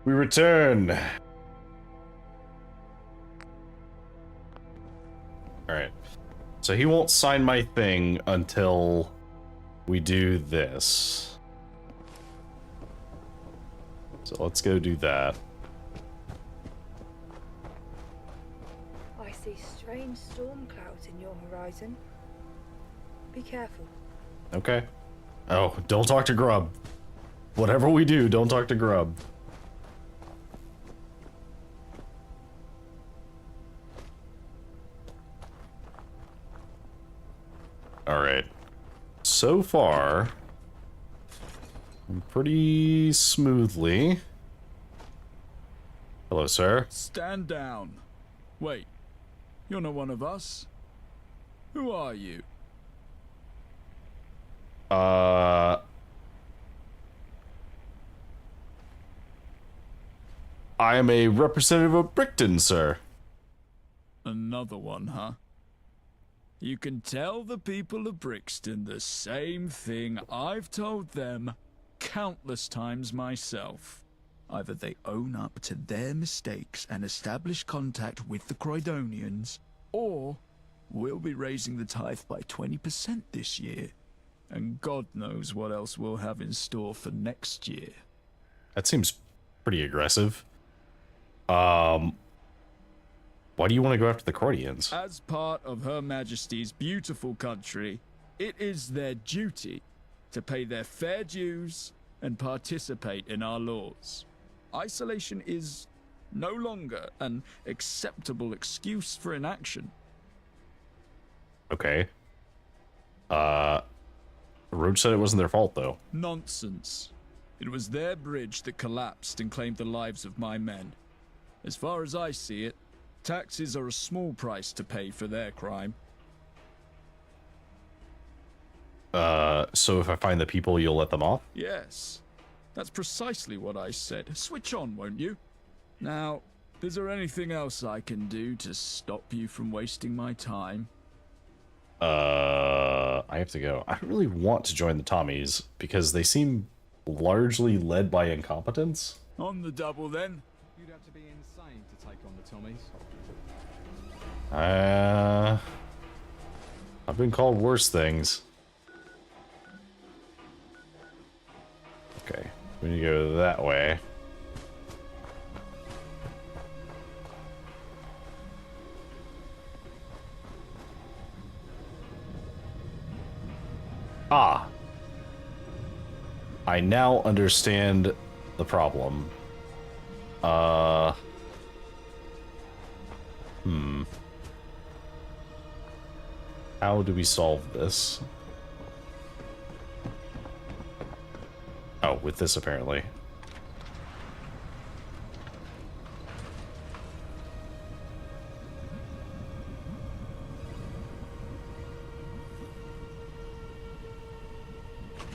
We return. Alright. So he won't sign my thing until we do this. So let's go do that. I see strange storm clouds in your horizon. Be careful. Okay. Oh, don't talk to Grub. Whatever we do, don't talk to Grub. Alright. So far, pretty smoothly. Hello, sir. Stand down. Wait, you're not one of us? Who are you? I am a representative of Brickton, sir. Another one, huh? You can tell the people of Brixton the same thing I've told them countless times myself. Either they own up to their mistakes and establish contact with the Croydonians, or we'll be raising the tithe by 20% this year. And God knows what else we'll have in store for next year. That seems pretty aggressive. Why do you want to go after the Croydians? As part of Her Majesty's beautiful country, it is their duty to pay their fair dues and participate in our laws. Isolation is no longer an acceptable excuse for inaction. Okay. Roach said it wasn't their fault, though. Nonsense. It was their bridge that collapsed and claimed the lives of my men. As far as I see it, taxes are a small price to pay for their crime. So if I find the people, you'll let them off? Yes. That's precisely what I said. Switch on, won't you? Now, is there anything else I can do to stop you from wasting my time? I have to go. I don't really want to join the Tommies because they seem largely led by incompetence. On the double, then. You'd have to be insane to take on the Tommies. I've been called worse things. Okay, we need to go that way. Ah. I now understand the problem. How do we solve this? Oh, with this apparently.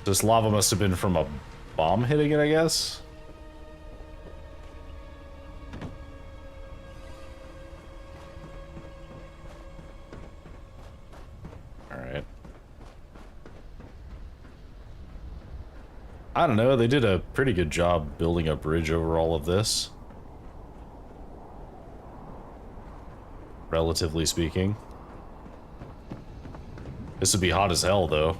This lava must have been from a bomb hitting it, I guess? Alright. I don't know, they did a pretty good job building a bridge over all of this. Relatively speaking. This would be hot as hell, though.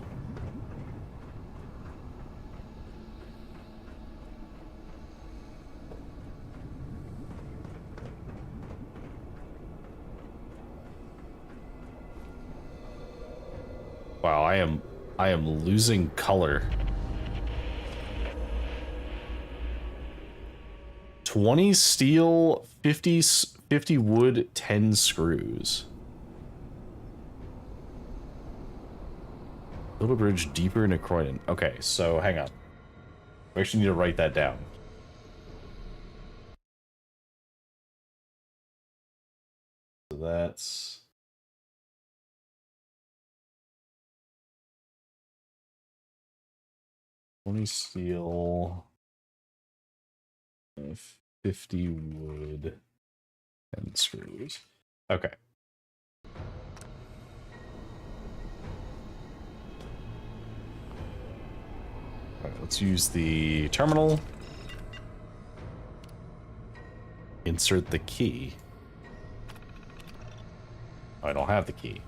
Wow, I am losing color. 20 steel, 50 wood, 10 screws. Build a bridge deeper into Croydon. Okay, so hang on. We actually need to write that down. So that's... $20 steel, 50 wood, and screws. Okay. Alright, let's use the terminal. insert the key? Oh, I don't have the key.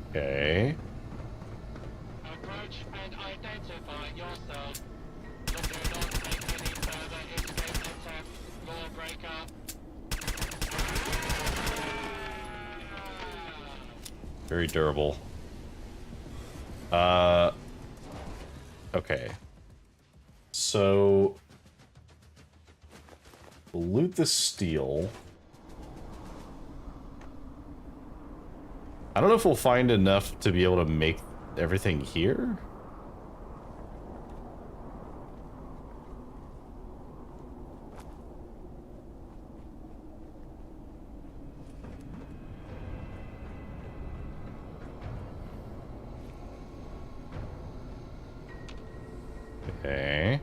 Okay. Approach and identify yourself. Do not make any further escape attempts, Lawbreaker. Very durable. Okay. So we'll loot the steel. I don't know if we'll find enough to be able to make everything here. Okay.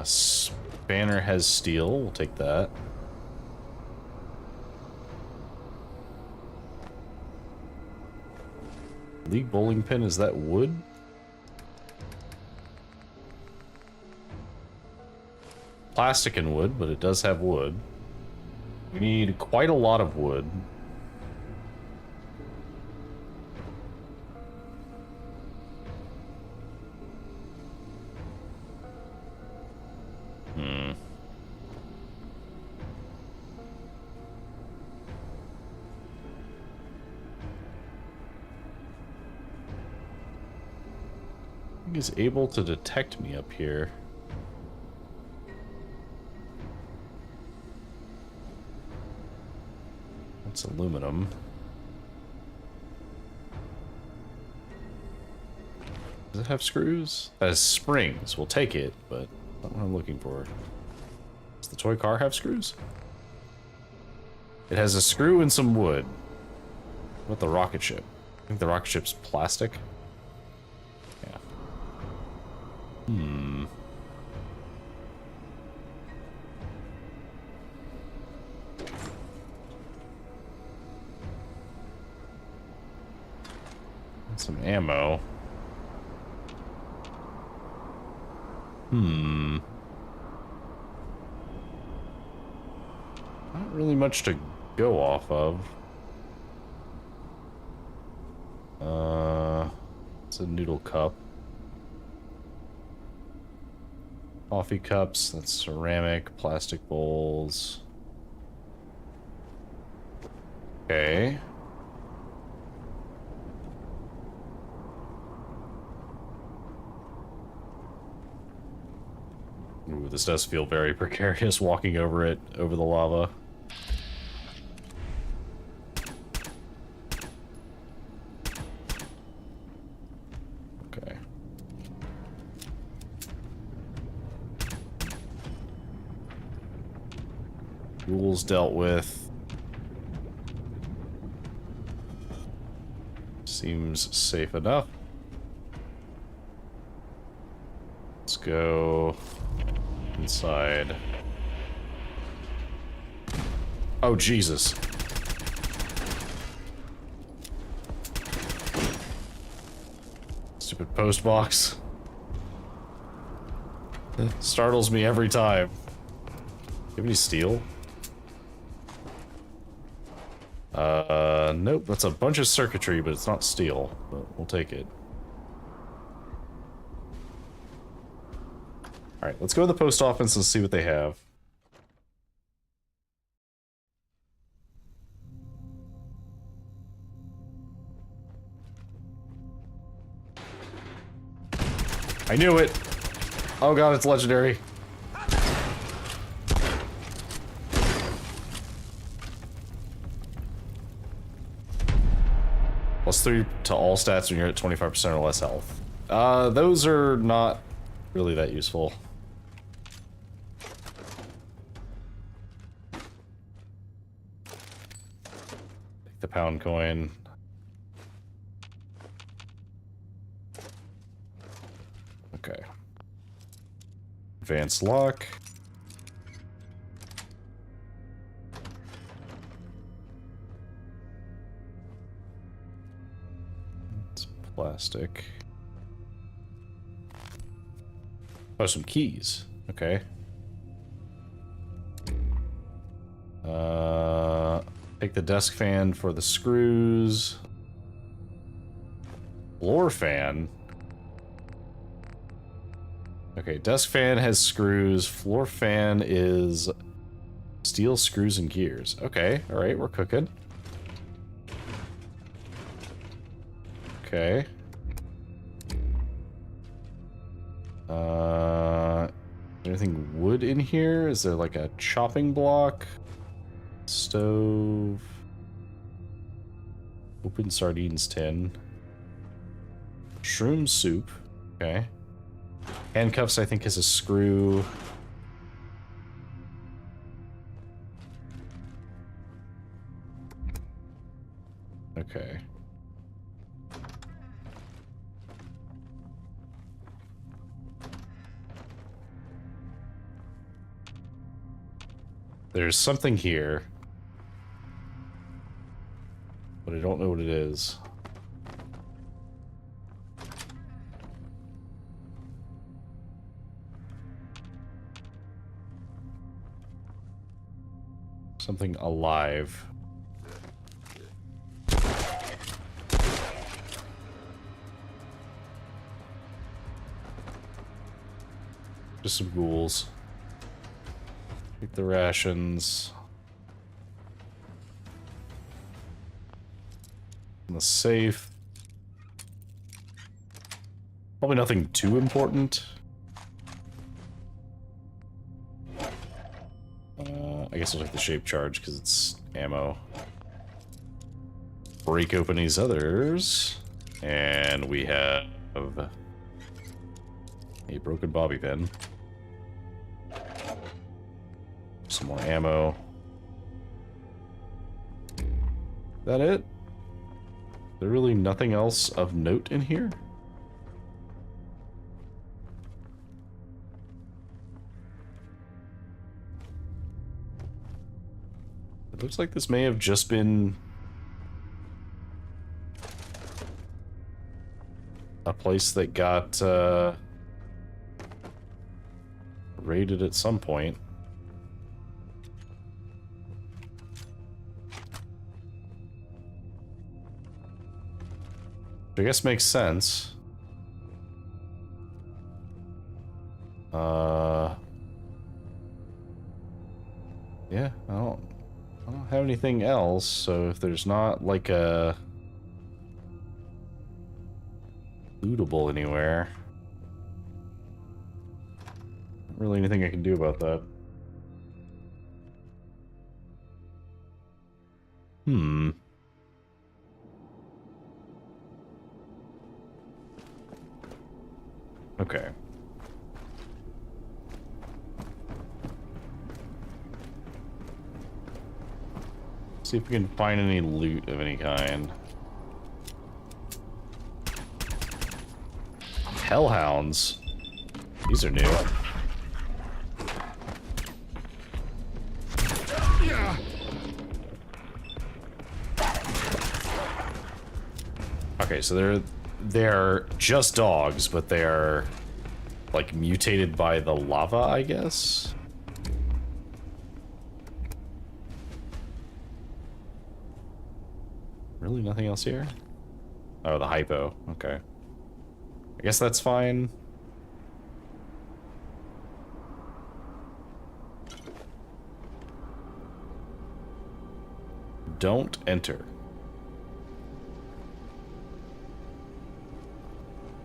Spanner has steel. We'll take that. League bowling pin, is that wood? Plastic and wood, but it does have wood. We need quite a lot of wood. Is able to detect me up here. That's aluminum. Does it have screws? That has springs. We'll take it, but not what I'm looking for. Does the toy car have screws? It has a screw and some wood. What about the rocket ship? I think the rocket ship's plastic. Some ammo. Not really much to go off of. It's a noodle cup. Coffee cups, that's ceramic, plastic bowls. Okay. Ooh, this does feel very precarious walking over it, over the lava. Okay. Rules dealt with. Seems safe enough. Let's go inside. Oh, Jesus. Stupid post box. It startles me every time. Do you have any steel? Nope, that's a bunch of circuitry, but it's not steel. But we'll take it. Alright, let's go to the post office and see what they have. I knew it! Oh god, it's legendary. +3 to all stats when you're at 25% or less health. Those are not really that useful. Take the pound coin. Okay. Advanced lock. Plastic. Oh, some keys. Okay. Take the desk fan for the screws. Floor fan. Okay, desk fan has screws. Floor fan is steel screws and gears. Okay, alright, we're cooking. Okay. Anything wood in here? Is there like a chopping block? Stove. Open sardines tin. Shroom soup. Okay. Handcuffs, I think, is a screw. Okay. There's something here, but I don't know what it is. Something alive. Just some ghouls. Take the rations. In the safe. Probably nothing too important. I guess I'll take the shape charge because it's ammo. Break open these others. And we have a broken bobby pin. Some more ammo. That it? There really nothing else of note in here? It looks like this may have just been a place that got raided at some point. I guess makes sense. Yeah, I don't have anything else, so if there's not like a lootable anywhere, not really anything I can do about that. Okay. See if we can find any loot of any kind. Hellhounds. These are new. Okay, so they're just dogs, but they're like mutated by the lava, I guess. Really nothing else here? Oh, the hypo. Okay. I guess that's fine. Don't enter.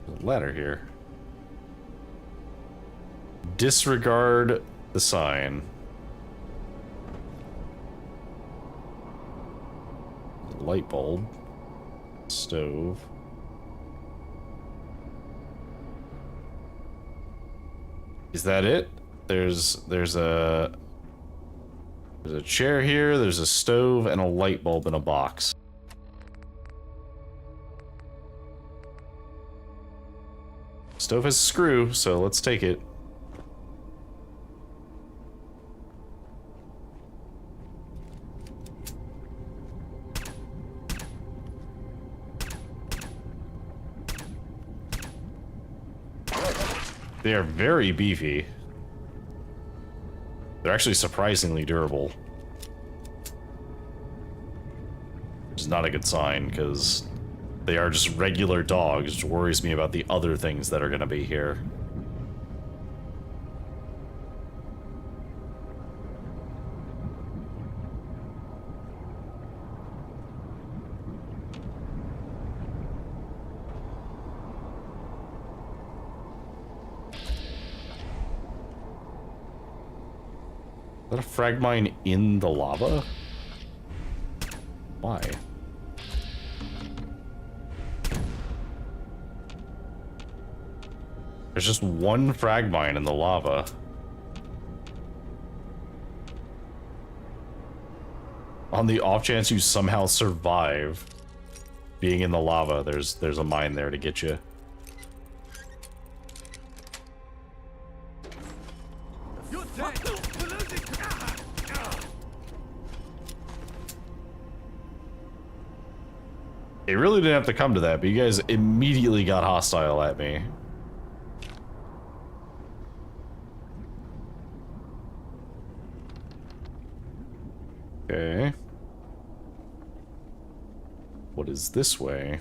There's a ladder here. Disregard the sign. Light bulb. Stove. Is that it? There's a chair here, there's a stove, and a light bulb in a box. Stove has a screw, so let's take it. They are very beefy. They're actually surprisingly durable. Which is not a good sign, because they are just regular dogs, which worries me about the other things that are going to be here. Is that a frag mine in the lava? Why? There's just one frag mine in the lava. On the off chance you somehow survive being in the lava, there's a mine there to get you. It really didn't have to come to that, but you guys immediately got hostile at me. Okay. What is this way?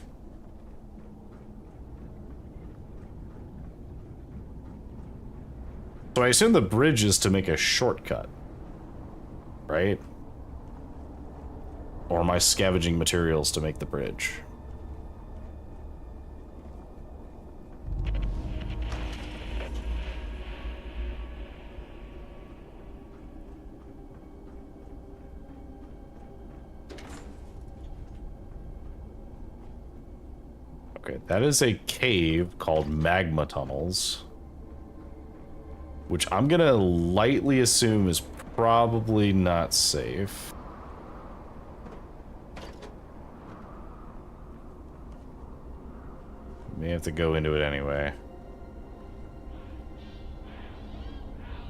So I assume the bridge is to make a shortcut, right? Or am I scavenging materials to make the bridge? Okay, that is a cave called Magma Tunnels, which I'm gonna lightly assume is probably not safe. May have to go into it anyway.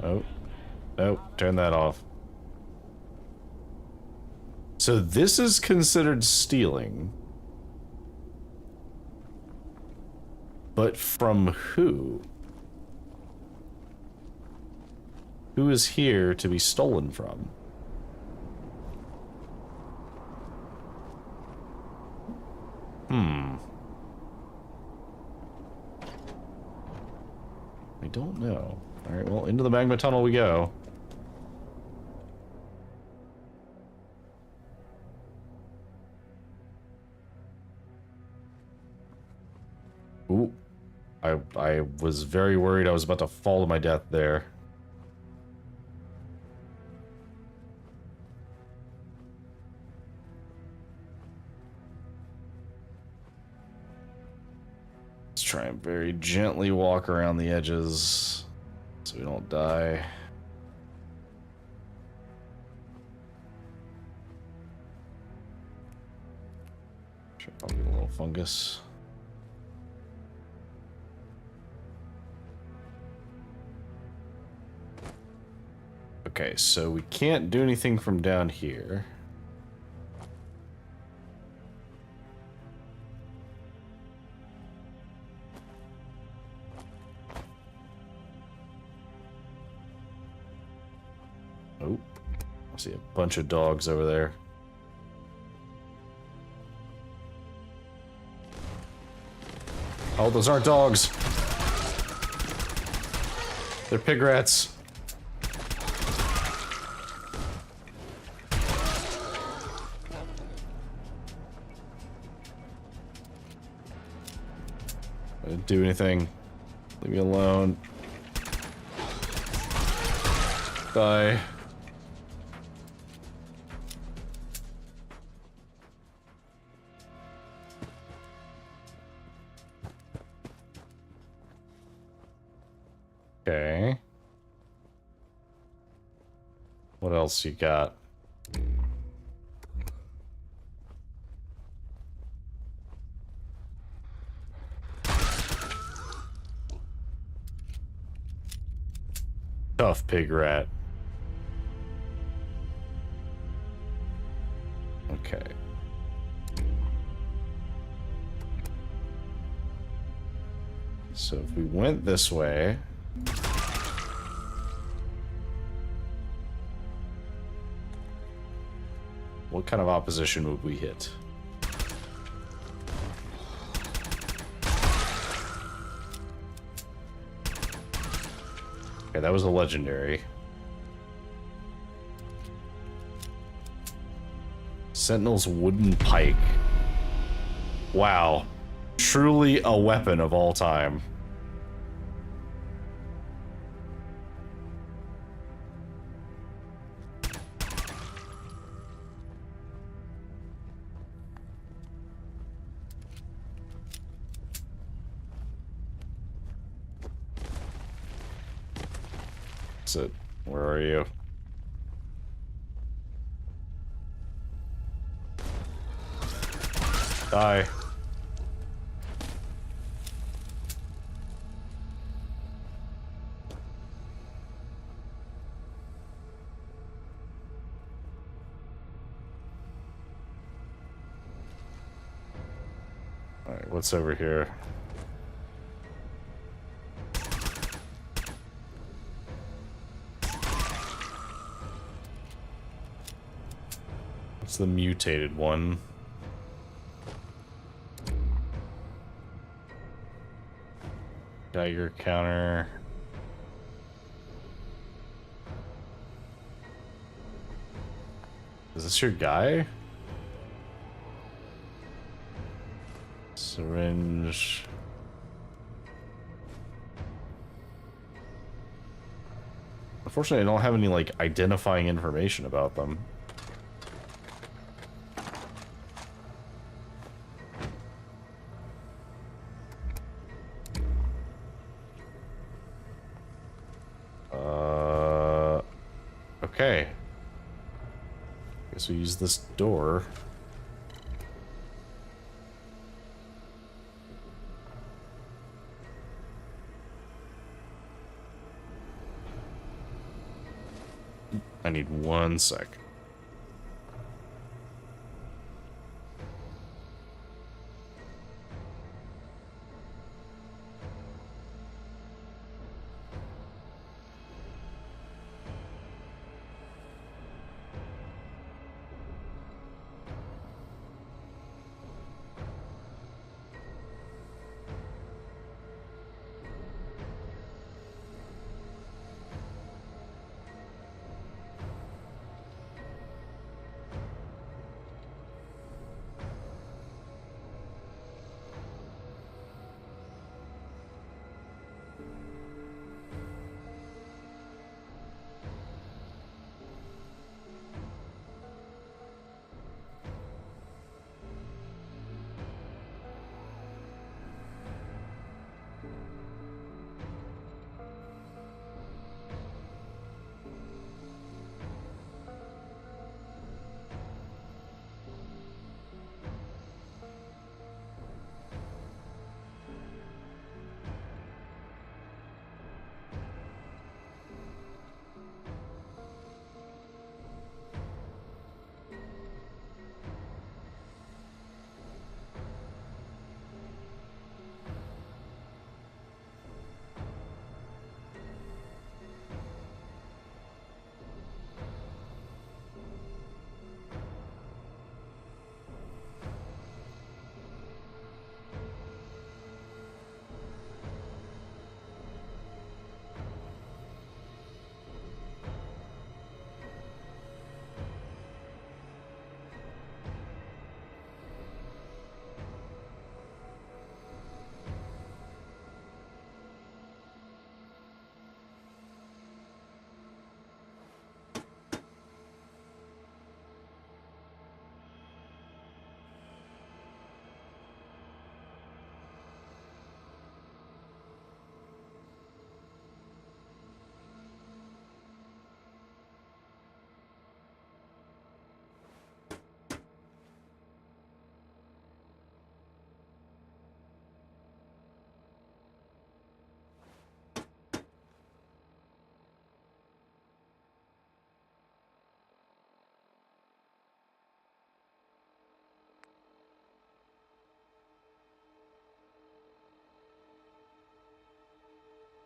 Oh. Nope, turn that off. So this is considered stealing. But from who? Who is here to be stolen from? I don't know. Alright, well, into the magma tunnel we go. Ooh. I was very worried I was about to fall to my death there. Let's try and very gently walk around the edges so we don't die. Should probably get a little fungus. Okay, so we can't do anything from down here. Oh, I see a bunch of dogs over there. Oh, those aren't dogs. They're pig rats. I didn't do anything. Leave me alone. Die. Okay. What else you got? Tough pig rat. Okay. So if we went this way, What kind of opposition would we hit? Okay, that was a legendary. Sentinel's wooden pike. Wow. Truly a weapon of all time. That's it. Where are you? Die. Alright, what's over here? What's the mutated one? Dagger counter. Is this your guy? Syringe. Unfortunately, I don't have any, like, identifying information about them. Okay. Guess we use this door. I need 1 sec.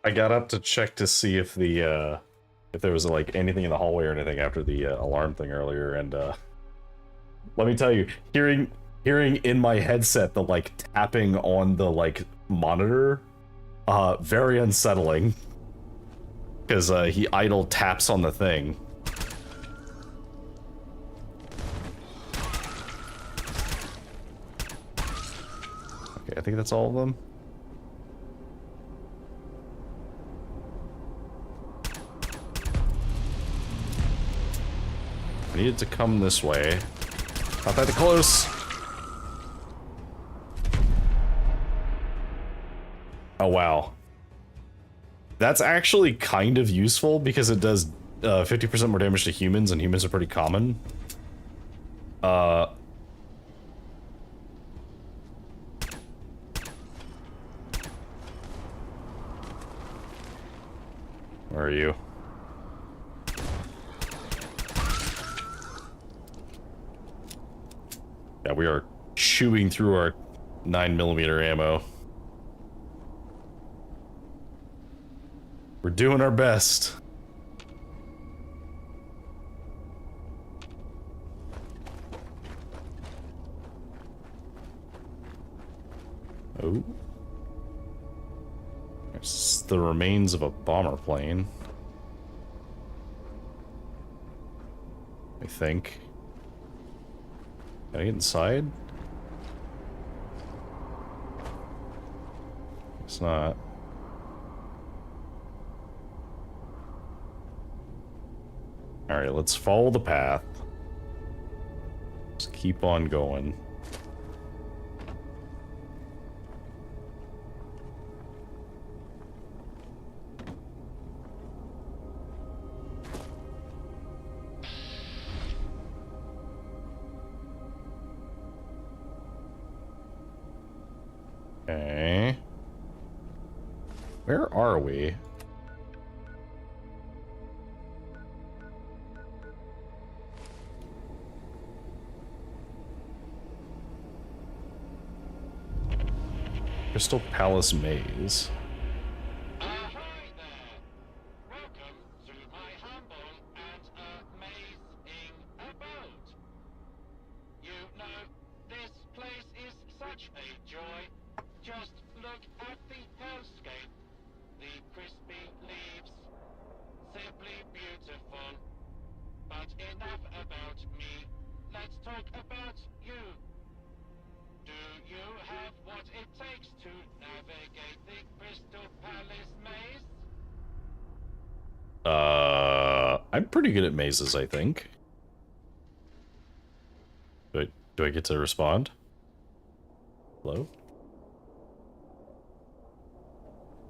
I got up to check to see if the if there was like anything in the hallway or anything after the alarm thing earlier, and Let me tell you, hearing in my headset the like tapping on the like monitor, very unsettling. Because he idle taps on the thing. Okay, I think that's all of them. I needed to come this way. Not that close. Oh, wow. That's actually kind of useful because it does 50% more damage to humans, and humans are pretty common. Where are you? Yeah, we are chewing through our 9mm ammo. We're doing our best. Oh. There's the remains of a bomber plane. I think. Can I get inside? It's not. Alright, let's follow the path. Just keep on going. Okay. Where are we? Crystal Palace Maze. I'm pretty good at mazes, I think. Do I get to respond? Hello?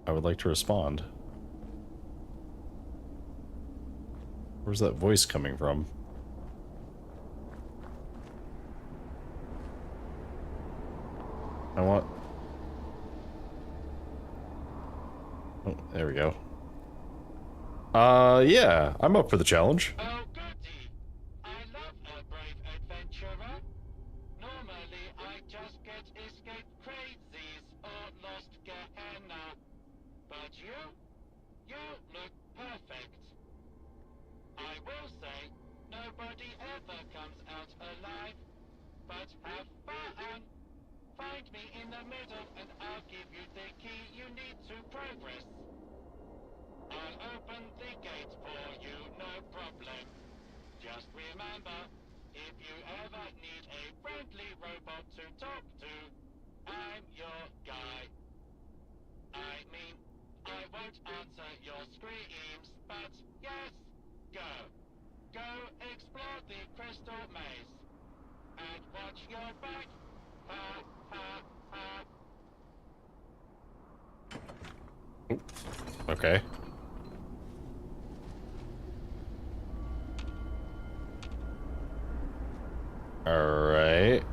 I would like to respond. Where's that voice coming from? I want... Oh, there we go. Yeah, I'm up for the challenge. Oh, goody! I love a brave adventurer. Normally, I just get escape crazies or lost Gehenna. But you look perfect. I will say, nobody ever comes out alive. But have fun. Find me in the middle and I'll give you the key you need to progress. I'll open the gate for you, no problem. Just remember, if you ever need a friendly robot to talk to, I'm your guy. I mean, I won't answer your screams, but yes, go. Go explore the crystal maze. And watch your back. Ha, ha, ha. Okay. Alright.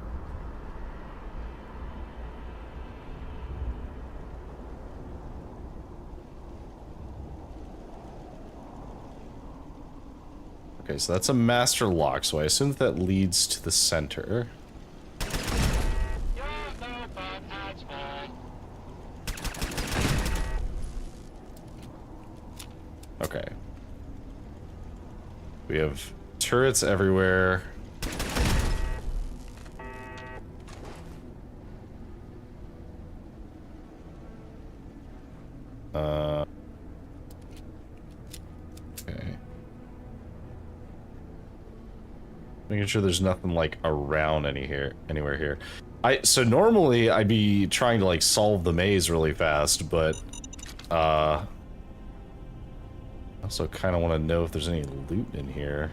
Okay, so that's a master lock, so I assume that leads to the center. Okay. We have turrets everywhere. Making sure there's nothing like around anywhere here. So normally I'd be trying to like solve the maze really fast, but I also kind of want to know if there's any loot in here.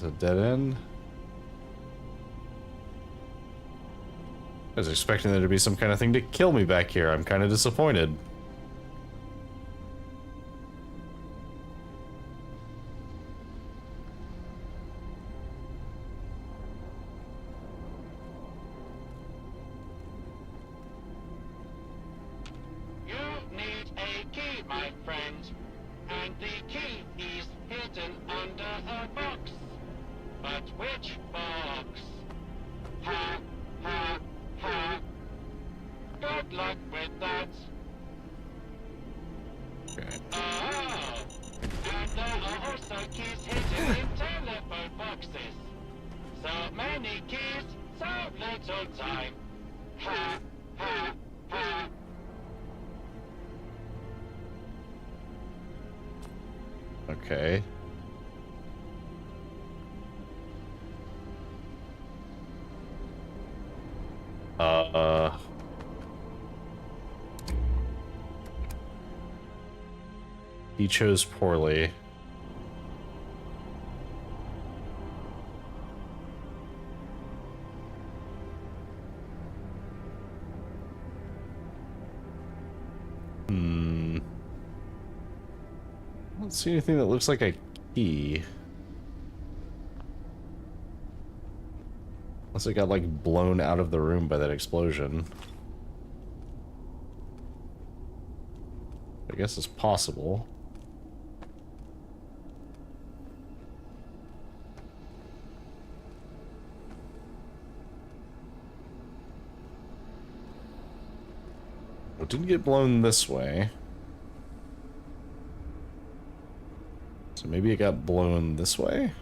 A dead end. I was expecting there to be some kind of thing to kill me back here. I'm kind of disappointed. You need a key, my friend. And the key is hidden under a box. But which box? Ha, ha, ha. Good luck with that. Okay. Oh, and there are also keys hidden in telephone boxes. So many keys, so little time. Ha, ha, ha. Okay. He chose poorly. I don't see anything that looks like a key. Unless it got like blown out of the room by that explosion. I guess it's possible. It didn't get blown this way. So maybe it got blown this way?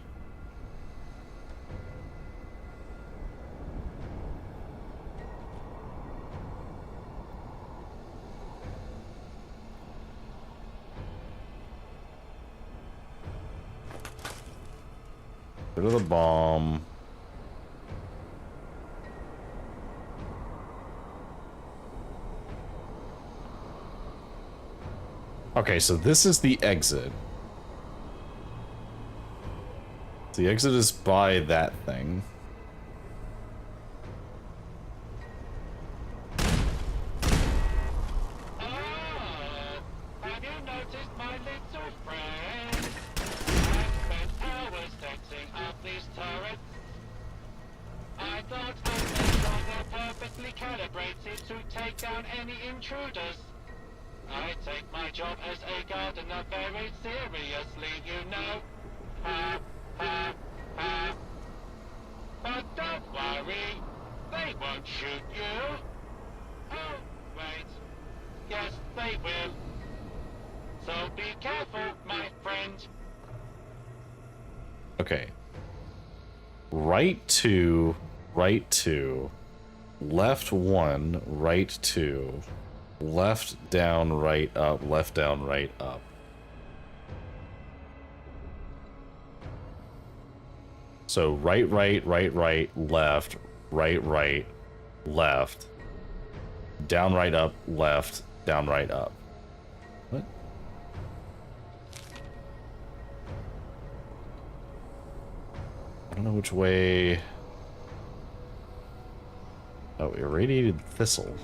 Go to the bomb. Okay, so this is the exit. The exit is by that thing. Have you noticed my little friend? I've spent hours setting up these turrets. I thought I'd make sure they're perfectly calibrated to take down any intruders. I take my job as a gardener very seriously, you know. Ha, ha, ha. But don't worry, they won't shoot you. Oh, wait. Yes, they will. So be careful, my friend. Okay. Right 2, right 2, left 1, right 2, left down, right up, left down, right up. So right, right, right, right, left, right, right, left, down, right, up, left, down, right, up. What? I don't know which way. Oh, irradiated thistle.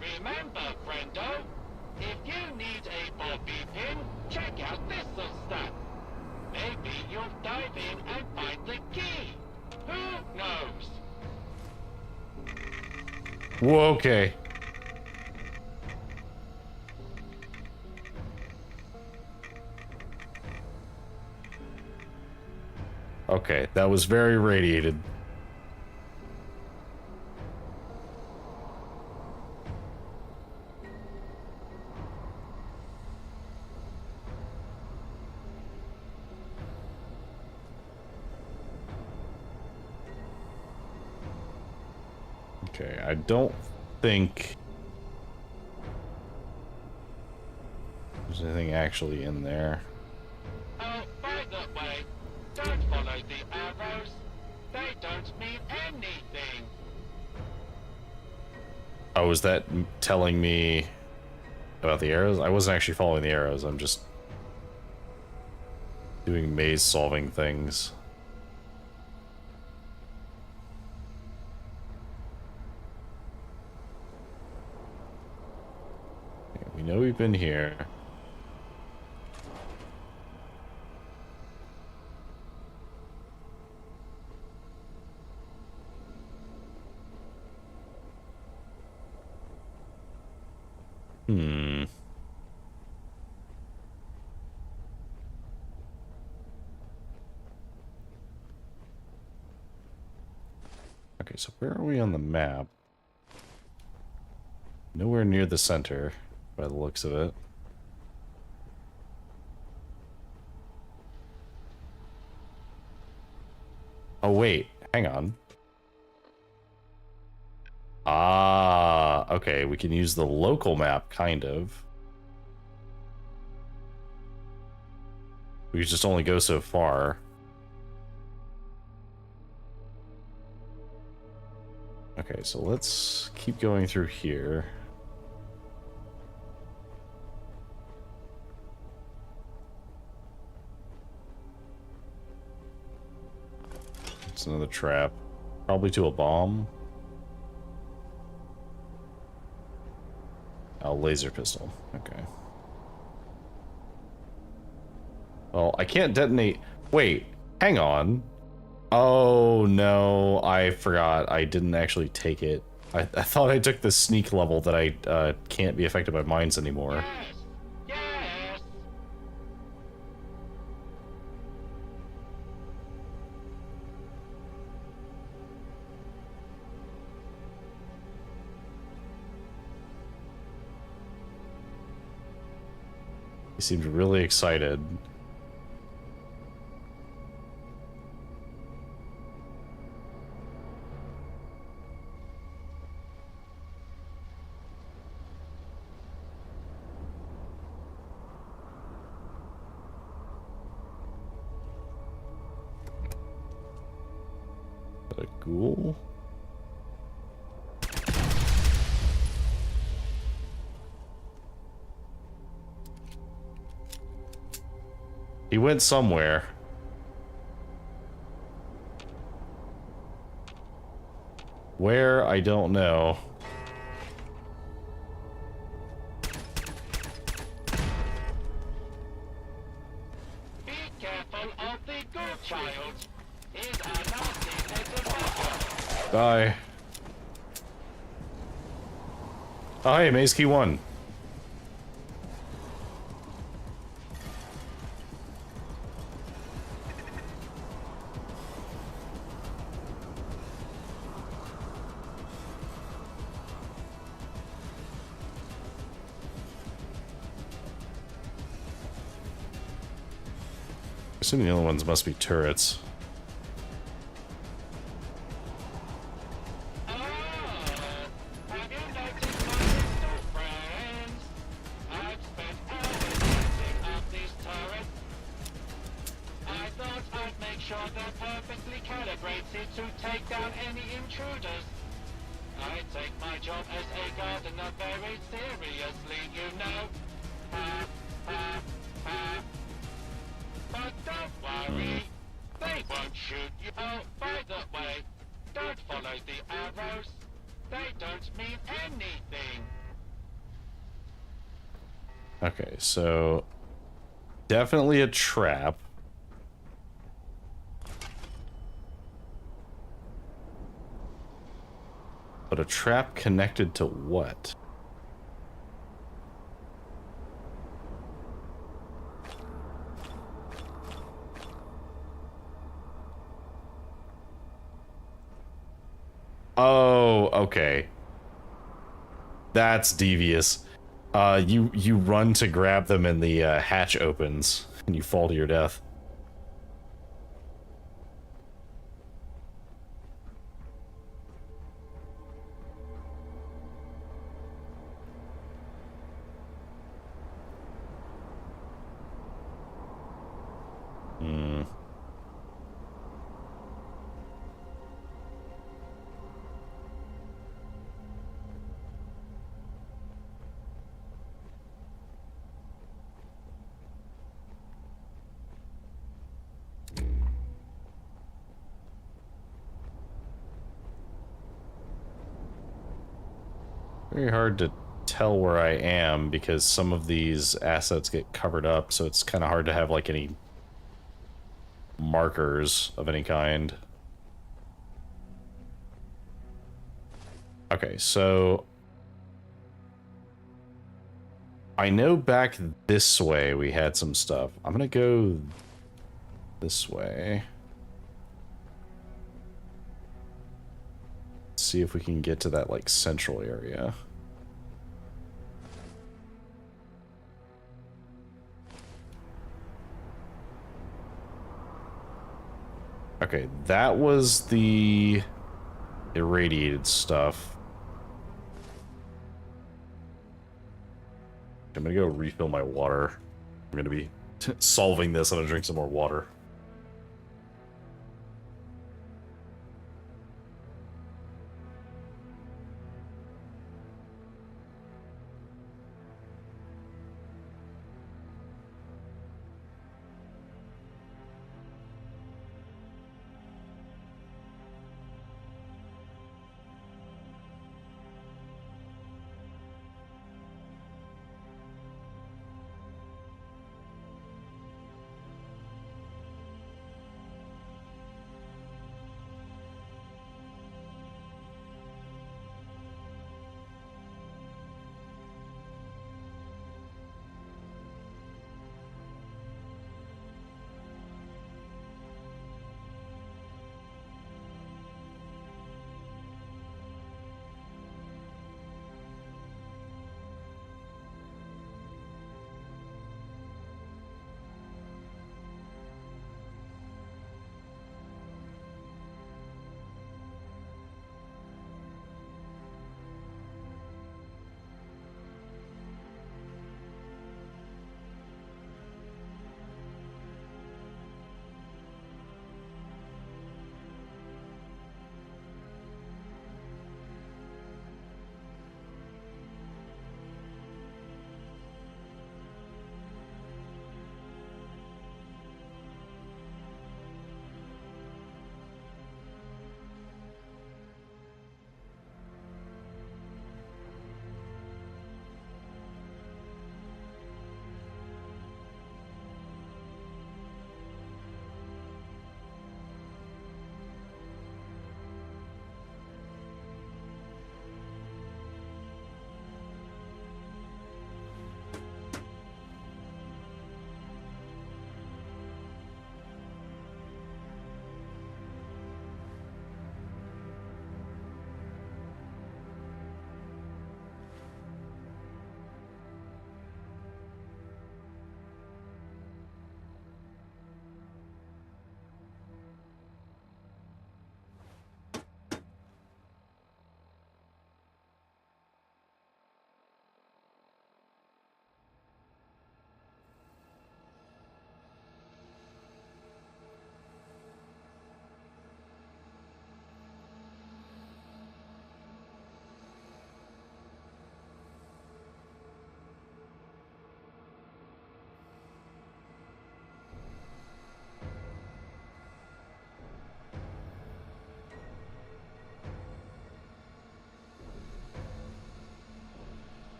Remember, friendo, if you need a bobby pin, check out this stuff. Maybe you'll dive in and find the key. Who knows? Whoa, okay. Okay, that was very radiated. Okay, I don't think there's anything actually in there. Oh, by the way, don't follow the arrows. They don't mean anything. Oh, is that telling me about the arrows? I wasn't actually following the arrows. I'm just doing maze solving things. Okay, we know we've been here. Hmm. Okay, so where are we on the map? Nowhere near the center, by the looks of it. Oh, wait. Hang on. Ah, okay. We can use the local map, kind of. We just only go so far. Okay, so let's keep going through here. It's another trap. Probably to a bomb. Oh, laser pistol. Okay. Well, I can't detonate. Wait, hang on. Oh, no, I forgot. I didn't actually take it. I thought I took the sneak level that I can't be affected by mines anymore. He seemed really excited. A ghoul? He went somewhere. Where? I don't know. Be careful of the good child. He's a nasty little bugger. Bye. Oh, hey, Maze Key 1. Assuming the other ones must be turrets. Okay, so definitely a trap. But a trap connected to what? Oh, okay. That's devious. You run to grab them and the hatch opens and you fall to your death. very hard to tell where I am because some of these assets get covered up, so it's kind of hard to have like any markers of any kind. Okay, so I know back this way we had some stuff. I'm gonna go this way. See if we can get to that like central area. Okay, that was the irradiated stuff. I'm gonna go refill my water. I'm gonna be solving this. I'm gonna drink some more water.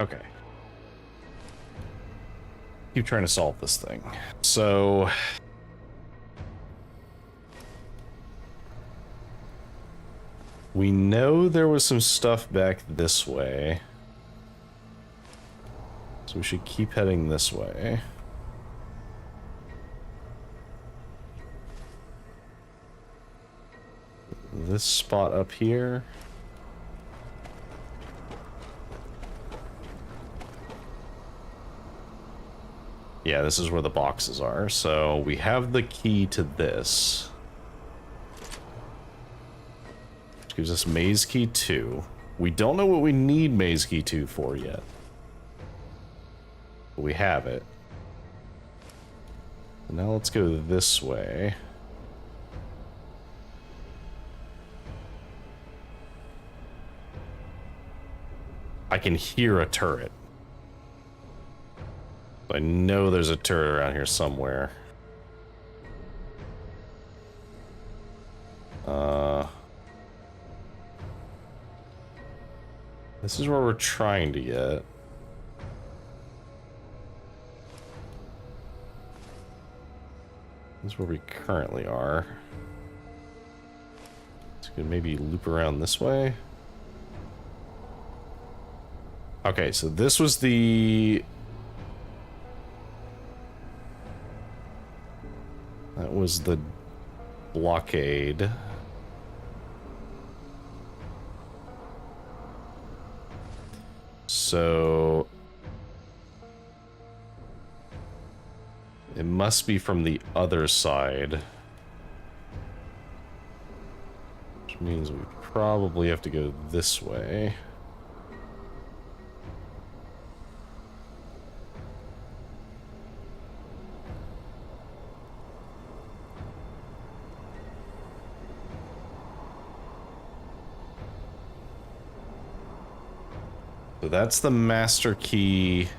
Okay. Keep trying to solve this thing. So we know there was some stuff back this way. So we should keep heading this way. This spot up here. Yeah, this is where the boxes are. So we have the key to this. Which gives us Maze Key 2. We don't know what we need Maze Key 2 for yet. But we have it. Now let's go this way. I can hear a turret. I know there's a turret around here somewhere. This is where we're trying to get. This is where we currently are. So we could maybe loop around this way. Okay, so this was the... That was the blockade. So... It must be from the other side. Which means we probably have to go this way. So that's the master key,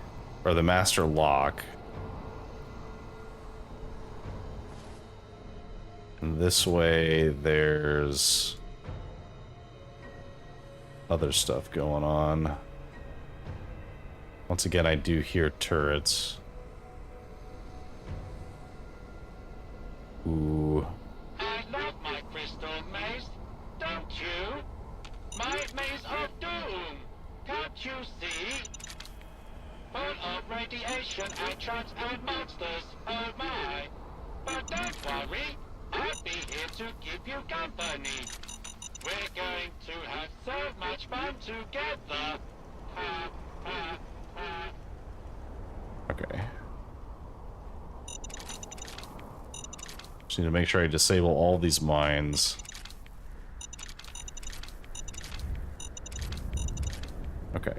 or the master lock. And this way, there's other stuff going on. Once again, I do hear turrets. Ooh. I love my crystal maze, don't you? My maze of doom, can't you see? Full of radiation and traps and monsters, oh my. But don't worry, I'll be here to keep you company. We're going to have so much fun together. Ha, ha, ha. Okay. Just need to make sure I disable all these mines. Okay.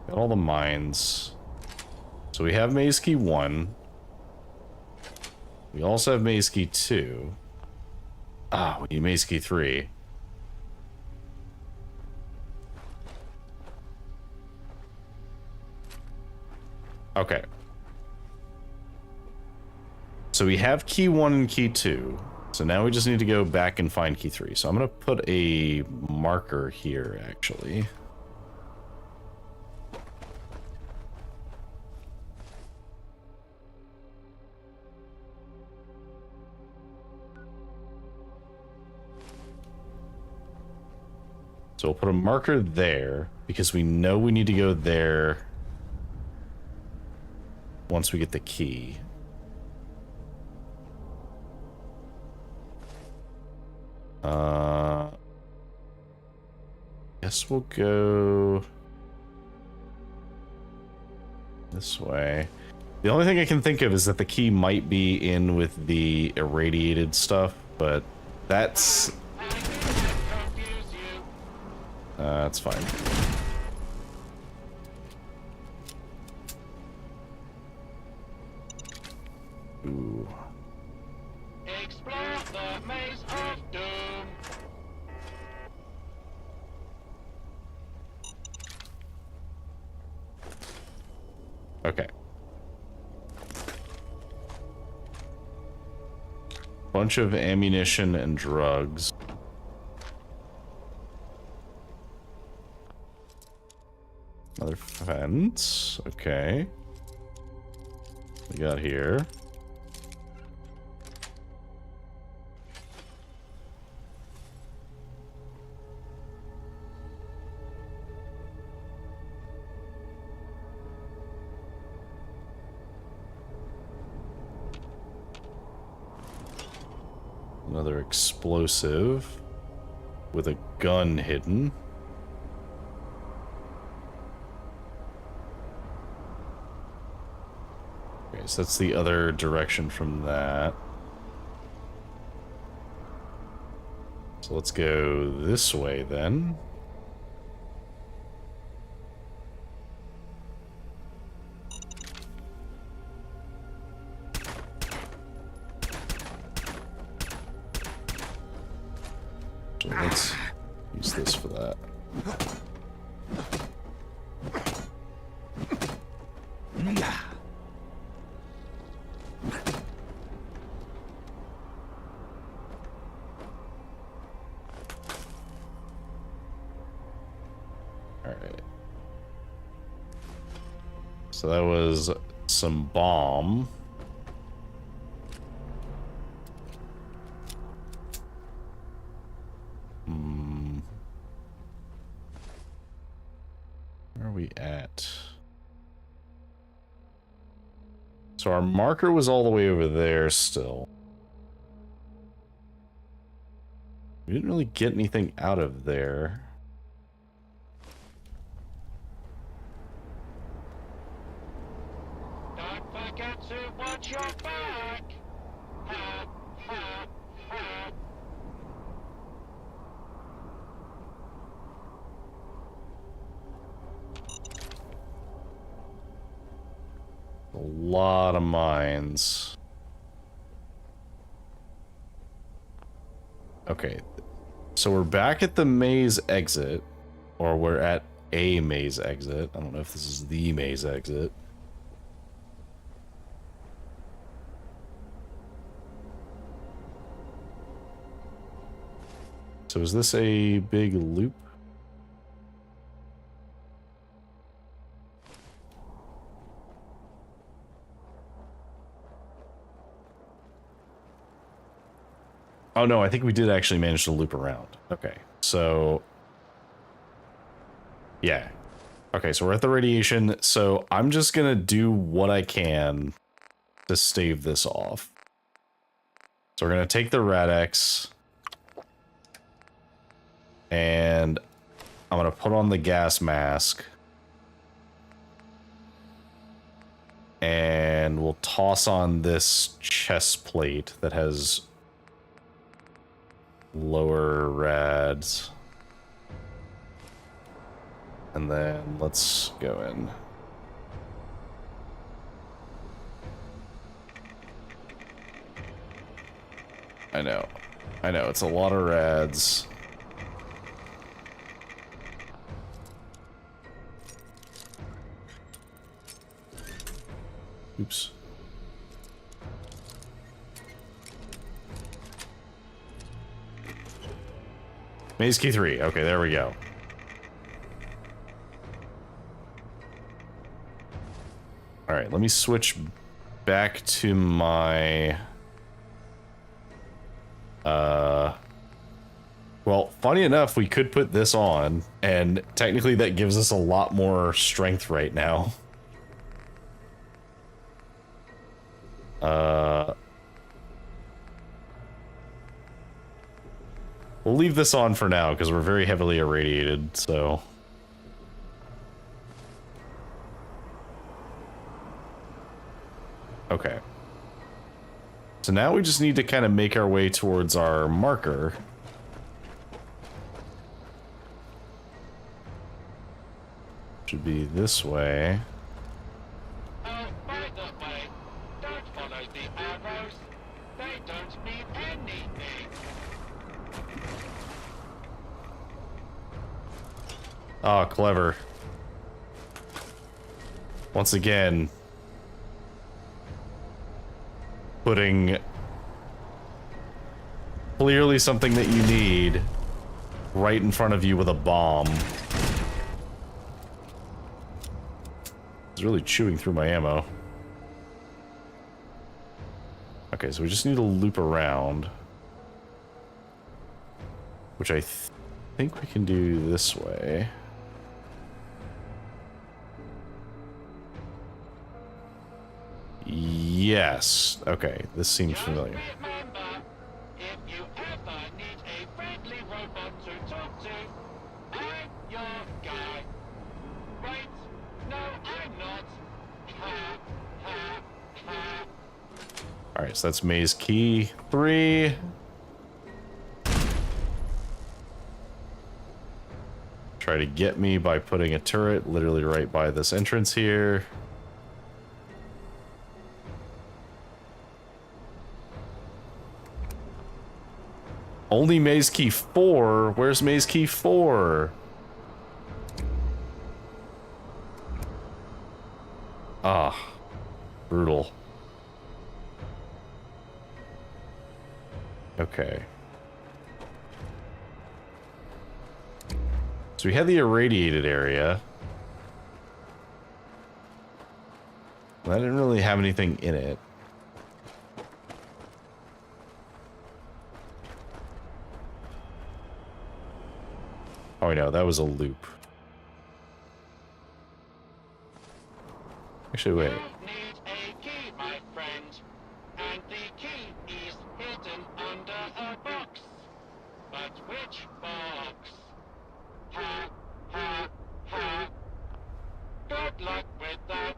Got all the mines. So we have Maze Key 1. We also have Maze Key 2. Ah, we need Maze Key 3. Okay. So we have Key 1 and Key 2. So now we just need to go back and find Key 3. So I'm going to put a marker here, actually. So we'll put a marker there, because we know we need to go there once we get the key. Guess we'll go this way. The only thing I can think of is that the key might be in with the irradiated stuff, but that's... that's fine. Ooh. Explore the maze of doom. Okay. Bunch of ammunition and drugs. Another fence. Okay. We got here. Another explosive with a gun hidden. Okay, so that's the other direction from that. So let's go this way then. So let's use this for that. So that was some bomb. Where are we at? So our marker was all the way over there still. We didn't really get anything out of there. Don't forget to watch your back. Ha, ha, ha. A lot of mines. Okay, so we're back at the maze exit, or we're at a maze exit. I don't know if this is the maze exit. So is this a big loop? Oh no, I think we did actually manage to loop around. Okay, so... yeah. Okay, so we're at the radiation, so I'm just gonna do what I can to stave this off. So we're gonna take the Rad-X, and I'm gonna put on the gas mask, and we'll toss on this chest plate that has lower rads, and then let's go in. I know, it's a lot of rads. Oops. Maze key 3. Okay, there we go. Alright, let me switch back to my... well, funny enough, we could put this on, and technically that gives us a lot more strength right now. We'll leave this on for now, because we're very heavily irradiated, so... okay. So now we just need to kind of make our way towards our marker. Should be this way. Oh, by the way, don't follow the arrows. They don't mean anything. Ah, clever. Once again, putting clearly something that you need right in front of you with a bomb. It's really chewing through my ammo. Okay, so we just need to loop around, which I think we can do this way. Yes. Okay, this seems familiar. Remember, if you ever need a friendly robot to talk to, I'm your guy. Right? No, I'm not. Ha, ha, ha. Alright, so that's maze key 3. Try to get me by putting a turret literally right by this entrance here. Only maze key 4? Where's maze key 4? Ah, brutal. Okay. So we had the irradiated area. That didn't really have anything in it. Oh, no, that was a loop. Actually, wait. Need a key, my friend, and the key is hidden under a box. But which box? Ha, ha, ha. Good luck with that.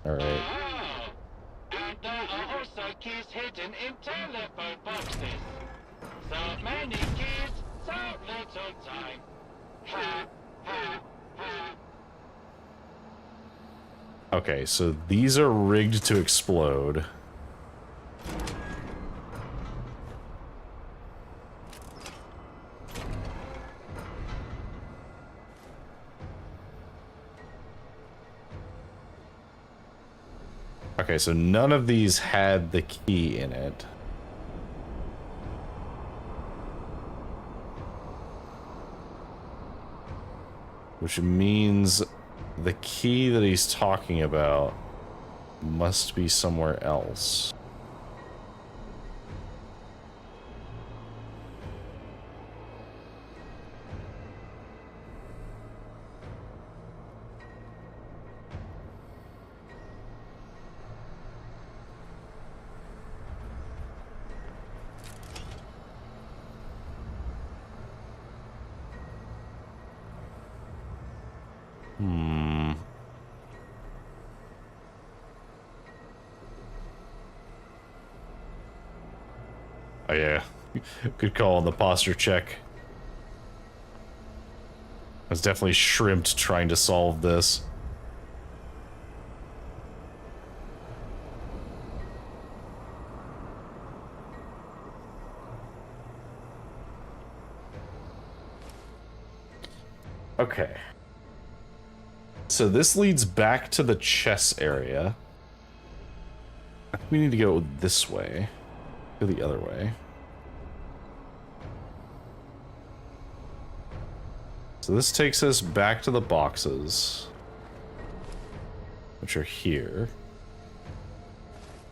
Alright. Oh, and there are also keys hidden in telephone boxes. So many keys, so little time. Ha, ha, ha. Okay, so these are rigged to explode. Okay, so none of these had the key in it. Which means the key that he's talking about must be somewhere else. Oh yeah, good call on the posture check. I was definitely shrimped trying to solve this. Okay. So this leads back to the chess area. I think we need to go this way. Go the other way. So this takes us back to the boxes, which are here.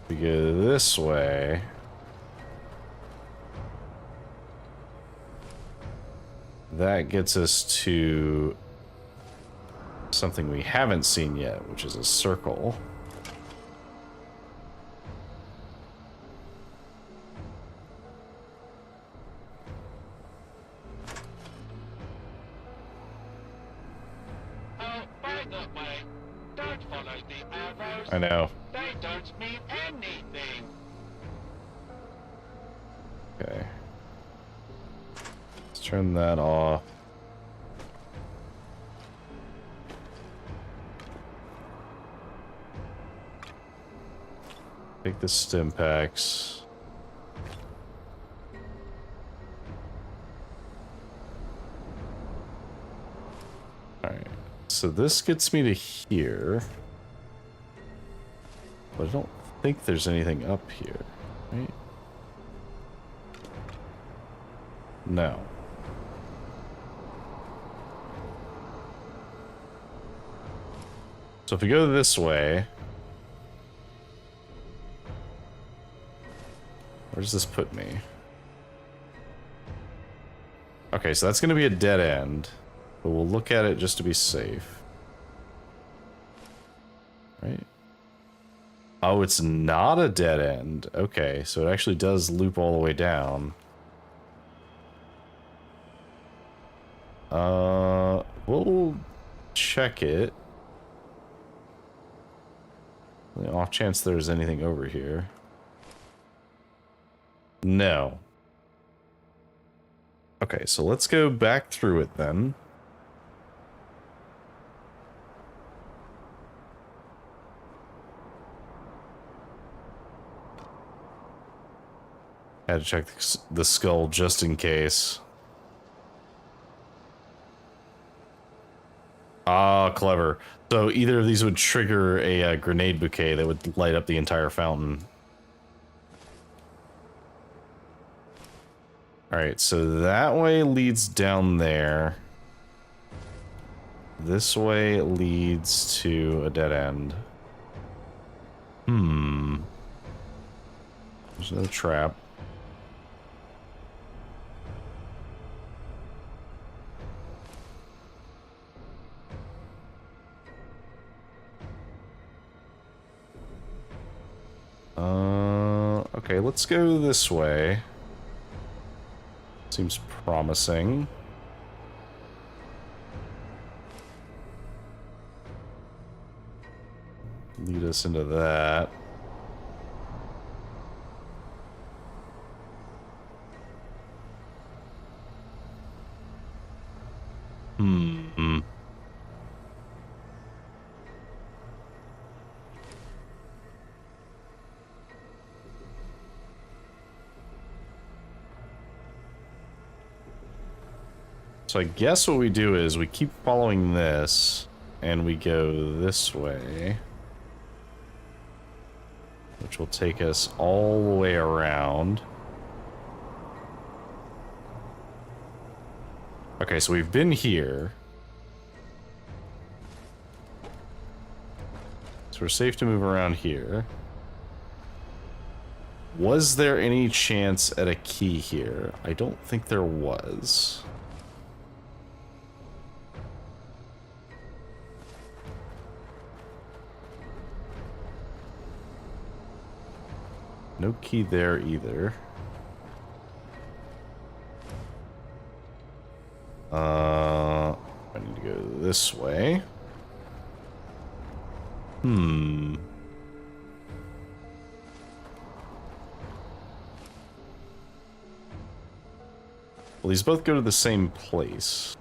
We go this way. That gets us to something we haven't seen yet, which is a circle. I know. They don't mean anything. Okay. Let's turn that off. Take the stim packs. Alright. So this gets me to here. But I don't think there's anything up here, right? No. So if we go this way, where does this put me? Okay, so that's going to be a dead end, but we'll look at it just to be safe. Right? Oh, it's not a dead end. Okay, so it actually does loop all the way down. We'll check it. The off chance there's anything over here. No. Okay, so let's go back through it then. Had to check the skull just in case. Ah, clever. So either of these would trigger a grenade bouquet that would light up the entire fountain. Alright, so that way leads down there. This way leads to a dead end. There's another trap. Okay, let's go this way. Seems promising. Lead us into that. So I guess what we do is we keep following this, and we go this way, which will take us all the way around. Okay, so we've been here. So we're safe to move around here. Was there any chance at a key here? I don't think there was. No key there either. I need to go this way. Well, these both go to the same place.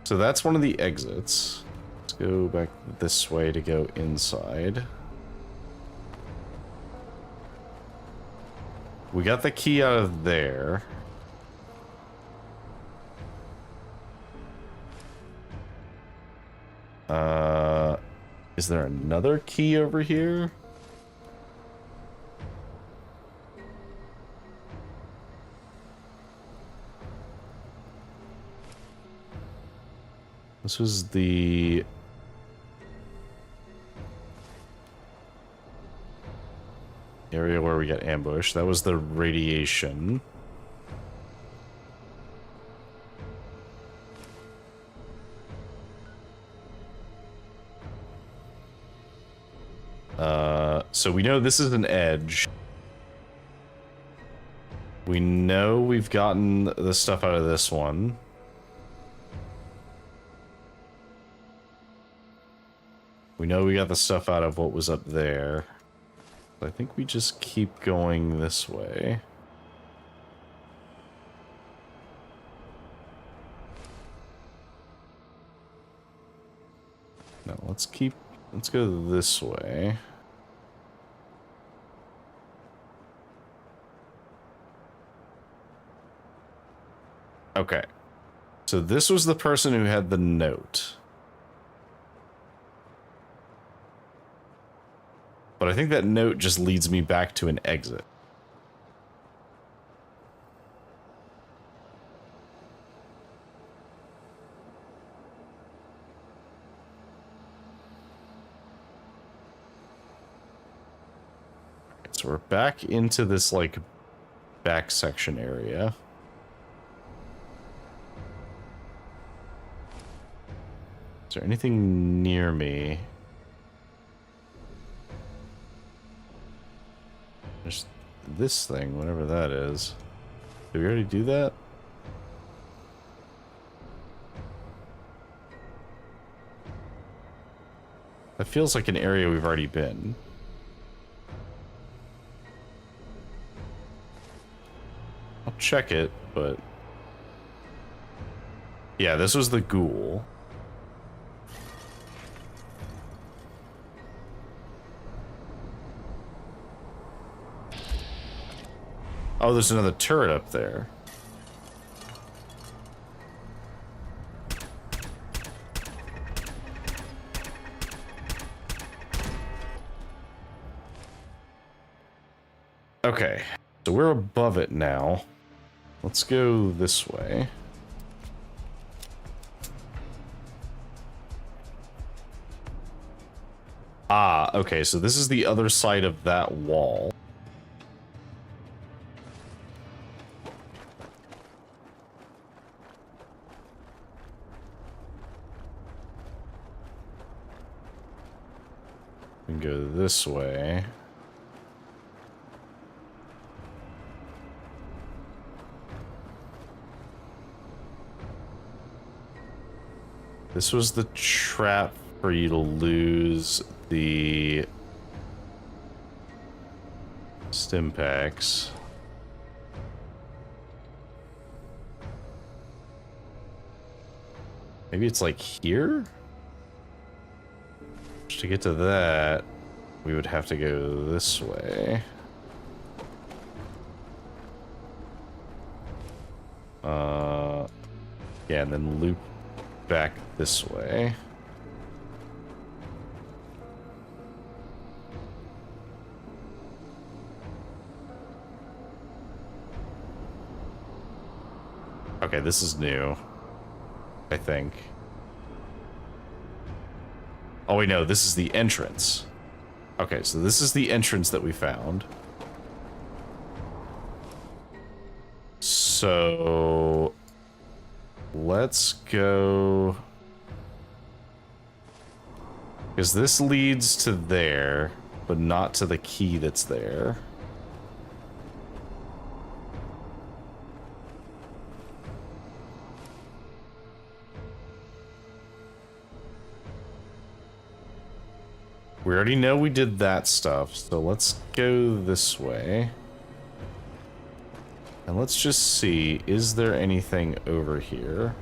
So that's one of the exits. Let's go back this way to go inside. We got the key out of there. Is there another key over here? This was the... area where we got ambushed. That was the radiation. So we know this is an edge. We know we've gotten the stuff out of this one. We know we got the stuff out of what was up there. I think we just keep going this way. No, let's go this way. Okay. So this was the person who had the note. But I think that note just leads me back to an exit. So we're back into this, like, back section area. Is there anything near me? There's this thing, whatever that is. Did we already do that? That feels like an area we've already been. I'll check it, but... yeah, this was the ghoul. Oh, there's another turret up there. Okay, so we're above it now. Let's go this way. Ah, okay, so this is the other side of that wall. We can go this way. This was the trap for you to lose the stim packs. Maybe it's like here? To get to that, we would have to go this way. Yeah, and then loop back this way. Okay, this is new, I think. Oh wait, no, this is the entrance. Okay, so this is the entrance that we found. So let's go, because this leads to there, but not to the key that's there. We already know we did that stuff, so let's go this way. And let's just see, is there anything over here?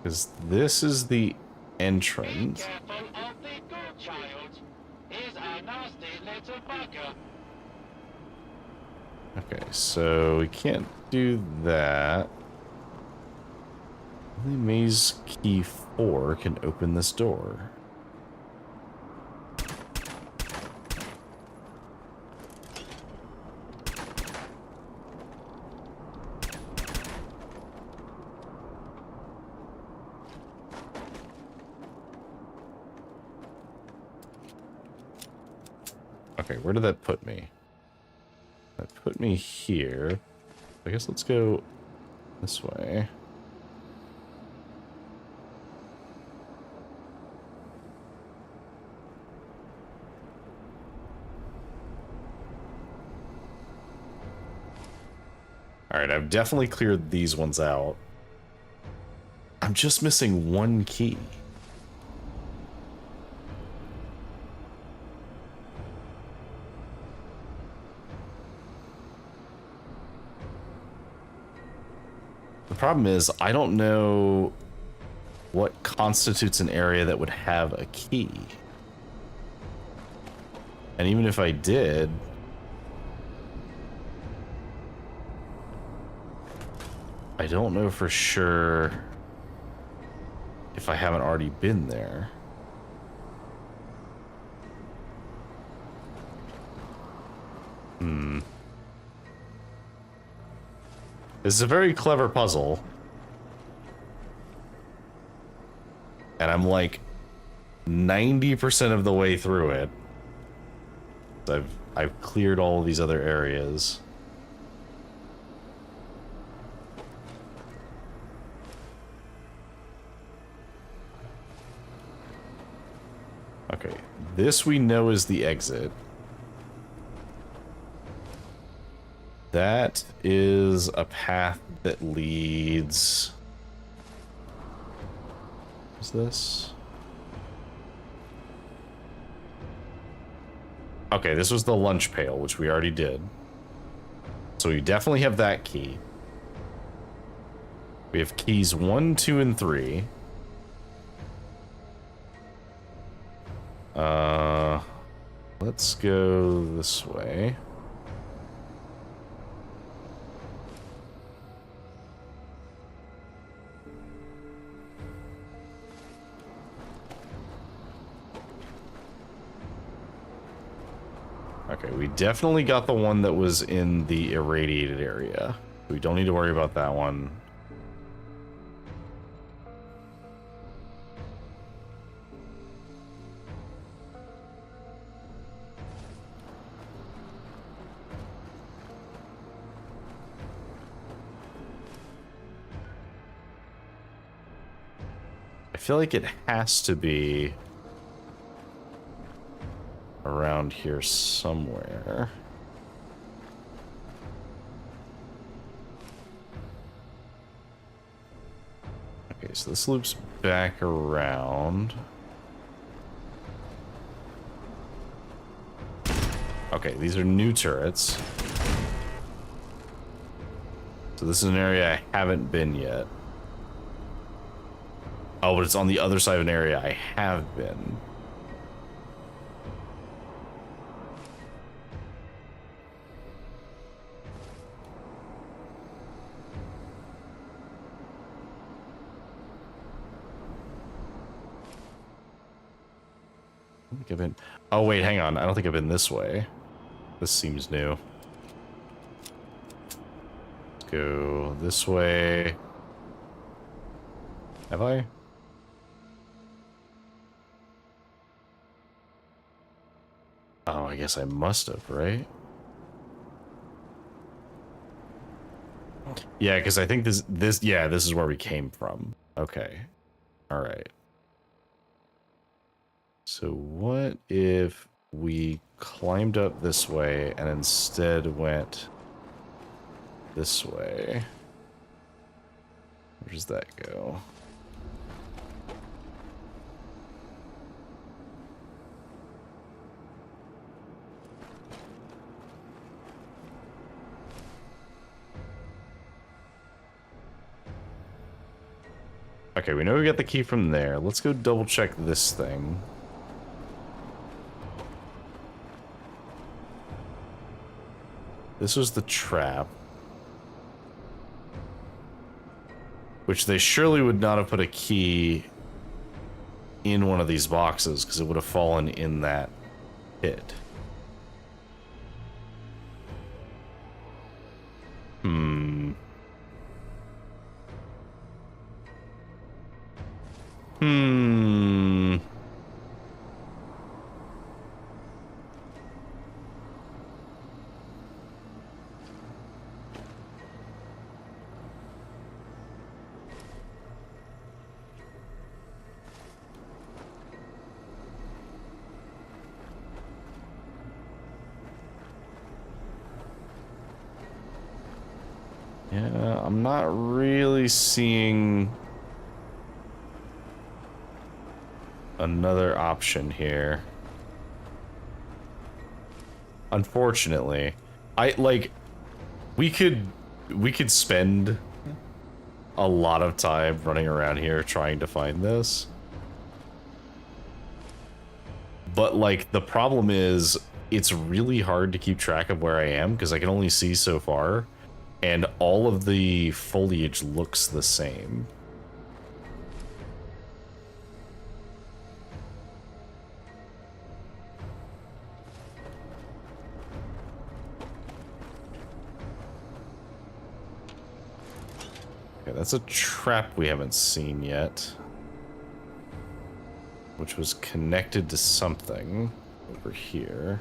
Because this is the entrance. Okay, so we can't do that. Only maze key 4 can open this door. Okay, where did that put me? That put me here. I guess let's go this way. Alright, I've definitely cleared these ones out. I'm just missing one key. The problem is, I don't know what constitutes an area that would have a key. And even if I did, I don't know for sure if I haven't already been there. This is a very clever puzzle. And I'm like 90% of the way through it. I've cleared all of these other areas. Okay, this we know is the exit. That is a path that leads... What's this? Okay, this was the lunch pail, which we already did. So we definitely have that key. We have keys 1, 2, and 3. Let's go this way. Okay, we definitely got the one that was in the irradiated area. We don't need to worry about that one. I feel like it has to be around here somewhere. Okay, so this loops back around. Okay, these are new turrets. So this is an area I haven't been yet. Oh, but it's on the other side of an area I have been. I think I've been... Oh, wait, hang on. I don't think I've been this way. This seems new. Let's go this way. Have I? Oh, I guess I must have, right? Yeah, because I think this is where we came from. Okay. All right. So what if we climbed up this way and instead went this way? Where does that go? Okay, we know we got the key from there. Let's go double check this thing. This was the trap. Which they surely would not have put a key in one of these boxes because it would have fallen in that pit. Yeah, I'm not really seeing another option here. Unfortunately, we could spend a lot of time running around here trying to find this. But like the problem is it's really hard to keep track of where I am because I can only see so far. And all of the foliage looks the same. Okay, that's a trap we haven't seen yet. Which was connected to something over here.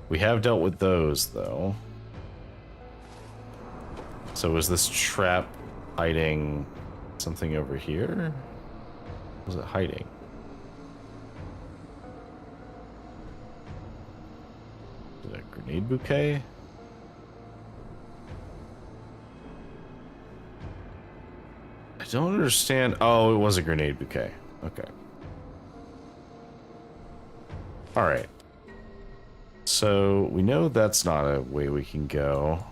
We have dealt with those, though. So was this trap hiding something over here? What was it hiding? Is it a grenade bouquet? I don't understand. Oh, it was a grenade bouquet. Okay. Alright. So we know that's not a way we can go.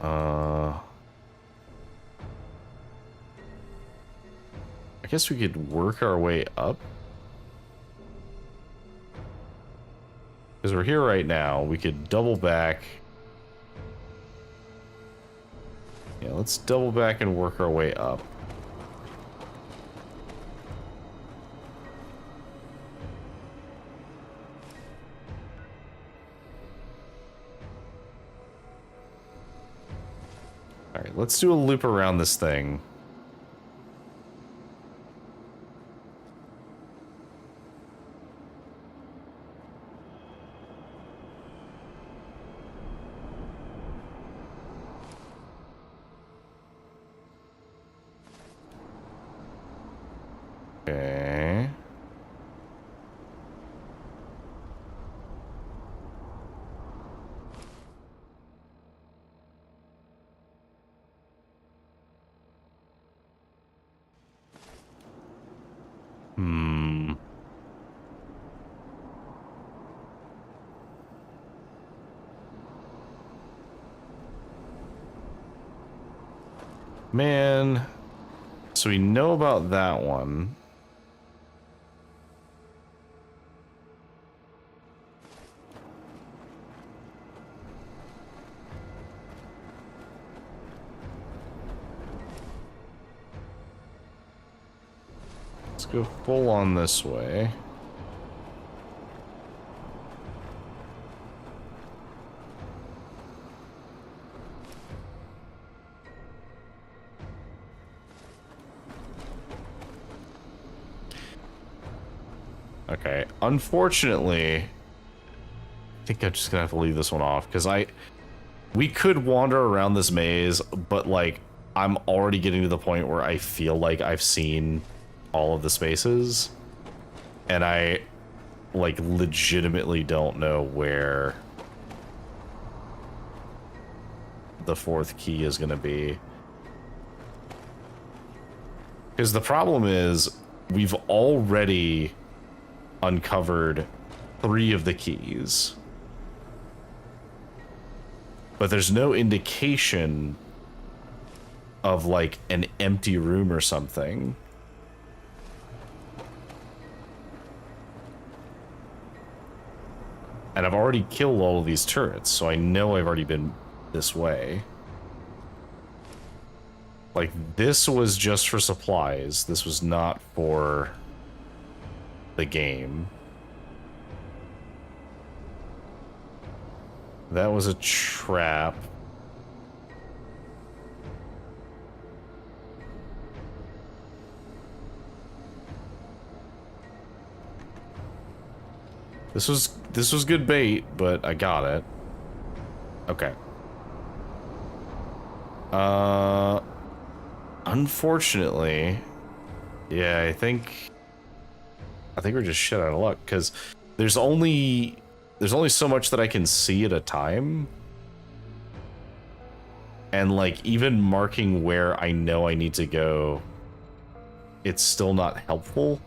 I guess we could work our way up. Because we're here right now, we could double back. Yeah, let's double back and work our way up. Alright, let's do a loop around this thing. Man. So we know about that one. Let's go full on this way. Okay, unfortunately, I think I'm just gonna have to leave this one off because we could wander around this maze, but like I'm already getting to the point where I feel like I've seen all of the spaces, and I like legitimately don't know where the fourth key is gonna be. Because the problem is we've already uncovered 3 of the keys, but there's no indication of like an empty room or something. And I've already killed all of these turrets, so I know I've already been this way. Like, this was just for supplies. This was not for the game. That was a trap. This was good bait, but I got it. Okay. Unfortunately, yeah, I think we're just shit out of luck because there's only so much that I can see at a time. And like even marking where I know I need to go, it's still not helpful.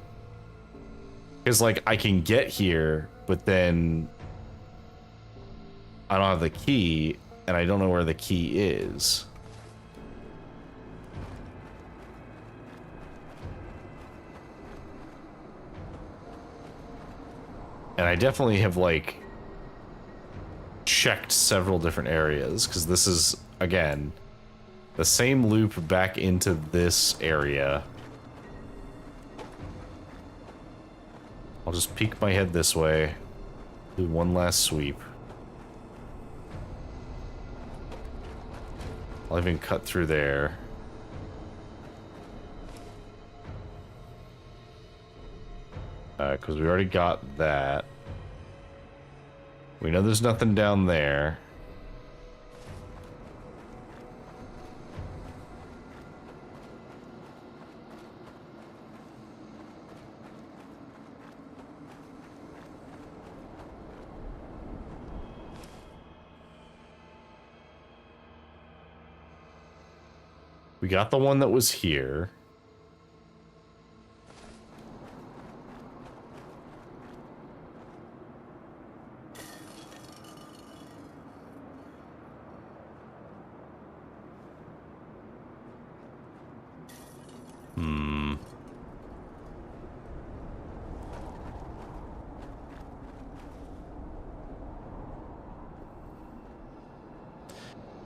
Because like I can get here, but then I don't have the key and I don't know where the key is. And I definitely have like checked several different areas because this is, again, the same loop back into this area. I'll just peek my head this way, do one last sweep. I'll even cut through there. Because we already got that. We know there's nothing down there. We got the one that was here.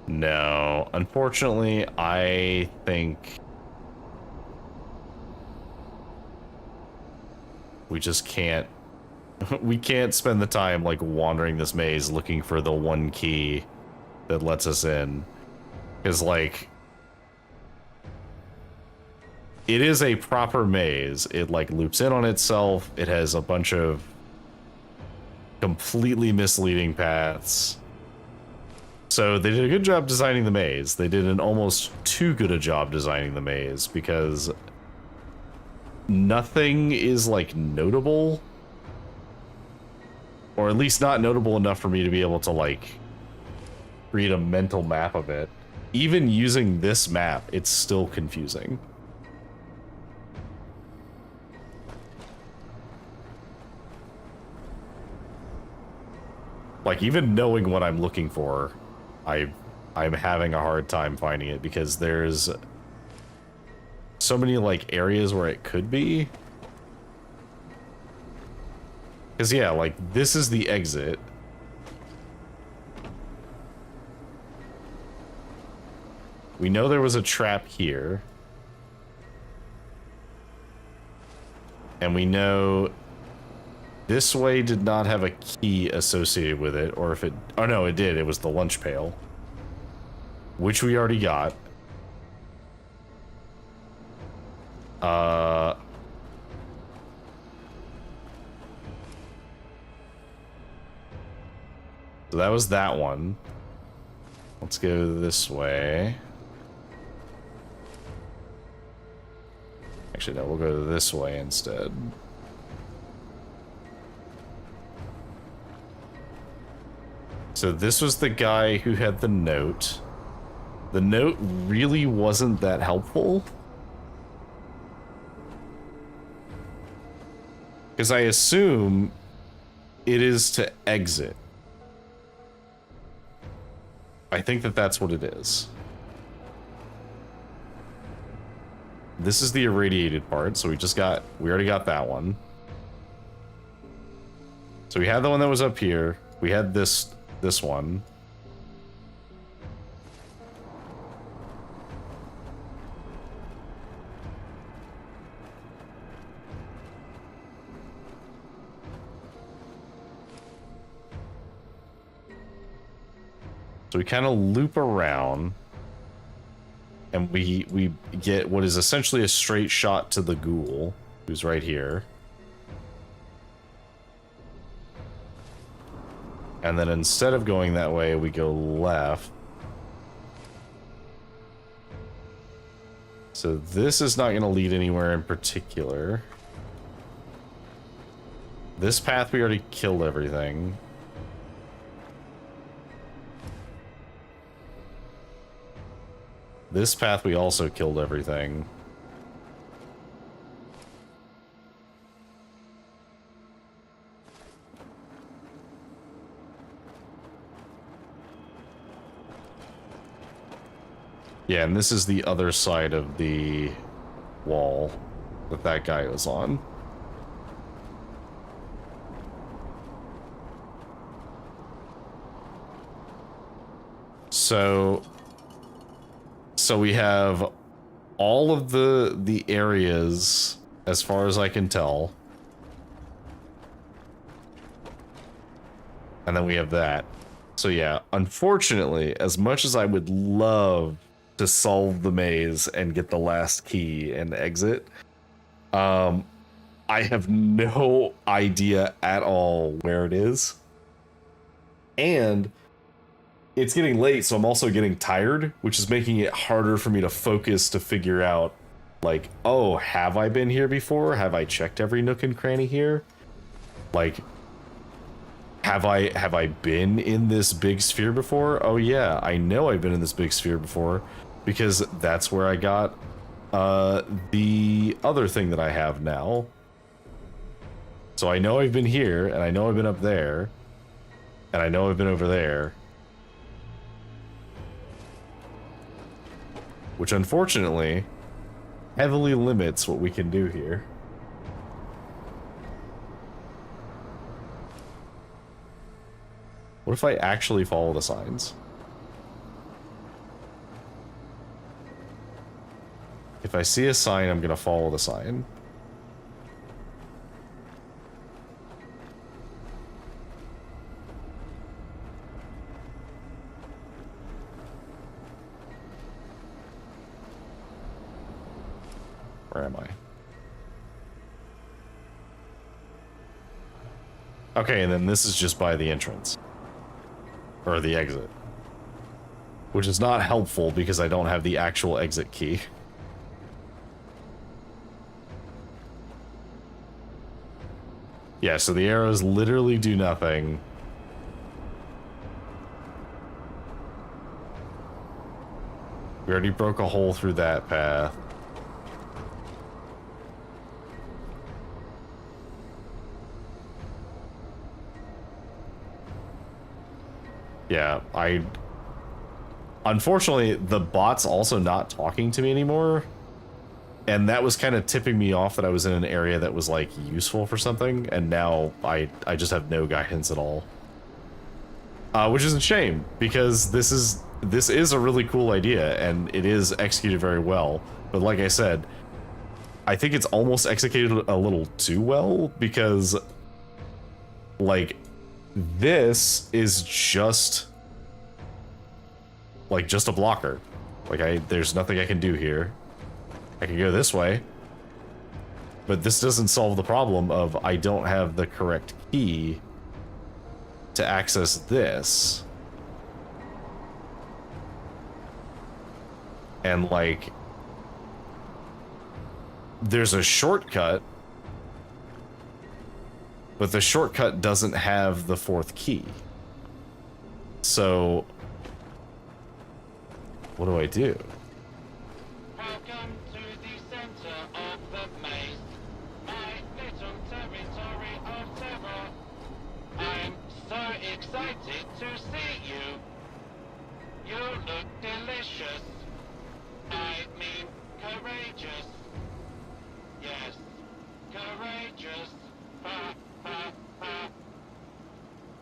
No, unfortunately, I think we just can't. We can't spend the time like wandering this maze looking for the one key that lets us in, because like it is a proper maze. It like loops in on itself. It has a bunch of completely misleading paths. So they did a good job designing the maze. They did an almost too good a job designing the maze because nothing is like notable, or at least not notable enough for me to be able to like create a mental map of it. Even using this map, it's still confusing. Like even knowing what I'm looking for, I'm having a hard time finding it because there's so many like areas where it could be. Because yeah, like this is the exit. We know there was a trap here. And we know this way did not have a key associated with it, or if it, oh no, it did. It was the lunch pail, which we already got. So that was that one. Let's go this way. Actually, no, we'll go this way instead. So this was the guy who had the note. The note really wasn't that helpful. Because I assume it is to exit. I think that that's what it is. This is the irradiated part, so we already got that one. So we had the one that was up here. We had this one. So we kind of loop around, and we get what is essentially a straight shot to the ghoul, who's right here. And then instead of going that way, we go left. So this is not going to lead anywhere in particular. This path, we already killed everything. This path, we also killed everything. Yeah, and this is the other side of the wall that guy was on. So we have all of the areas, as far as I can tell. And then we have that. So yeah, unfortunately, as much as I would love to solve the maze and get the last key and exit, I have no idea at all where it is. And it's getting late, so I'm also getting tired, which is making it harder for me to focus to figure out, like, oh, have I been here before? Have I checked every nook and cranny here? Like, have I been in this big sphere before? Oh yeah, I know I've been in this big sphere before, because that's where I got the other thing that I have now. So I know I've been here, and I know I've been up there, and I know I've been over there. Which unfortunately heavily limits what we can do here. What if I actually follow the signs? If I see a sign, I'm gonna follow the sign. Where am I? Okay, and then this is just by the entrance. Or the exit. Which is not helpful because I don't have the actual exit key. Yeah, so the arrows literally do nothing. We already broke a hole through that path. Yeah, unfortunately, the bot's also not talking to me anymore. And that was kind of tipping me off that I was in an area that was like useful for something, and now I just have no guidance at all. Which is a shame, because this is a really cool idea, and it is executed very well. But like I said, I think it's almost executed a little too well, because like this is just a blocker. Like there's nothing I can do here. I can go this way, but this doesn't solve the problem of I don't have the correct key to access this. And like, there's a shortcut, but the shortcut doesn't have the fourth key. So what do I do? Welcome to the center of the maze, my little territory of terror. I'm so excited to see you. You look delicious. I mean, courageous. Yes, courageous. Ha, ha, ha.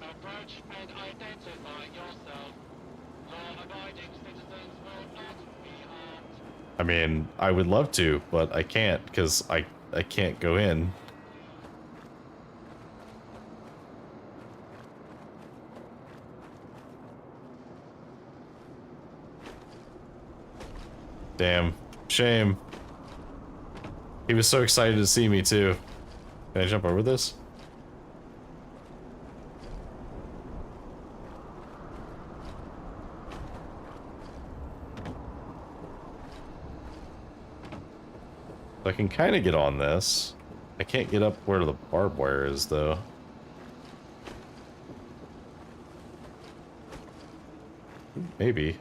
Approach and identify yourself. Law-abiding citizens will not be harmed. I mean, I would love to, but I can't, because I can't go in. Damn. Shame. He was so excited to see me, too. Can I jump over this? I can kind of get on this. I can't get up where the barbed wire is, though. Maybe.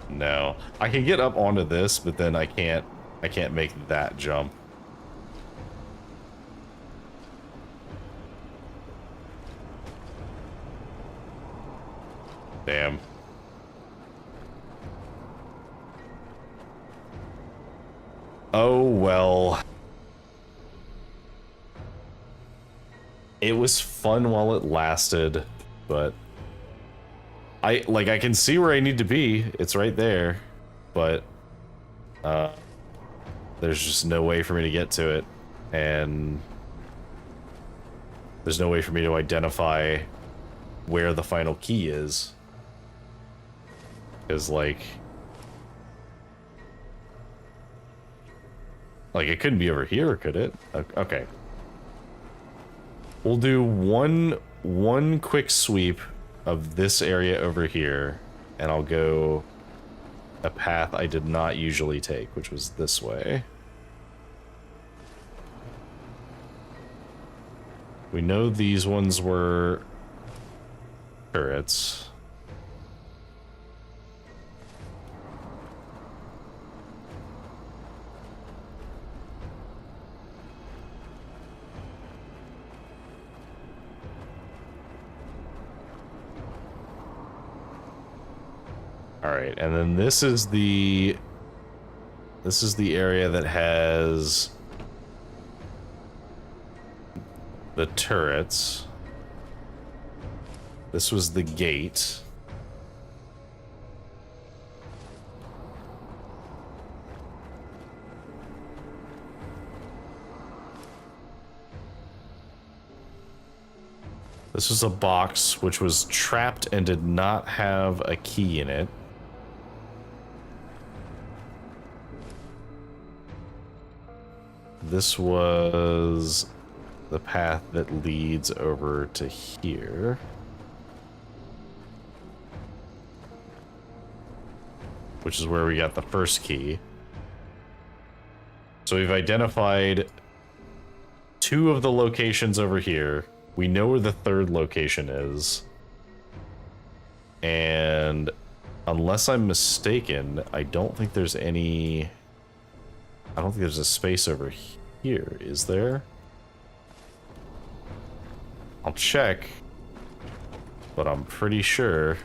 No. I can get up onto this, but then I can't make that jump. Damn. Oh, well. It was fun while it lasted, but I can see where I need to be. It's right there, but there's just no way for me to get to it, and there's no way for me to identify where the final key is. Because like it couldn't be over here, could it? Okay. We'll do one quick sweep of this area over here, and I'll go a path I did not usually take, which was this way. We know these ones were turrets. Alright, and then this is the area that has the turrets. This was the gate. This was a box which was trapped and did not have a key in it. This was the path that leads over to here. Which is where we got the first key. So we've identified 2 of the locations over here. We know where the third location is. And unless I'm mistaken, I don't think there's any... I don't think there's a space over here, is there? I'll check, but I'm pretty sure.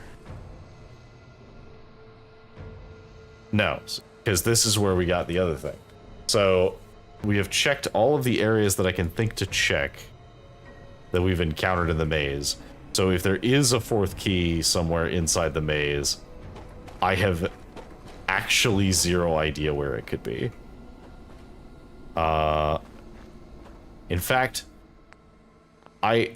No, because this is where we got the other thing. So we have checked all of the areas that I can think to check that we've encountered in the maze. So if there is a fourth key somewhere inside the maze, I have actually zero idea where it could be. In fact, I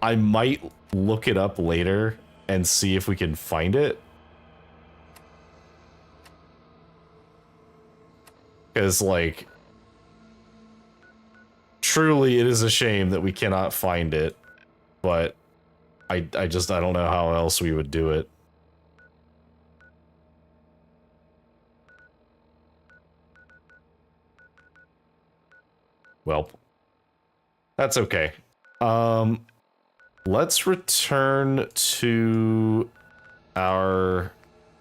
might look it up later and see if we can find it. Because, like, truly it is a shame that we cannot find it, but I don't know how else we would do it. Well, that's okay. Let's return to our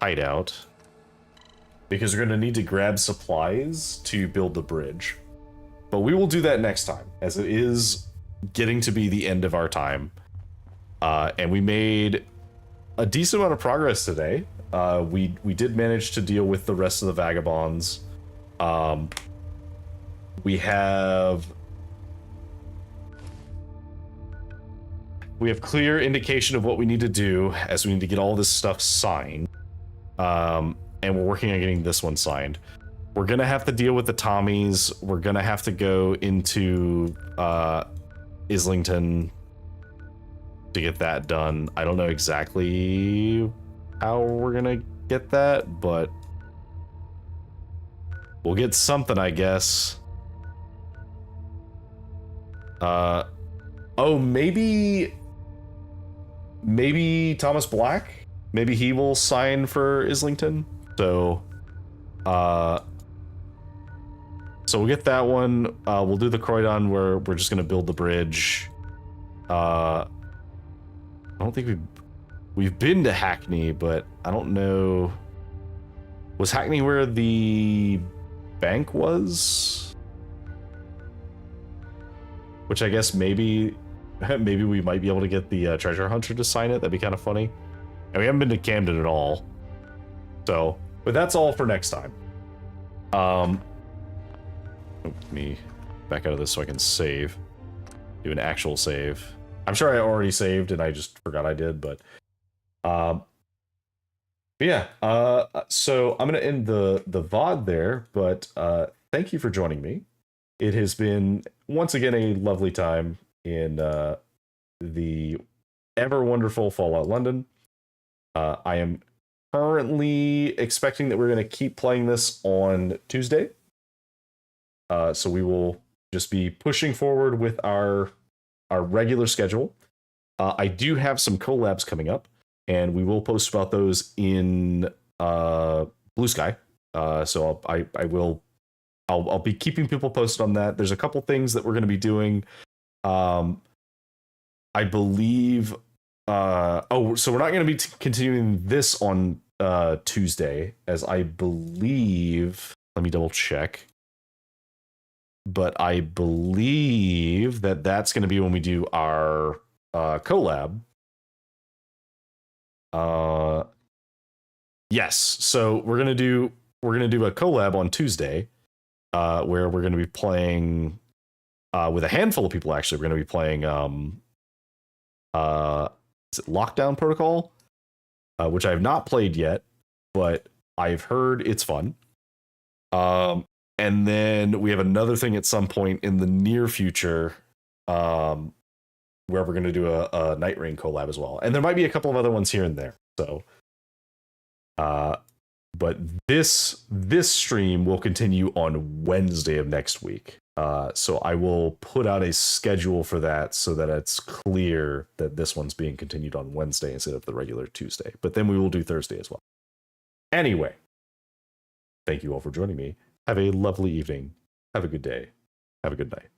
hideout, because we're going to need to grab supplies to build the bridge. But we will do that next time, as it is getting to be the end of our time. And we made a decent amount of progress today. We did manage to deal with the rest of the vagabonds. We have clear indication of what we need to do, as we need to get all this stuff signed. And we're working on getting this one signed. We're gonna have to deal with the Tommies. We're gonna have to go into Islington to get that done. I don't know exactly how we're gonna get that, but we'll get something, I guess. Oh, maybe Thomas Black? Maybe he will sign for Islington. So, so we'll get that one. We'll do the Croydon where we're just gonna build the bridge. I don't think we've been to Hackney, but I don't know. Was Hackney where the bank was? Which I guess maybe we might be able to get the treasure hunter to sign it. That'd be kind of funny. And we haven't been to Camden at all. So, but that's all for next time. Let me back out of this so I can save. Do an actual save. I'm sure I already saved and I just forgot I did, but yeah. So I'm gonna end the VOD there, but thank you for joining me. It has been once again a lovely time in the ever wonderful Fallout London. I am currently expecting that we're going to keep playing this on Tuesday. So we will just be pushing forward with our regular schedule. I do have some collabs coming up, and we will post about those in Blue Sky. So I'll be keeping people posted on that. There's a couple things that we're going to be doing. I believe. So we're not going to be continuing this on Tuesday, as I believe. Let me double check. But I believe that that's going to be when we do our collab. Yes. So we're gonna do a collab on Tuesday, where we're going to be playing with a handful of people. Actually, we're going to be playing. Is it Lockdown Protocol? Which I have not played yet, but I've heard it's fun. And then we have another thing at some point in the near future, where we're going to do a Night Rain collab as well. And there might be a couple of other ones here and there. So, but this stream will continue on Wednesday of next week. So I will put out a schedule for that so that it's clear that this one's being continued on Wednesday instead of the regular Tuesday. But then we will do Thursday as well. Anyway, thank you all for joining me. Have a lovely evening. Have a good day. Have a good night.